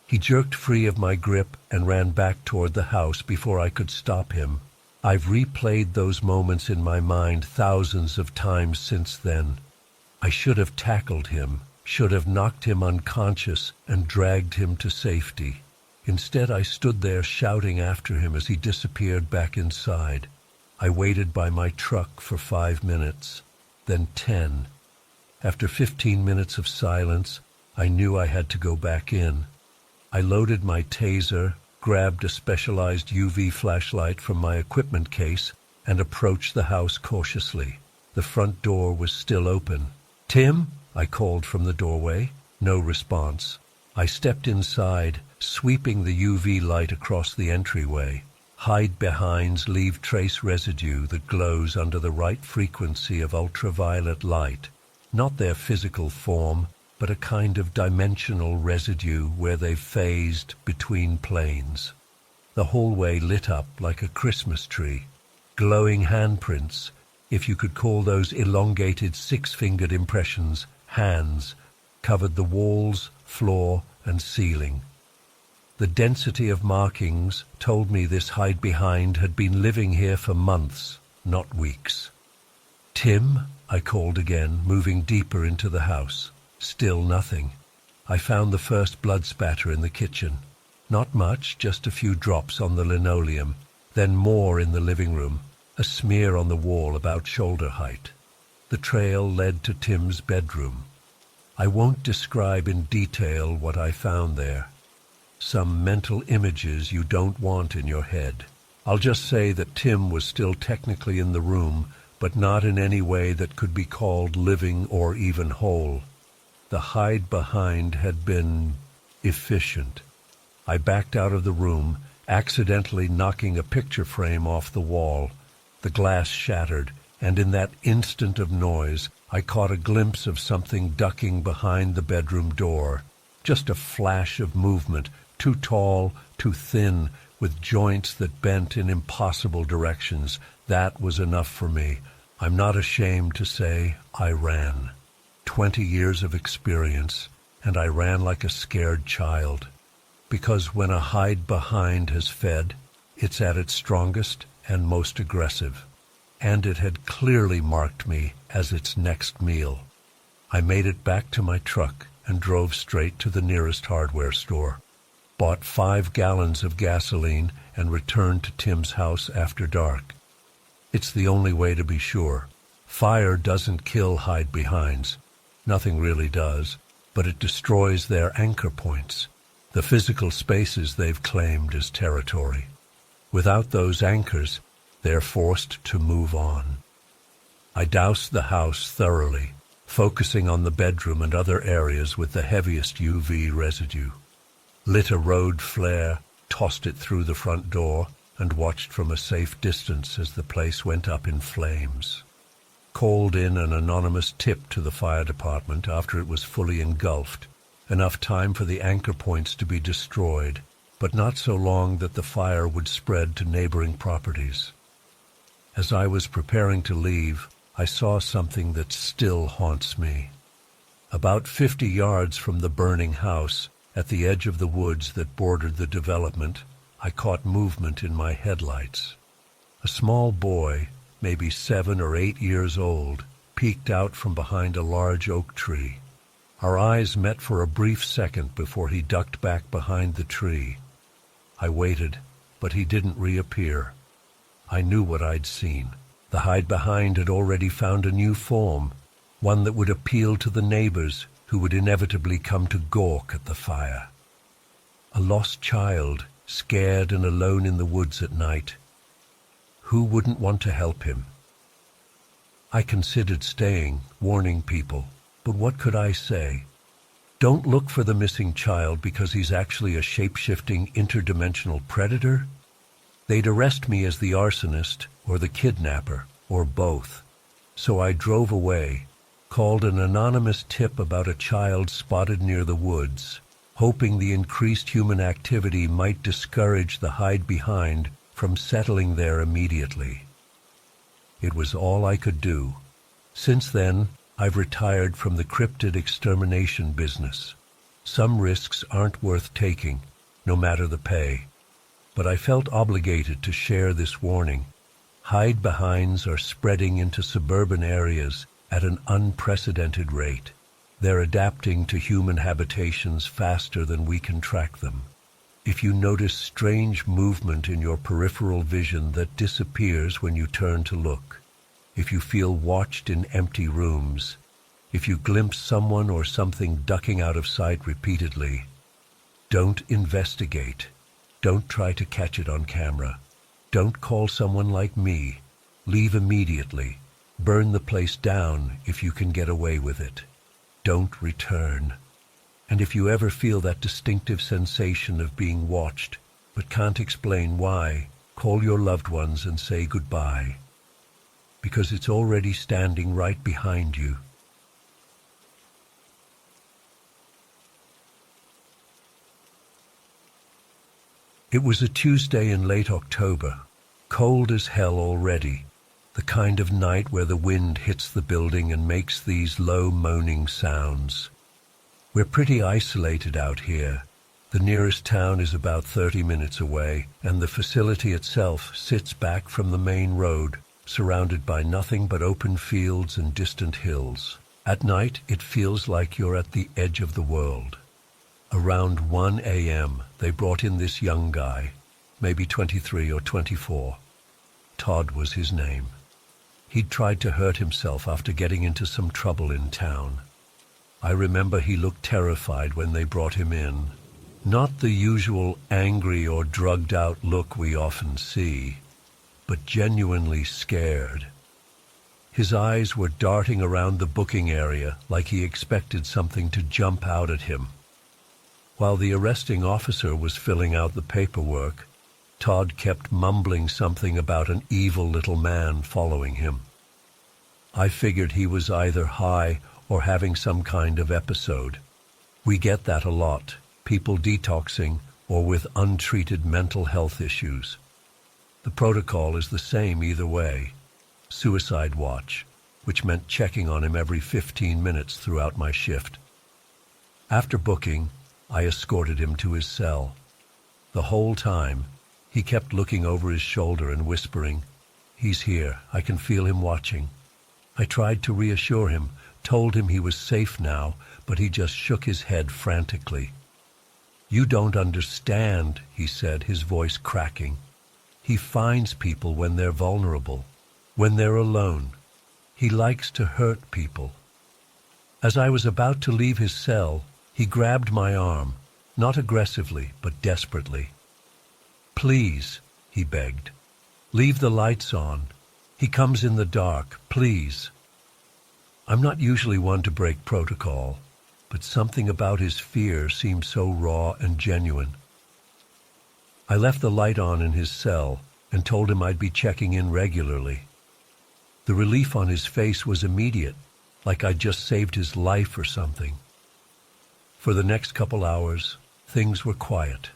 He jerked free of my grip and ran back toward the house before I could stop him. I've replayed those moments in my mind thousands of times since then. I should have tackled him, should have knocked him unconscious and dragged him to safety. Instead, I stood there shouting after him as he disappeared back inside. I waited by my truck for 5 minutes, then 10. After 15 minutes of silence, I knew I had to go back in. I loaded my taser, grabbed a specialized UV flashlight from my equipment case, and approached the house cautiously. The front door was still open. "Tim?" I called from the doorway. No response. I stepped inside, sweeping the UV light across the entryway. Hide-behinds leave trace residue that glows under the right frequency of ultraviolet light. Not their physical form, but a kind of dimensional residue where they've phased between planes. The hallway lit up like a Christmas tree. Glowing handprints, if you could call those elongated 6-fingered impressions hands, covered the walls, floor, and ceiling. The density of markings told me this hide-behind had been living here for months, not weeks. "Tim?" I called again, moving deeper into the house. Still nothing. I found the first blood spatter in the kitchen. Not much, just a few drops on the linoleum, then more in the living room, a smear on the wall about shoulder height. The trail led to Tim's bedroom. I won't describe in detail what I found there. Some mental images you don't want in your head. I'll just say that Tim was still technically in the room, but not in any way that could be called living or even whole. The hide-behind had been efficient. I backed out of the room, accidentally knocking a picture frame off the wall. The glass shattered, and in that instant of noise, I caught a glimpse of something ducking behind the bedroom door. Just a flash of movement, too tall, too thin, with joints that bent in impossible directions. That was enough for me. I'm not ashamed to say I ran. 20 years of experience, and I ran like a scared child. Because when a hide-behind has fed, it's at its strongest and most aggressive. And it had clearly marked me as its next meal. I made it back to my truck and drove straight to the nearest hardware store. Bought 5 gallons of gasoline and returned to Tim's house after dark. It's the only way to be sure. Fire doesn't kill hide-behinds. Nothing really does, but it destroys their anchor points, the physical spaces they've claimed as territory. Without those anchors, they're forced to move on. I doused the house thoroughly, focusing on the bedroom and other areas with the heaviest UV residue. Lit a road flare, tossed it through the front door, and watched from a safe distance as the place went up in flames. Called in an anonymous tip to the fire department after it was fully engulfed, enough time for the anchor points to be destroyed, but not so long that the fire would spread to neighboring properties. As I was preparing to leave, I saw something that still haunts me. About 50 yards from the burning house, at the edge of the woods that bordered the development, I caught movement in my headlights. A small boy, maybe 7 or 8 years old, peeked out from behind a large oak tree. Our eyes met for a brief second before he ducked back behind the tree. I waited, but he didn't reappear. I knew what I'd seen. The hide-behind had already found a new form, one that would appeal to the neighbors who would inevitably come to gawk at the fire. A lost child, scared and alone in the woods at night. Who wouldn't want to help him? I considered staying, warning people, but what could I say? Don't look for the missing child because he's actually a shape-shifting interdimensional predator? They'd arrest me as the arsonist or the kidnapper, or both. So I drove away, called an anonymous tip about a child spotted near the woods, hoping the increased human activity might discourage the hide-behind from settling there immediately. It was all I could do. Since then, I've retired from the cryptid extermination business. Some risks aren't worth taking, no matter the pay. But I felt obligated to share this warning. Hide-behinds are spreading into suburban areas at an unprecedented rate. They're adapting to human habitations faster than we can track them. If you notice strange movement in your peripheral vision that disappears when you turn to look, if you feel watched in empty rooms, if you glimpse someone or something ducking out of sight repeatedly, don't investigate. Don't try to catch it on camera. Don't call someone like me. Leave immediately. Burn the place down if you can get away with it. Don't return. And if you ever feel that distinctive sensation of being watched, but can't explain why, call your loved ones and say goodbye. Because it's already standing right behind you. It was a Tuesday in late October, cold as hell already, the kind of night where the wind hits the building and makes these low moaning sounds. We're pretty isolated out here. The nearest town is about 30 minutes away, and the facility itself sits back from the main road, surrounded by nothing but open fields and distant hills. At night, it feels like you're at the edge of the world. Around 1 a.m., they brought in this young guy, maybe 23 or 24. Todd was his name. He'd tried to hurt himself after getting into some trouble in town. I remember he looked terrified when they brought him in. Not the usual angry or drugged-out look we often see, but genuinely scared. His eyes were darting around the booking area like he expected something to jump out at him. While the arresting officer was filling out the paperwork, Todd kept mumbling something about an evil little man following him. I figured he was either high or having some kind of episode. We get that a lot, people detoxing or with untreated mental health issues. The protocol is the same either way. Suicide watch, which meant checking on him every 15 minutes throughout my shift. After booking, I escorted him to his cell. The whole time, he kept looking over his shoulder and whispering, "He's here, I can feel him watching." I tried to reassure him, told him he was safe now, but he just shook his head frantically. "You don't understand," he said, his voice cracking. "He finds people when they're vulnerable, when they're alone. He likes to hurt people." As I was about to leave his cell, he grabbed my arm, not aggressively, but desperately. "Please," he begged, "leave the lights on. He comes in the dark, please." I'm not usually one to break protocol, but something about his fear seemed so raw and genuine. I left the light on in his cell and told him I'd be checking in regularly. The relief on his face was immediate, like I'd just saved his life or something. For the next couple hours, things were quiet.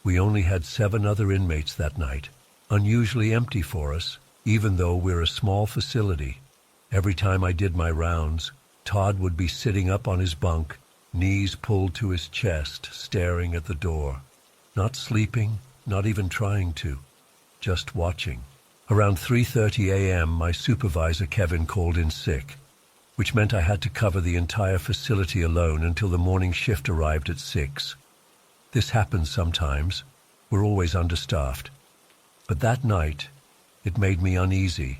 We only had 7 other inmates that night, unusually empty for us, even though we're a small facility. Every time I did my rounds, Todd would be sitting up on his bunk, knees pulled to his chest, staring at the door. Not sleeping, not even trying to, just watching. Around 3:30 a.m., my supervisor, Kevin, called in sick, which meant I had to cover the entire facility alone until the morning shift arrived at 6. This happens sometimes. We're always understaffed. But that night, it made me uneasy.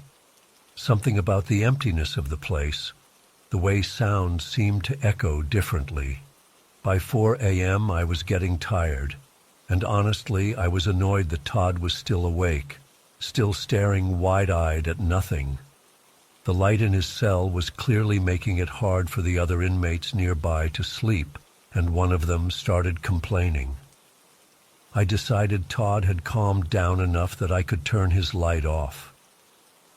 Something about the emptiness of the place, The way sounds seemed to echo differently. By 4 a.m. I was getting tired, and honestly I was annoyed that Todd was still awake, still staring wide-eyed at nothing. The light in his cell was clearly making it hard for the other inmates nearby to sleep, and one of them started complaining. I decided Todd had calmed down enough that I could turn his light off.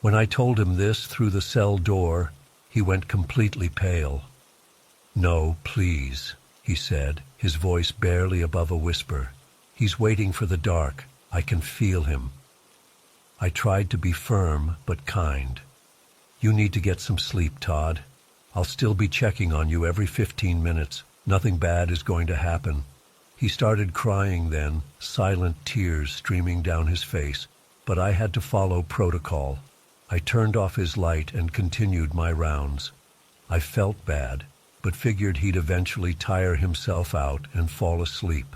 When I told him this through the cell door, he went completely pale. "No, please," he said, his voice barely above a whisper. "He's waiting for the dark. I can feel him." I tried to be firm but kind. "You need to get some sleep, Todd. I'll still be checking on you every 15 minutes. Nothing bad is going to happen." He started crying then, silent tears streaming down his face, but I had to follow protocol. I turned off his light and continued my rounds. I felt bad, but figured he'd eventually tire himself out and fall asleep.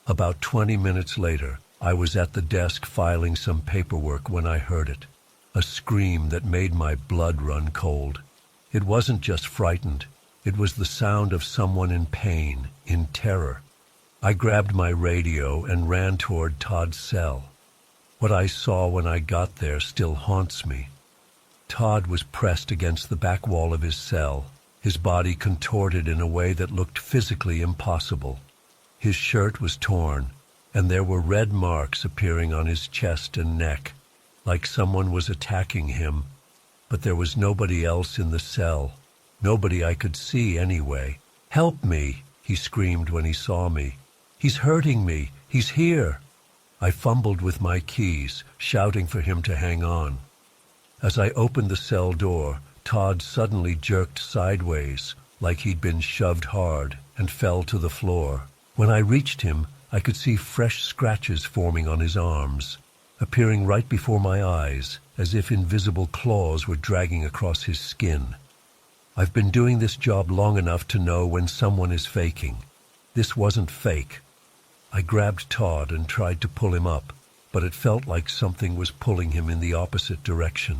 About 20 minutes later, I was at the desk filing some paperwork when I heard it. A scream that made my blood run cold. It wasn't just frightened. It was the sound of someone in pain, in terror. I grabbed my radio and ran toward Todd's cell. What I saw when I got there still haunts me. Todd was pressed against the back wall of his cell, his body contorted in a way that looked physically impossible. His shirt was torn, and there were red marks appearing on his chest and neck, like someone was attacking him. But there was nobody else in the cell, nobody I could see anyway. "Help me," he screamed when he saw me. "He's hurting me. He's here." I fumbled with my keys, shouting for him to hang on. As I opened the cell door, Todd suddenly jerked sideways, like he'd been shoved hard, and fell to the floor. When I reached him, I could see fresh scratches forming on his arms, appearing right before my eyes, as if invisible claws were dragging across his skin. I've been doing this job long enough to know when someone is faking. This wasn't fake. I grabbed Todd and tried to pull him up, but it felt like something was pulling him in the opposite direction.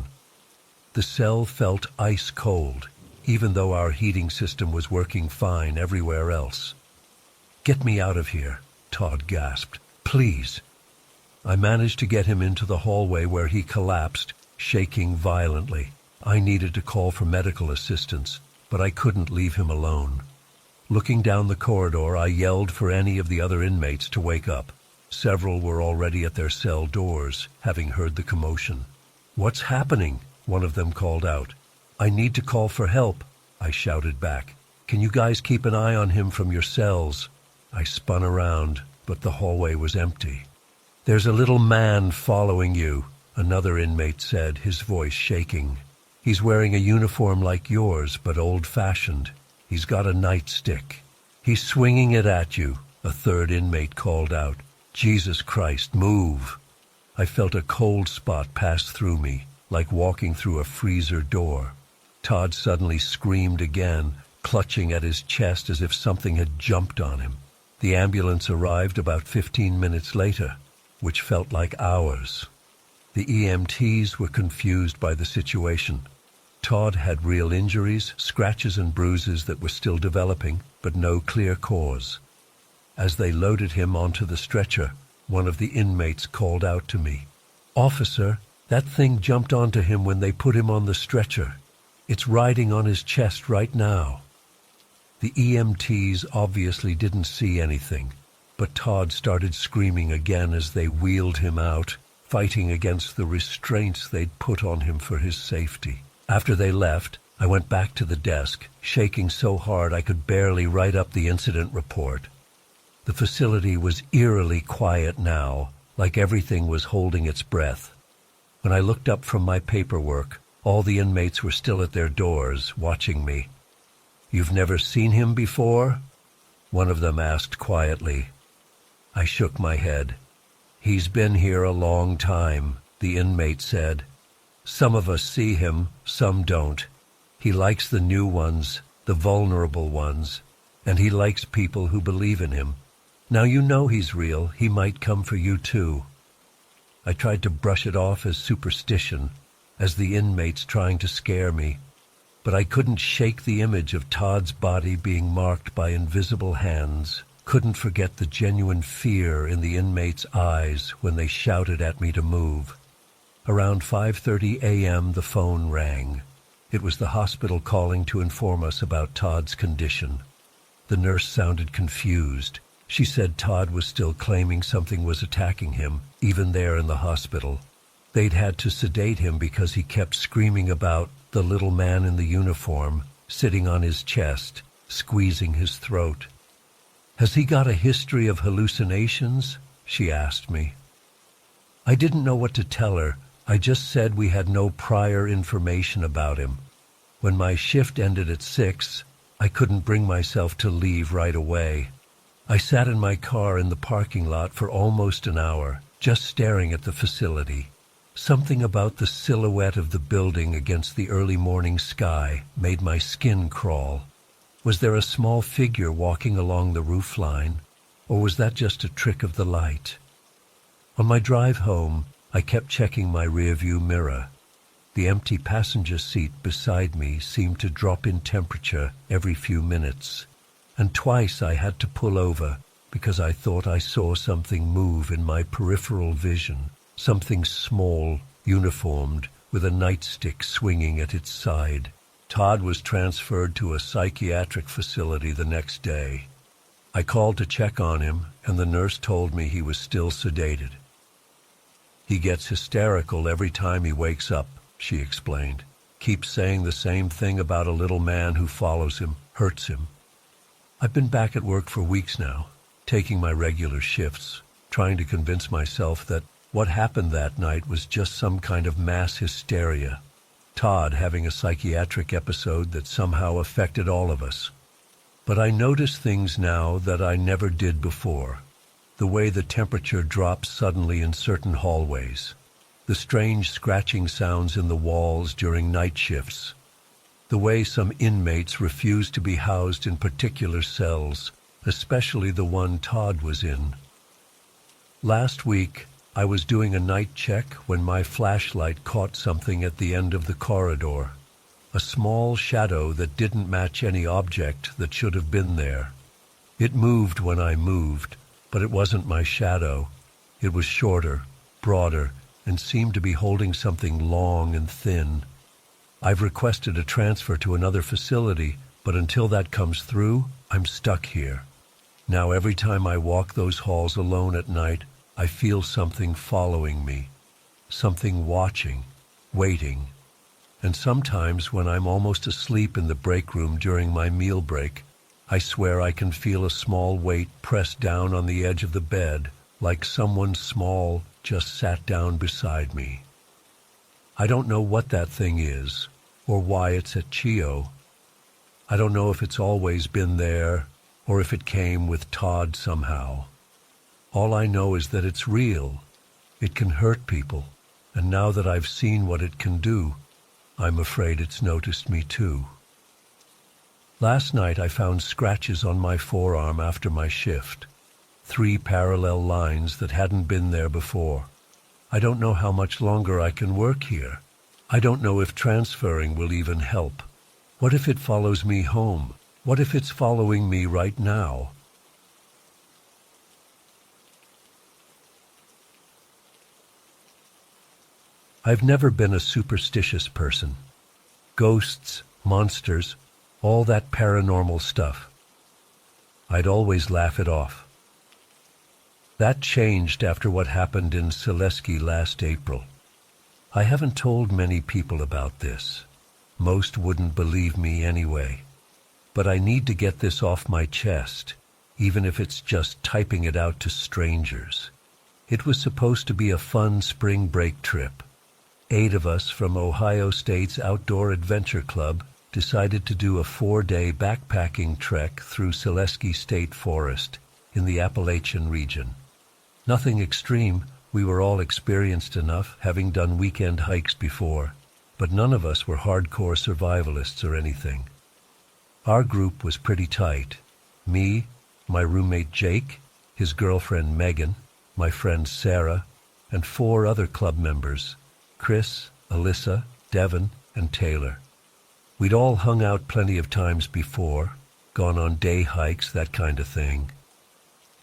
The cell felt ice cold, even though our heating system was working fine everywhere else. "Get me out of here," Todd gasped. "Please." I managed to get him into the hallway where he collapsed, shaking violently. I needed to call for medical assistance, but I couldn't leave him alone. Looking down the corridor, I yelled for any of the other inmates to wake up. Several were already at their cell doors, having heard the commotion. "What's happening?" one of them called out. "I need to call for help," I shouted back. "Can you guys keep an eye on him from your cells?" I spun around, but the hallway was empty. "There's a little man following you," another inmate said, his voice shaking. "He's wearing a uniform like yours, but old-fashioned. He's got a nightstick. He's swinging it at you," a third inmate called out. "Jesus Christ, move." I felt a cold spot pass through me, like walking through a freezer door. Todd suddenly screamed again, clutching at his chest as if something had jumped on him. The ambulance arrived about 15 minutes later, which felt like hours. The EMTs were confused by the situation. Todd had real injuries, scratches and bruises that were still developing, but no clear cause. As they loaded him onto the stretcher, one of the inmates called out to me, "Officer, that thing jumped onto him when they put him on the stretcher. It's riding on his chest right now." The EMTs obviously didn't see anything, but Todd started screaming again as they wheeled him out, fighting against the restraints they'd put on him for his safety. After they left, I went back to the desk, shaking so hard I could barely write up the incident report. The facility was eerily quiet now, like everything was holding its breath. When I looked up from my paperwork, all the inmates were still at their doors, watching me. "You've never seen him before?" one of them asked quietly. I shook my head. "He's been here a long time," the inmate said. "Some of us see him, some don't. He likes the new ones, the vulnerable ones, and he likes people who believe in him. Now you know he's real. He might come for you too." I tried to brush it off as superstition, as the inmates trying to scare me. but I couldn't shake the image of Todd's body being marked by invisible hands, couldn't forget the genuine fear in the inmates' eyes when they shouted at me to move. Around 5:30 a.m. the phone rang. It was the hospital calling to inform us about Todd's condition. The nurse sounded confused. She said Todd was still claiming something was attacking him, even there in the hospital. They'd had to sedate him because he kept screaming about the little man in the uniform, sitting on his chest, squeezing his throat. "Has he got a history of hallucinations?" she asked me. I didn't know what to tell her. I just said we had no prior information about him. When my shift ended at 6, I couldn't bring myself to leave right away. I sat in my car in the parking lot for almost an hour, just staring at the facility. Something about the silhouette of the building against the early morning sky made my skin crawl. Was there a small figure walking along the roofline, or was that just a trick of the light? On my drive home, I kept checking my rearview mirror. The empty passenger seat beside me seemed to drop in temperature every few minutes, and twice I had to pull over because I thought I saw something move in my peripheral vision, something small, uniformed, with a nightstick swinging at its side. Todd was transferred to a psychiatric facility the next day. I called to check on him, and the nurse told me he was still sedated. "He gets hysterical every time he wakes up," she explained. "Keeps saying the same thing about a little man who follows him, hurts him." I've been back at work for weeks now, taking my regular shifts, trying to convince myself that what happened that night was just some kind of mass hysteria. Todd having a psychiatric episode that somehow affected all of us. But I notice things now that I never did before. The way the temperature drops suddenly in certain hallways. The strange scratching sounds in the walls during night shifts. The way some inmates refuse to be housed in particular cells, especially the one Todd was in. Last week, I was doing a night check when my flashlight caught something at the end of the corridor. A small shadow that didn't match any object that should have been there. It moved when I moved, but it wasn't my shadow. It was shorter, broader, and seemed to be holding something long and thin. I've requested a transfer to another facility, but until that comes through, I'm stuck here. Now every time I walk those halls alone at night, I feel something following me, something watching, waiting. And sometimes when I'm almost asleep in the break room during my meal break, I swear I can feel a small weight pressed down on the edge of the bed, like someone small just sat down beside me. I don't know what that thing is, or why it's at Chio. I don't know if it's always been there, or if it came with Todd somehow. All I know is that it's real. It can hurt people, and now that I've seen what it can do, I'm afraid it's noticed me too. Last night I found scratches on my forearm after my shift. 3 parallel lines that hadn't been there before. I don't know how much longer I can work here. I don't know if transferring will even help. What if it follows me home? What if it's following me right now? I've never been a superstitious person. Ghosts, monsters, all that paranormal stuff. I'd always laugh it off. That changed after what happened in Sileski last April. I haven't told many people about this. Most wouldn't believe me anyway. But I need to get this off my chest, even if it's just typing it out to strangers. It was supposed to be a fun spring break trip. 8 of us from Ohio State's Outdoor Adventure Club decided to do a 4-day backpacking trek through Sileski State Forest in the Appalachian region. Nothing extreme. We were all experienced enough, having done weekend hikes before, but none of us were hardcore survivalists or anything. Our group was pretty tight. Me, my roommate Jake, his girlfriend Megan, my friend Sarah, and 4 other club members, Chris, Alyssa, Devin, and Taylor. We'd all hung out plenty of times before, gone on day hikes, that kind of thing.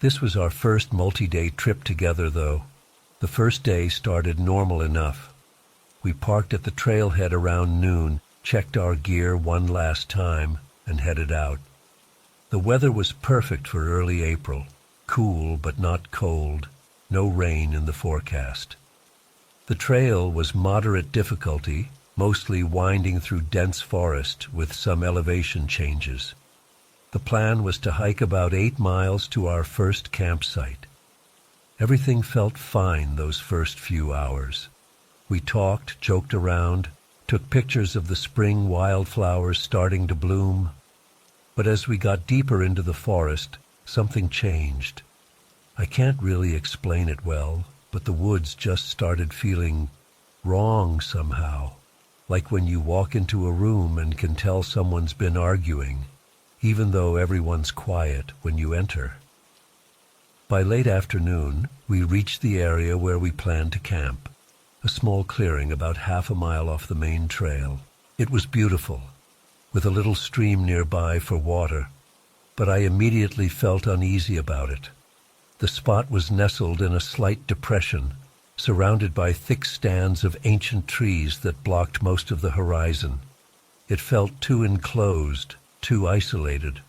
This was our first multi-day trip together, though. The first day started normal enough. We parked at the trailhead around noon, checked our gear one last time, and headed out. The weather was perfect for early April, cool but not cold, no rain in the forecast. The trail was moderate difficulty, mostly winding through dense forest with some elevation changes. The plan was to hike about 8 miles to our first campsite. Everything felt fine those first few hours. We talked, joked around, took pictures of the spring wildflowers starting to bloom. But as we got deeper into the forest, something changed. I can't really explain it well, but the woods just started feeling wrong somehow, like when you walk into a room and can tell someone's been arguing, even though everyone's quiet when you enter. By late afternoon, we reached the area where we planned to camp, a small clearing about half a mile off the main trail. It was beautiful, with a little stream nearby for water, but I immediately felt uneasy about it. The spot was nestled in a slight depression, surrounded by thick stands of ancient trees that blocked most of the horizon. It felt too enclosed, too isolated.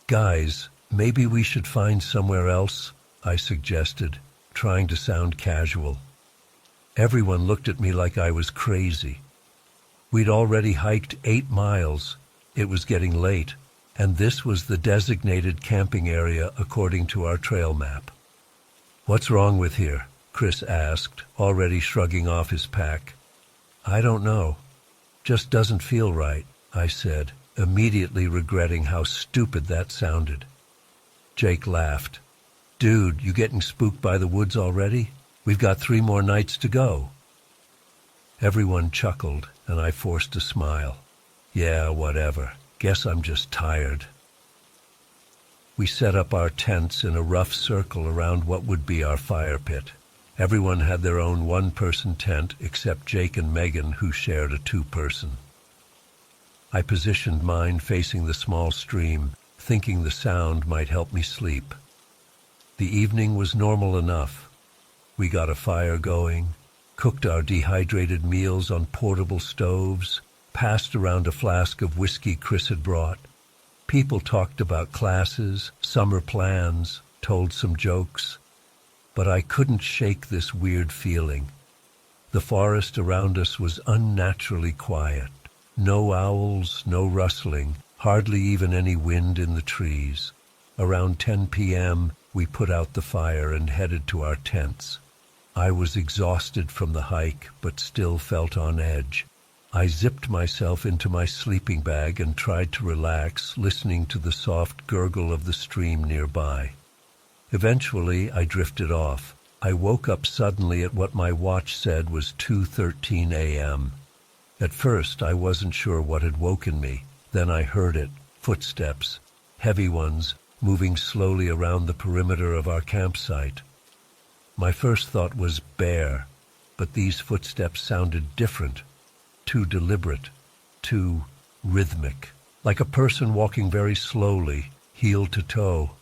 "Guys, maybe we should find somewhere else," I suggested, trying to sound casual. Everyone looked at me like I was crazy. We'd already hiked 8 miles. It was getting late, and this was the designated camping area according to our trail map. "What's wrong with here?" Chris asked, already shrugging off his pack. "I don't know. Just doesn't feel right," I said, immediately regretting how stupid that sounded. Jake laughed. "Dude, you getting spooked by the woods already? We've got 3 more nights to go." Everyone chuckled, and I forced a smile. "Yeah, whatever. Guess I'm just tired." We set up our tents in a rough circle around what would be our fire pit. Everyone had their own one-person tent except Jake and Megan, who shared a 2-person. I positioned mine facing the small stream, thinking the sound might help me sleep. The evening was normal enough. We got a fire going, cooked our dehydrated meals on portable stoves, passed around a flask of whiskey Chris had brought. People talked about classes, summer plans, told some jokes. But I couldn't shake this weird feeling. The forest around us was unnaturally quiet. No owls, no rustling, hardly even any wind in the trees. Around 10 p.m., we put out the fire and headed to our tents. I was exhausted from the hike, but still felt on edge. I zipped myself into my sleeping bag and tried to relax, listening to the soft gurgle of the stream nearby. Eventually, I drifted off. I woke up suddenly at what my watch said was 2:13 a.m. At first, I wasn't sure what had woken me. Then I heard it, footsteps, heavy ones, moving slowly around the perimeter of our campsite. My first thought was bear, but these footsteps sounded different, too deliberate, too rhythmic, like a person walking very slowly, heel to toe.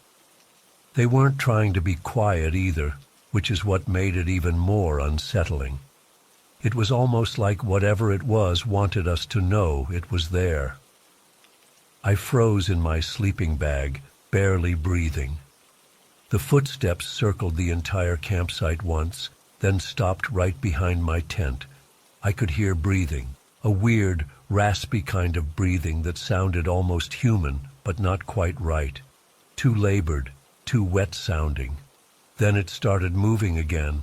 They weren't trying to be quiet either, which is what made it even more unsettling. It was almost like whatever it was wanted us to know it was there. I froze in my sleeping bag, barely breathing. The footsteps circled the entire campsite once, then stopped right behind my tent. I could hear breathing, a weird, raspy kind of breathing that sounded almost human, but not quite right. Too labored, too wet-sounding. Then it started moving again,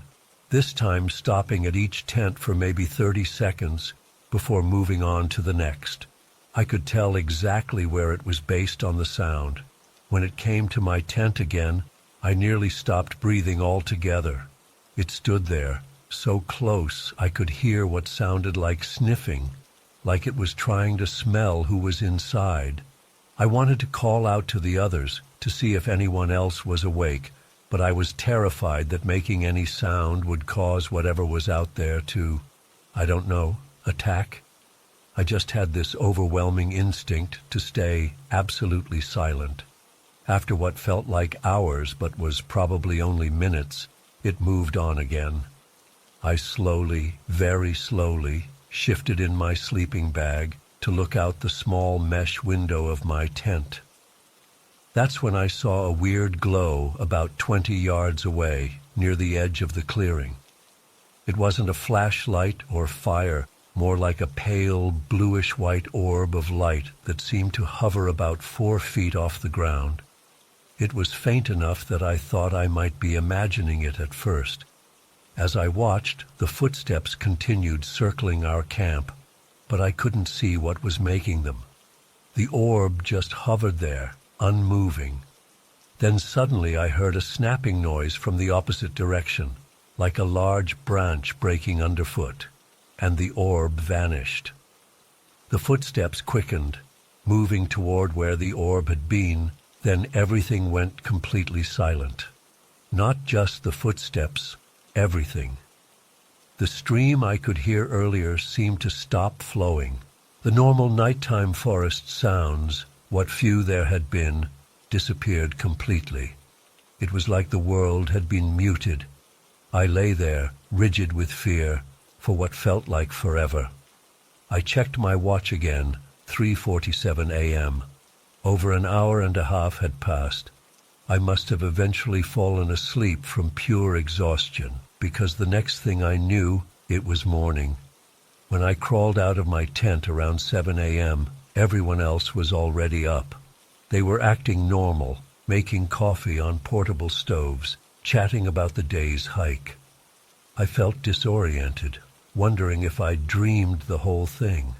this time stopping at each tent for maybe 30 seconds before moving on to the next. I could tell exactly where it was based on the sound. When it came to my tent again, I nearly stopped breathing altogether. It stood there, so close I could hear what sounded like sniffing, like it was trying to smell who was inside. I wanted to call out to the others to see if anyone else was awake, but I was terrified that making any sound would cause whatever was out there to, I don't know, attack. I just had this overwhelming instinct to stay absolutely silent. After what felt like hours but was probably only minutes, it moved on again. I slowly, very slowly, shifted in my sleeping bag to look out the small mesh window of my tent. That's when I saw a weird glow about 20 yards away, near the edge of the clearing. It wasn't a flashlight or fire, more like a pale, bluish-white orb of light that seemed to hover about 4 feet off the ground. It was faint enough that I thought I might be imagining it at first. As I watched, the footsteps continued circling our camp, but I couldn't see what was making them. The orb just hovered there, unmoving. Then suddenly I heard a snapping noise from the opposite direction, like a large branch breaking underfoot, and the orb vanished. The footsteps quickened, moving toward where the orb had been, then everything went completely silent. Not just the footsteps, everything. The stream I could hear earlier seemed to stop flowing. The normal nighttime forest sounds, what few there had been, disappeared completely. It was like the world had been muted. I lay there, rigid with fear, for what felt like forever. I checked my watch again, 3:47 a.m. Over an hour and a half had passed. I must have eventually fallen asleep from pure exhaustion, because the next thing I knew, it was morning. When I crawled out of my tent around 7 a.m., everyone else was already up. They were acting normal, making coffee on portable stoves, chatting about the day's hike. I felt disoriented, wondering if I'd dreamed the whole thing.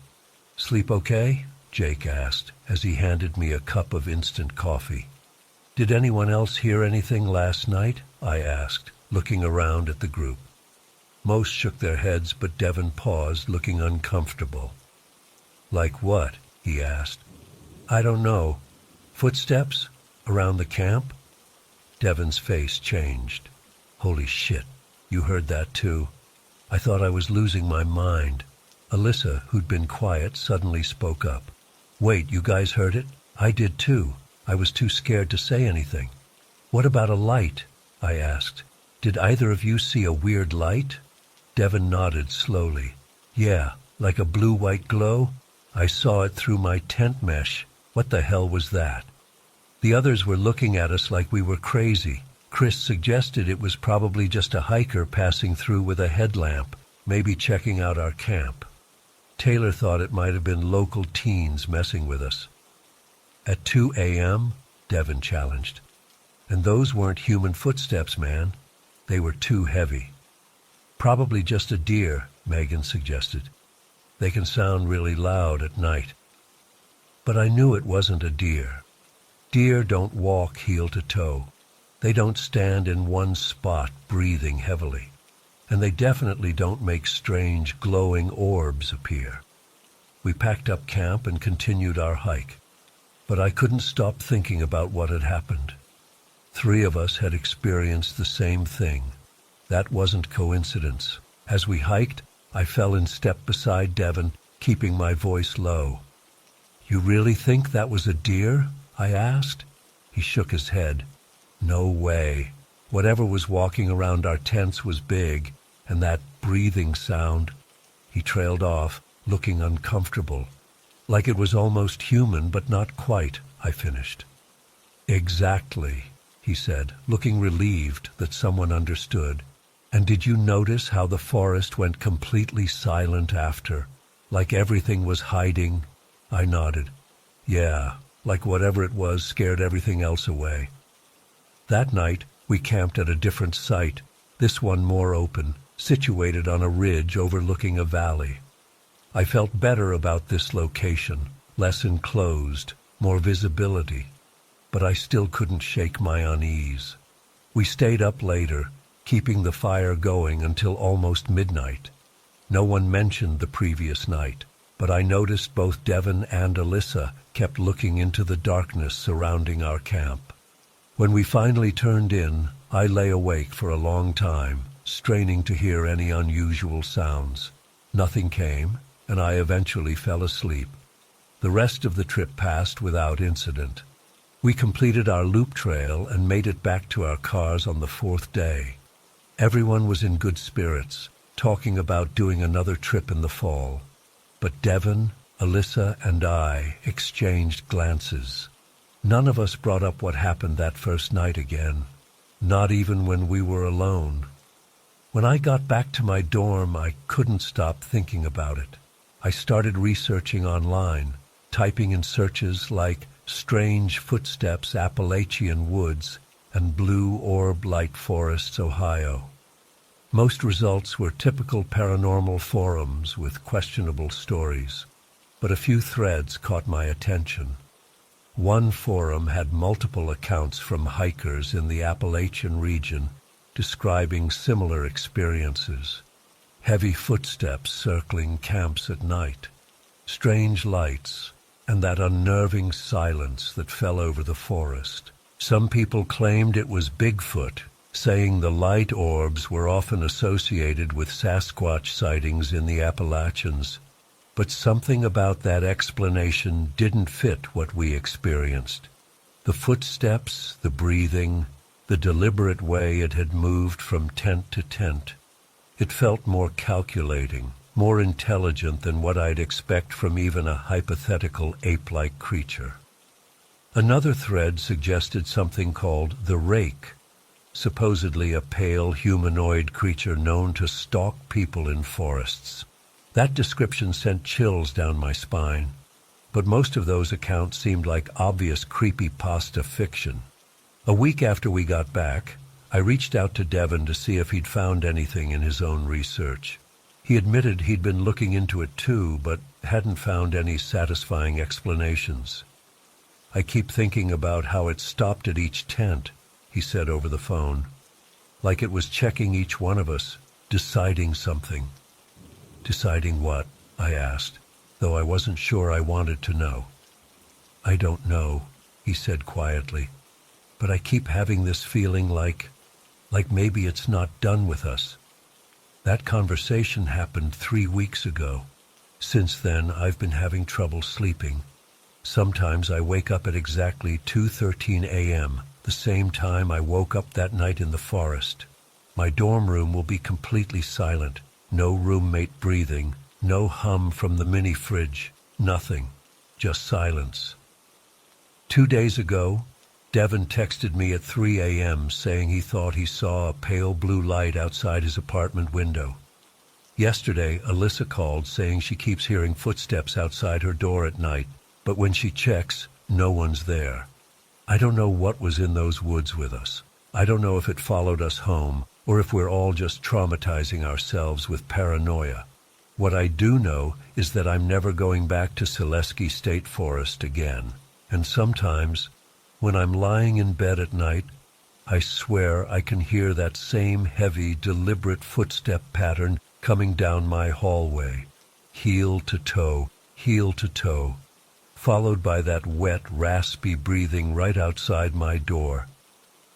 "Sleep okay?" Jake asked, as he handed me a cup of instant coffee. "Did anyone else hear anything last night?" I asked, looking around at the group. Most shook their heads, but Devin paused, looking uncomfortable. "Like what?" he asked. "I don't know. Footsteps? Around the camp?" Devin's face changed. "Holy shit, you heard that too? I thought I was losing my mind." Alyssa, who'd been quiet, suddenly spoke up. "Wait, you guys heard it? I did too. I was too scared to say anything." "What about a light?" I asked. "Did either of you see a weird light?" Devin nodded slowly. "Yeah, like a blue-white glow. I saw it through my tent mesh. What the hell was that?" The others were looking at us like we were crazy. Chris suggested it was probably just a hiker passing through with a headlamp, maybe checking out our camp. Taylor thought it might have been local teens messing with us. "At 2 a.m., Devin challenged. "And those weren't human footsteps, man. They were too heavy." "Probably just a deer," Megan suggested. "They can sound really loud at night." But I knew it wasn't a deer. Deer don't walk heel to toe. They don't stand in one spot breathing heavily. And they definitely don't make strange glowing orbs appear. We packed up camp and continued our hike. But I couldn't stop thinking about what had happened. 3 of us had experienced the same thing. That wasn't coincidence. As we hiked, I fell in step beside Devin, keeping my voice low. "You really think that was a deer?" I asked. He shook his head. "No way. Whatever was walking around our tents was big, and that breathing sound..." He trailed off, looking uncomfortable. "Like it was almost human, but not quite," I finished. "Exactly," he said, looking relieved that someone understood. "And did you notice how the forest went completely silent after? Like everything was hiding?" I nodded. "Yeah, like whatever it was scared everything else away." That night, we camped at a different site, this one more open, situated on a ridge overlooking a valley. I felt better about this location, less enclosed, more visibility, but I still couldn't shake my unease. We stayed up later, keeping the fire going until almost midnight. No one mentioned the previous night, but I noticed both Devin and Alyssa kept looking into the darkness surrounding our camp. When we finally turned in, I lay awake for a long time, straining to hear any unusual sounds. Nothing came, and I eventually fell asleep. The rest of the trip passed without incident. We completed our loop trail and made it back to our cars on the fourth day. Everyone was in good spirits, talking about doing another trip in the fall. But Devon, Alyssa, and I exchanged glances. None of us brought up what happened that first night again, not even when we were alone. When I got back to my dorm, I couldn't stop thinking about it. I started researching online, typing in searches like strange footsteps Appalachian woods and blue orb light forests Ohio. Most results were typical paranormal forums with questionable stories, but a few threads caught my attention. One forum had multiple accounts from hikers in the Appalachian region describing similar experiences. Heavy footsteps circling camps at night, strange lights, and that unnerving silence that fell over the forest. Some people claimed it was Bigfoot, saying the light orbs were often associated with Sasquatch sightings in the Appalachians. But something about that explanation didn't fit what we experienced. The footsteps, the breathing, the deliberate way it had moved from tent to tent. It felt more calculating, more intelligent than what I'd expect from even a hypothetical ape-like creature. Another thread suggested something called the rake, supposedly a pale humanoid creature known to stalk people in forests. That description sent chills down my spine, but most of those accounts seemed like obvious creepypasta fiction. A week after we got back, I reached out to Devon to see if he'd found anything in his own research. He admitted he'd been looking into it too, but hadn't found any satisfying explanations. "I keep thinking about how it stopped at each tent," he said over the phone, "like it was checking each one of us, deciding something." "Deciding what?" I asked, though I wasn't sure I wanted to know. "I don't know," he said quietly, "but I keep having this feeling like maybe it's not done with us." That conversation happened 3 weeks ago. Since then, I've been having trouble sleeping. Sometimes I wake up at exactly 2:13 a.m., the same time I woke up that night in the forest. My dorm room will be completely silent. No roommate breathing, no hum from the mini fridge, nothing, just silence. 2 days ago, Devon texted me at 3 a.m. saying he thought he saw a pale blue light outside his apartment window. Yesterday, Alyssa called saying she keeps hearing footsteps outside her door at night, but when she checks, no one's there. I don't know what was in those woods with us. I don't know if it followed us home, or if we're all just traumatizing ourselves with paranoia. What I do know is that I'm never going back to Sileski State Forest again. And sometimes, when I'm lying in bed at night, I swear I can hear that same heavy, deliberate footstep pattern coming down my hallway, heel to toe, followed by that wet, raspy breathing right outside my door.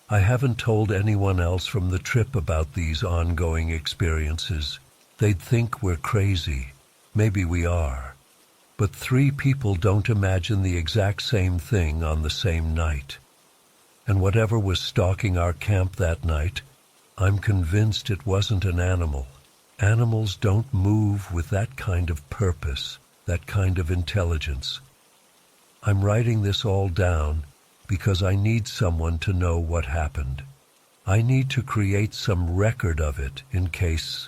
I haven't told anyone else from the trip about these ongoing experiences. They'd think we're crazy. Maybe we are. But 3 people don't imagine the exact same thing on the same night. And whatever was stalking our camp that night, I'm convinced it wasn't an animal. Animals don't move with that kind of purpose, that kind of intelligence. I'm writing this all down because I need someone to know what happened. I need to create some record of it in case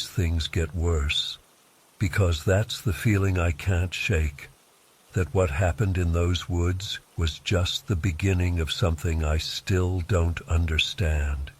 things get worse. Because that's the feeling I can't shake, that what happened in those woods was just the beginning of something I still don't understand.